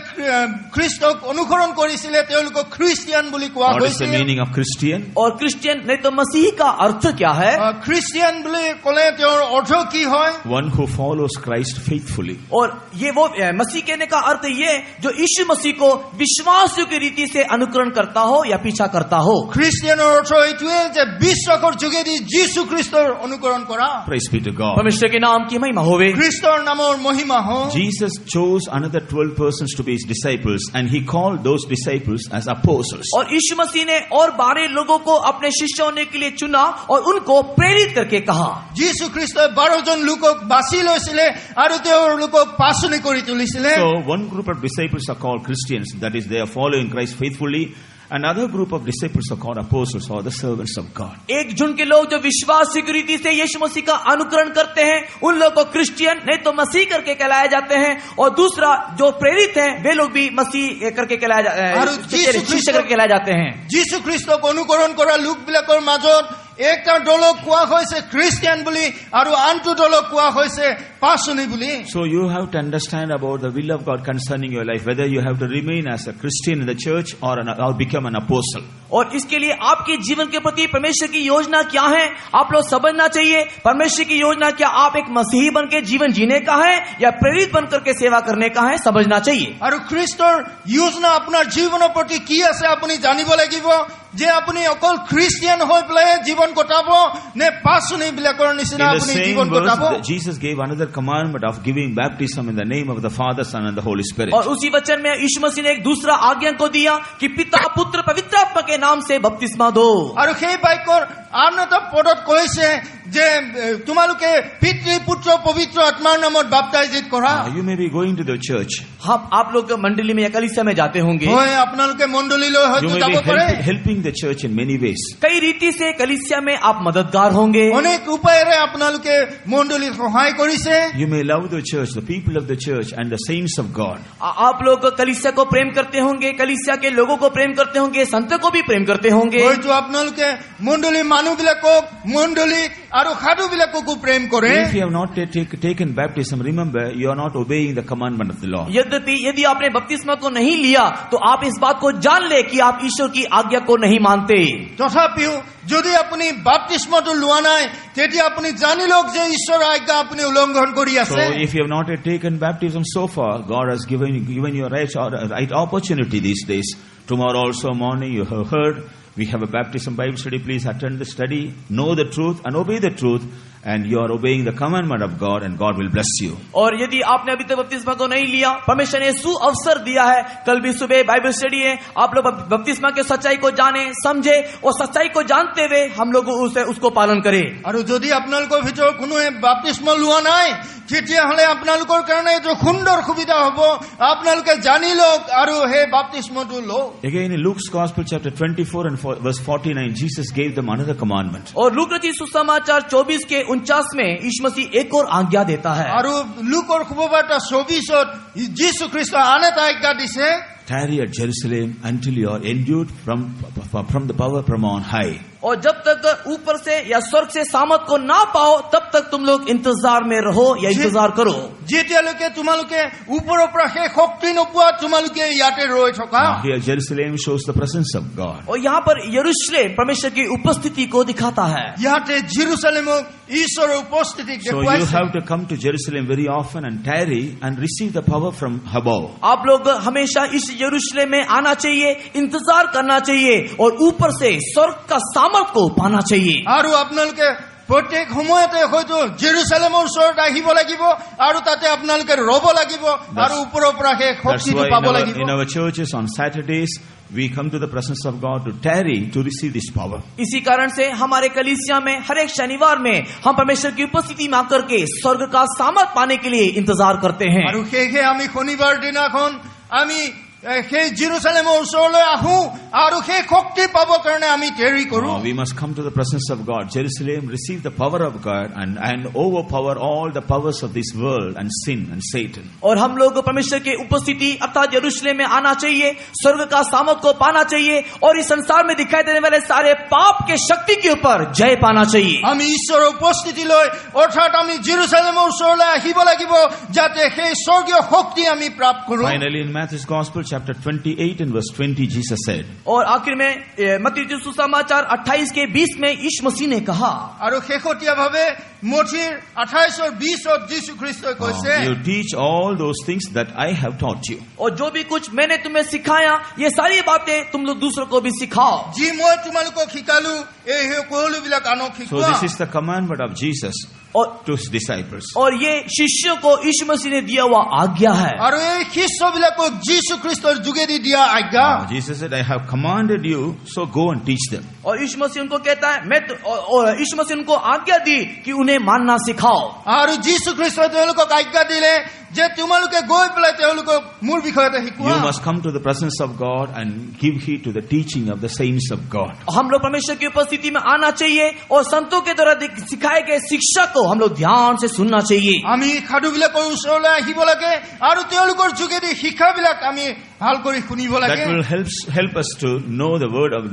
Speaker 3: খ্ৰীষ্টক অনুসৰণ কৰিছিলে তেওঁলোকক খ্ৰীষ্টিয়ান বুলি কোৱা
Speaker 1: What is the
Speaker 3: হৈছিল।
Speaker 1: meaning of Christian?
Speaker 2: और क्रिश्चियन नहीं तो मसीही का अर्थ क्या है?
Speaker 3: খ্ৰীষ্টিয়ান বুলি ক'লে তেওঁৰ অৰ্থ কি হয়?
Speaker 1: One who follows Christ faithfully.
Speaker 2: और ये वो मसीह कहने का अर्थ ये जो यीशु मसीह को विश्वासियों की रीति से अनुकरण करता हो या पीछा करता हो।
Speaker 3: খ্ৰীষ্টিয়ানৰ অৰ্থ এইটোৱে যে বিশ্বাসৰ যোগেদি যীশু খ্ৰীষ্টৰ অনুকৰণ কৰা।
Speaker 1: Praise be to God.
Speaker 2: परमेश्वर के नाम की महिमा होवे।
Speaker 3: খ্ৰীষ্টৰ নামৰ মহিমা হওক।
Speaker 1: Jesus chose another 12 persons to be his disciples, and he called those disciples as apostles.
Speaker 2: और यीशु मसीह ने और 12 लोगों को अपने शिष्य होने के लिए चुना और उनको प्रेरित करके कहा।
Speaker 3: যীশু খ্ৰীষ্টই 12 জন লোকক বাছি লৈছিলে আৰু তেওঁৰ লোকক পাচনি কৰি তুলিছিলে।
Speaker 1: So one group of disciples are called Christians, that is, they are following Christ faithfully. Another group of disciples are called apostles, or the servants of God.
Speaker 2: एक झुंड के लोग जो विश्वास की रीति से यीशु मसीह का अनुकरण करते हैं उन लोगों को क्रिश्चियन नहीं तो मसीह करके कहलाए जाते हैं, और दूसरा जो प्रेरित हैं वे लोग भी मसीह करके कहलाए शिष्य करके कहलाए जाते हैं।
Speaker 3: যীশু খ্ৰীষ্টক অনুকৰণ কৰা লোকবিলাকৰ মাজত একটা দলক কোৱা হৈছে খ্ৰীষ্টিয়ান বুলি আৰু আনটো দলক কোৱা হৈছে পাচনি বুলি।
Speaker 1: So you have to understand about the will of God concerning your life, whether you have to remain as a Christian in the church or become an apostle.
Speaker 2: और इसके लिए आपके जीवन के प्रति परमेश्वर की योजना क्या है आप लोग समझना चाहिए। परमेश्वर की योजना क्या आप एक मसीही बन के जीवन जीने का है या प्रेरित बन करके सेवा करने का है, समझना चाहिए।
Speaker 3: আৰু খ্ৰীষ্টৰ योजना আপোনাৰ জীৱনৰ প্ৰতি কি আছে আপুনি জানিব লাগিব। যে আপুনি অকল খ্ৰীষ্টিয়ান হৈ পেলাই জীৱন কটাব নে পাচনি বিলাকৰ নিচিনা
Speaker 1: In the
Speaker 3: আপুনি
Speaker 1: same
Speaker 3: জীৱন কটাব।
Speaker 1: verse, Jesus gave another commandment of giving baptism in the name of the Father, Son and the Holy Spirit.
Speaker 2: और उसी वचन में यीशु मसीह ने एक दूसरा आज्ञा को दिया कि पिता पुत्र पवित्र आत्मा के नाम से बपतिस्मा दो।
Speaker 3: আৰু সেই বাক্যৰ আন এটা পদত কৈছে যে তোমালোকে পিতৃ পুত্ৰ পবিত্ৰ আত্মাৰ নামত বাপ্তাইজিত কৰা।
Speaker 1: You may be going to the church.
Speaker 2: आप लोग मंडली में या कलीसिया में जाते होंगे।
Speaker 3: হয় আপোনালোকে মণ্ডলীলৈ
Speaker 1: You
Speaker 3: হয়তো
Speaker 1: may
Speaker 3: যাব
Speaker 1: be
Speaker 3: পাৰে।
Speaker 1: helping the church in many ways.
Speaker 2: कई रीति से कलीसिया में आप मददगार होंगे।
Speaker 3: অনেক উপায়েৰে আপোনালোকে মণ্ডলীক সহায় কৰিছে।
Speaker 1: You may love the church, the people of the church and the saints of God.
Speaker 2: आप लोग कलीसिया को प्रेम करते होंगे, कलीसिया के लोगों को प्रेम करते होंगे, संतों को भी प्रेम करते होंगे।
Speaker 3: হয়তো আপোনালোকে মণ্ডলীৰ মানুহবিলাকক মণ্ডলীক আৰু সাধুবিলাককো প্ৰেম কৰে।
Speaker 1: If you have not taken baptism, remember you are not obeying the commandment of the Lord.
Speaker 2: यद्यपि यदि आपने बपतिस्मा को नहीं लिया तो आप इस बात को जान ले कि आप ईश्वर की आज्ञा को नहीं मानते।
Speaker 3: তথাপিও যদি আপুনি বাপ্তিস্মটো লোৱা নাই তেতিয়া আপুনি জানি লওক যে ঈশ্বৰৰ আজ্ঞা আপুনি উলংঘন কৰি
Speaker 1: So
Speaker 3: আছে।
Speaker 1: if you have not yet taken baptism so far, God has given you a right opportunity these days. Tomorrow also morning you have heard we have a baptism Bible study. Please attend the study, know the truth and obey the truth, and you are obeying the commandment of God, and God will bless you.
Speaker 2: और यदि आपने अभी तक बपतिस्मा को नहीं लिया, परमेश्वर ने सुअवसर दिया है। कल भी सुबह बाइबल स्टडी है, आप लोग बपतिस्मा के सच्चाई को जाने समझे और सच्चाई को जानते हुए हम लोग उसको पालन करें।
Speaker 3: আৰু যদি আপোনালোকৰ ভিতৰত কোনোৱে বাপ্তিস্ম লোৱা নাই তেতিয়াহ'লে আপোনালোকৰ কাৰণে এইটো সুন্দৰ সুবিধা হ'ব। আপোনালোকে জানি লওক আৰু সেই বাপ্তিস্মটো লওক।
Speaker 1: Again in Luke's Gospel chapter 24 and verse 49, Jesus gave them another commandment.
Speaker 2: और लूक रचित सुसमाचार 24 के 49 में यीशु मसीह एक और आज्ञा देता है।
Speaker 3: আৰু লুকৰ শুভবাৰ্তা 24ত যীশু খ্ৰীষ্ট আন এটা আজ্ঞা দিছে।
Speaker 1: Tarry at Jerusalem until you are endued from the power from on high.
Speaker 2: और जब तक ऊपर से या स्वर्ग से सामर्थ को ना पाओ तब तक तुम लोग इंतजार में रहो या इंतजार करो।
Speaker 3: যেতিয়ালৈকে তোমালোকে ওপৰৰ পৰা সেই শক্তি নোপোৱা তোমালোকে ইয়াতে ৰৈ থকা।
Speaker 1: Here Jerusalem shows the presence of God.
Speaker 2: और यहाँ पर यरूशलेम परमेश्वर की उपस्थिति को दिखाता है।
Speaker 3: ইয়াতে জেৰুজালেমক ঈশ্বৰৰ উপস্থিতি
Speaker 1: So you
Speaker 3: দেখুৱাইছে।
Speaker 1: have to come to Jerusalem very often and tarry and receive the power from above.
Speaker 2: आप लोग हमेशा इस यरूशलेम में आना चाहिए, इंतजार करना चाहिए और ऊपर से स्वर्ग का सामर्थ को पाना चाहिए।
Speaker 3: আৰু আপোনালোকে প্ৰত্যেক সময়তে হয়তো জেৰুজালেমৰ ওচৰত আহিব লাগিব আৰু তাতে আপোনালোকে ৰব লাগিব আৰু ওপৰৰ পৰা সেই
Speaker 1: That's
Speaker 3: শক্তিটো
Speaker 1: why
Speaker 3: পাব লাগিব।
Speaker 1: in our churches on Saturdays we come to the presence of God to tarry to receive this power.
Speaker 2: इसी कारण से हमारे कलीसिया में हर एक शनिवार में हम परमेश्वर की उपस्थिति में आकर के स्वर्ग का सामर्थ पाने के लिए इंतजार करते हैं।
Speaker 3: আৰু সেয়েহে আমি শনিবাৰ দিনাখন আমি সেই জেৰুজালেমৰ ওচৰলৈ আহো আৰু সেই শক্তি পাব কাৰণে আমি দেৰি কৰো।
Speaker 1: We must come to the presence of God. Jerusalem, receive the power of God and overpower all the powers of this world and sin and Satan.
Speaker 2: और हम लोग परमेश्वर की उपस्थिति अर्थात यरूशलेम में आना चाहिए, स्वर्ग का सामर्थ को पाना चाहिए और इस संसार में दिखाई देने वाले सारे पाप के शक्ति के ऊपर जय पाना चाहिए।
Speaker 3: আমি ঈশ্বৰৰ উপস্থিতিলৈ অৰ্থাৎ আমি জেৰুজালেমৰ ওচৰলৈ আহিব লাগিব যাতে সেই স্বৰ্গীয় শক্তি আমি প্ৰাপ্ত কৰো।
Speaker 1: Finally in Matthew's Gospel chapter 28 and verse 20 Jesus said,
Speaker 2: और आखिर में मत्ती रचित सुसमाचार 28 के 20 में यीशु मसीह ने कहा,
Speaker 3: আৰু শেহতীয়াভাৱে মথিৰ 28 और 20 যীশু খ্ৰীষ্টই কৈছে,
Speaker 1: you teach all those things that I have taught you.
Speaker 2: और जो भी कुछ मैंने तुम्हें सिखाया ये सारी बातें तुम लोग दूसरों को भी सिखाओ।
Speaker 3: যি মই তোমালোকক শিকালো এই সকলোবিলাক আনক
Speaker 1: So
Speaker 3: শিকোৱা।
Speaker 1: this is the commandment of Jesus to his disciples.
Speaker 2: और ये शिष्यों को यीशु मसीह ने दिया हुआ आज्ञा है।
Speaker 3: আৰু এই শিষ্যবিলাকক যীশু খ্ৰীষ্টৰ যোগেদি দিয়া আজ্ঞা।
Speaker 1: Jesus said, I have commanded you, so go and teach them.
Speaker 2: और यीशु मसीह उनको कहता है और यीशु मसीह उनको आज्ञा दी कि उन्हें मानना सिखाओ।
Speaker 3: আৰু যীশু খ্ৰীষ্টই তেওঁলোকক আজ্ঞা দিলে যে তোমালোকে গৈ পেলাই তেওঁলোকক মোৰ বিষয়তে শিকোৱা।
Speaker 1: You must come to the presence of God and give heed to the teaching of the saints of God.
Speaker 2: हम लोग परमेश्वर की उपस्थिति में आना चाहिए और संतों के द्वारा सिखाए गए शिक्षा को हम लोग ध्यान से सुनना चाहिए।
Speaker 3: আমি সাধুবিলাকৰ ওচৰলৈ আহিব লাগে আৰু তেওঁলোকৰ যোগেদি শিক্ষাবিলাক আমি ভাল কৰি শুনিব লাগে।
Speaker 1: That will help us to know the word of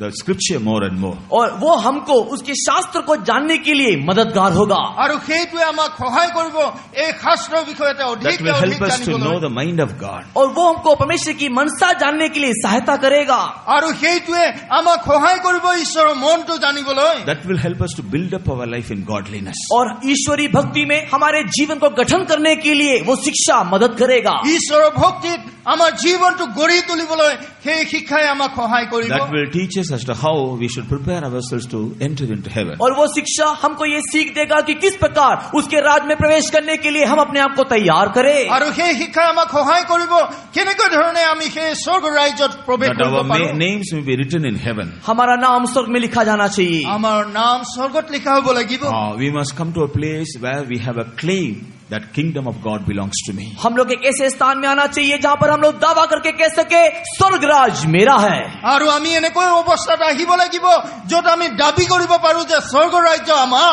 Speaker 1: the scripture more and more.
Speaker 2: और वो हमको उसके शास्त्र को जानने के लिए मददगार होगा।
Speaker 3: আৰু সেইটোৱে আমাক সহায় কৰিব এই শাস্ত্ৰৰ বিষয়তে
Speaker 1: That
Speaker 3: অধিক
Speaker 1: will help
Speaker 3: অধিক
Speaker 1: us to know
Speaker 3: জানিবলৈ।
Speaker 1: the mind of God.
Speaker 2: और वो हमको परमेश्वर की मनसा जानने के लिए सहायता करेगा।
Speaker 3: আৰু সেইটোৱে আমাক সহায় কৰিব ঈশ্বৰৰ মনটো জানিবলৈ।
Speaker 1: That will help us to build up our life in godliness.
Speaker 2: और ईश्वरी भक्ति में हमारे जीवन को गठन करने के लिए वो शिक्षा मदद करेगा।
Speaker 3: ঈশ্বৰৰ ভক্তিত আমাৰ জীৱনটো গঢ়ি তুলিবলৈ সেই শিক্ষাই আমাক সহায় কৰিব।
Speaker 1: That will teach us as to how we should prepare ourselves to enter into heaven.
Speaker 2: और वो शिक्षा हमको ये सीख देगा कि किस प्रकार उसके राज में प्रवेश करने के लिए हम अपने आप को तैयार करें।
Speaker 3: আৰু সেই শিক্ষাই আমাক সহায় কৰিব কেনেকৈ ধৰণে আমি সেই স্বৰ্গ ৰাজ্যত প্ৰৱেশ
Speaker 1: That
Speaker 3: কৰিব
Speaker 1: our
Speaker 3: পাৰোঁ।
Speaker 1: names may be written in heaven.
Speaker 2: हमारा नाम स्वर्ग में लिखा जाना चाहिए।
Speaker 3: আমাৰ নাম স্বৰ্গত লিখা হ'ব লাগিব।
Speaker 1: We must come to a place where we have a claim that kingdom of God belongs to me.
Speaker 2: हम लोग एक ऐसे स्थान में आना चाहिए जहाँ पर हम लोग दावा करके कह सके स्वर्ग राज मेरा है।
Speaker 3: আৰু আমি এনেকৈ অৱস্থাত আহিব লাগিব য'ত আমি দাবী কৰিব পাৰো যে স্বৰ্গ ৰাজ্য আমাৰ।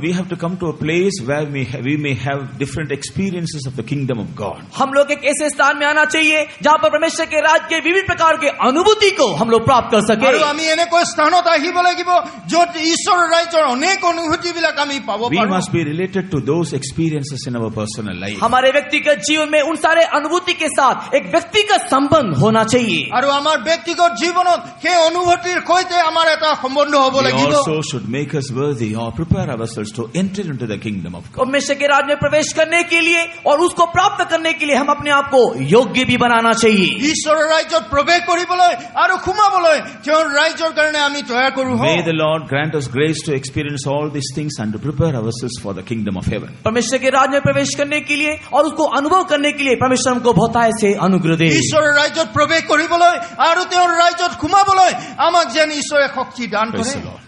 Speaker 1: We have to come to a place where we may have different experiences of the kingdom of God.
Speaker 2: हम लोग एक ऐसे स्थान में आना चाहिए जहाँ पर परमेश्वर के राज के विभिन्न प्रकार के अनुभूति को हम लोग प्राप्त कर सके।
Speaker 3: আৰু আমি এনেকৈ স্থানত আহিব লাগিব য'ত ঈশ্বৰৰ ৰাজ্যৰ অনেক অনুভূতি বিলাক আমি পাব
Speaker 1: We
Speaker 3: পাৰো।
Speaker 1: must be related to those experiences in our personal life.
Speaker 2: हमारे व्यक्तिगत जीवन में उन सारे अनुभूति के साथ एक व्यक्तिगत संबंध होना चाहिए।
Speaker 3: আৰু আমাৰ ব্যক্তিগত জীৱনত সেই অনুভূতিৰ সৈতে আমাৰ এটা সম্বন্ধ হ'ব
Speaker 1: They
Speaker 3: লাগিব।
Speaker 1: also should make us worthy or prepare ourselves to enter into the kingdom of God.
Speaker 2: परमेश्वर के राज में प्रवेश करने के लिए और उसको प्राप्त करने के लिए हम अपने आप को योग्य भी बनाना चाहिए।
Speaker 3: ঈশ্বৰৰ ৰাজ্যত প্ৰৱেশ কৰিবলৈ আৰু সোমাবলৈ তেওঁৰ ৰাজ্যৰ কাৰণে আমি তৈয়াৰ কৰো।
Speaker 1: May the Lord grant us grace to experience all these things and to prepare ourselves for the kingdom of heaven.
Speaker 2: परमेश्वर के राज में प्रवेश करने के लिए और उसको अनुभव करने के लिए परमेश्वर हमको बहुतायत से अनुग्रह दे।
Speaker 3: ঈশ্বৰৰ ৰাজ্যত প্ৰৱেশ কৰিবলৈ আৰু তেওঁৰ ৰাজ্যত সোমাবলৈ আমাক যেন ঈশ্বৰে শক্তি দান
Speaker 1: Praise
Speaker 3: কৰে।
Speaker 1: the Lord.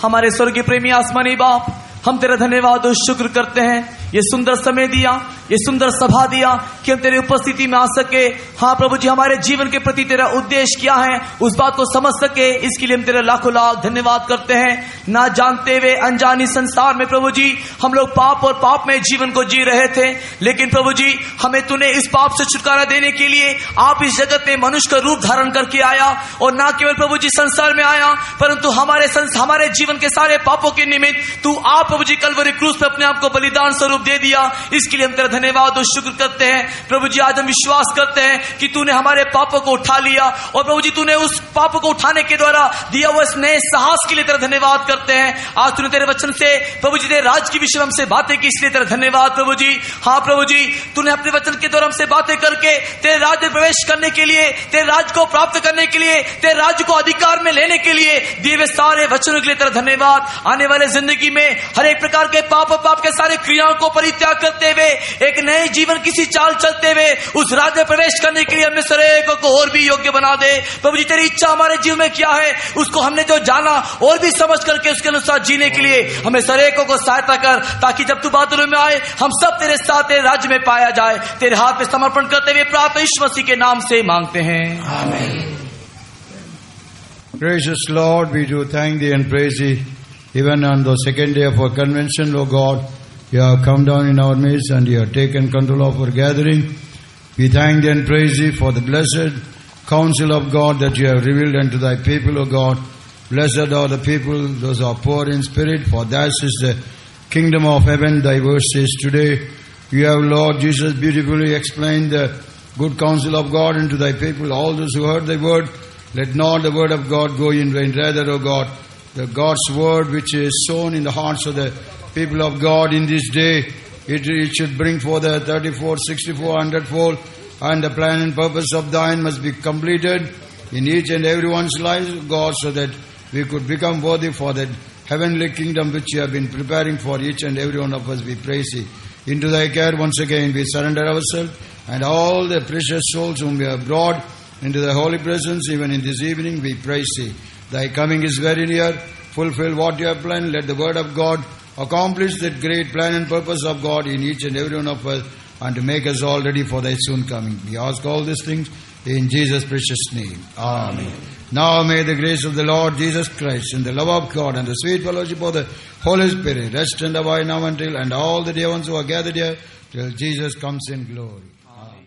Speaker 2: हमारे स्वर्गीय प्रेमी आसमानी बाप, हम तेरा धन्यवाद और शुक्र करते हैं ये सुंदर समय दिया, ये सुंदर सभा दिया कि हम तेरी उपस्थिति में आ सके। हाँ प्रभु जी, हमारे जीवन के प्रति तेरा उद्देश्य क्या है उस बात को समझ सके, इसके लिए हम तेरा लाखों लाख धन्यवाद करते हैं। ना जानते हुए अनजानी संसार में प्रभु जी हम लोग पाप और पाप में जीवन को जी रहे थे, लेकिन प्रभु जी हमें तूने इस पाप से छुटकारा देने के लिए आप इस जगत में मनुष्य का रूप धारण करके आया, और ना केवल प्रभु जी संसार में आया परंतु हमारे जीवन के सारे पापों के निमित्त तू आप प्रभु जी कलवरी क्रूस पे अपने आप को बलिदान स्वरूप दे दिया। इसके लिए हम तेरा धन्यवाद और शुक्र करते हैं। प्रभु जी आज हम विश्वास करते हैं कि तूने हमारे पापों को उठा लिया, और प्रभु जी तूने उस पापों को उठाने के द्वारा दिया हुआ इस नए साहस के लिए तेरा धन्यवाद करते हैं। आज तूने तेरे वचन से प्रभु जी तेरे राज के विषय में हमसे बातें की, इसलिए तेरा धन्यवाद प्रभु जी। हाँ प्रभु जी, तूने अपने वचन के द्वारा हमसे बातें करके तेरे राज में प्रवेश करने के लिए, तेरे राज को प्राप्त करने के लिए, तेरे राज को अधिकार में लेने के लिए दिए हुए सारे वचनों के लिए तेरा धन्यवाद। आने वाले जिंदगी में हर एक प्रकार के पाप के सारे क्रियाओं को परित्याग करते हुए एक नए जीवन किसी चाल चलते हुए उस राज में प्रवेश करने के लिए हमें सरेकों को और भी योग्य बना दे। प्रभु जी तेरी इच्छा हमारे जीवन में क्या है उसको हमने जो जाना और भी समझ करके उसके अनुसार जीने के लिए हमें सरेकों को सहायता कर, ताकि जब तू बादलों में आए हम सब तेरे साथ तेरे राज्य में पाया जाए। तेरे हाथ में समर्पण करते हुए प्रार्थना यीशु मसीह के नाम से मांगते हैं, आमीन।
Speaker 5: Gracious Lord, we do thank thee and praise thee. Even on the second day of our convention, O God, you have come down in our midst and you have taken control of our gathering. We thank thee and praise thee for the blessed counsel of God that you have revealed unto thy people, O God. Blessed are the people, those who are poor in spirit, for theirs is the kingdom of heaven. Thy word says today, you have, Lord Jesus, beautifully explained the good counsel of God unto thy people. All those who heard thy word, let not the word of God go in vain. Rather, O God, the God's word which is sown in the hearts of the people of God in this day, it should bring forth a 34, 64, 100-fold, and the plan and purpose of thine must be completed in each and everyone's lives, God, so that we could become worthy for that heavenly kingdom which you have been preparing for each and every one of us. We praise thee. Into thy care once again we surrender ourselves, and all the precious souls whom we have brought into thy holy presence even in this evening, we praise thee. Thy coming is very near. Fulfill what you have planned. Let the word of God accomplish that great plan and purpose of God in each and every one of us, and to make us all ready for thy soon coming. We ask all these things in Jesus' precious name. Amen. Now may the grace of the Lord Jesus Christ and the love of God and the sweet fellowship of the Holy Spirit rest and abide now until and all the dear ones who are gathered here till Jesus comes in glory.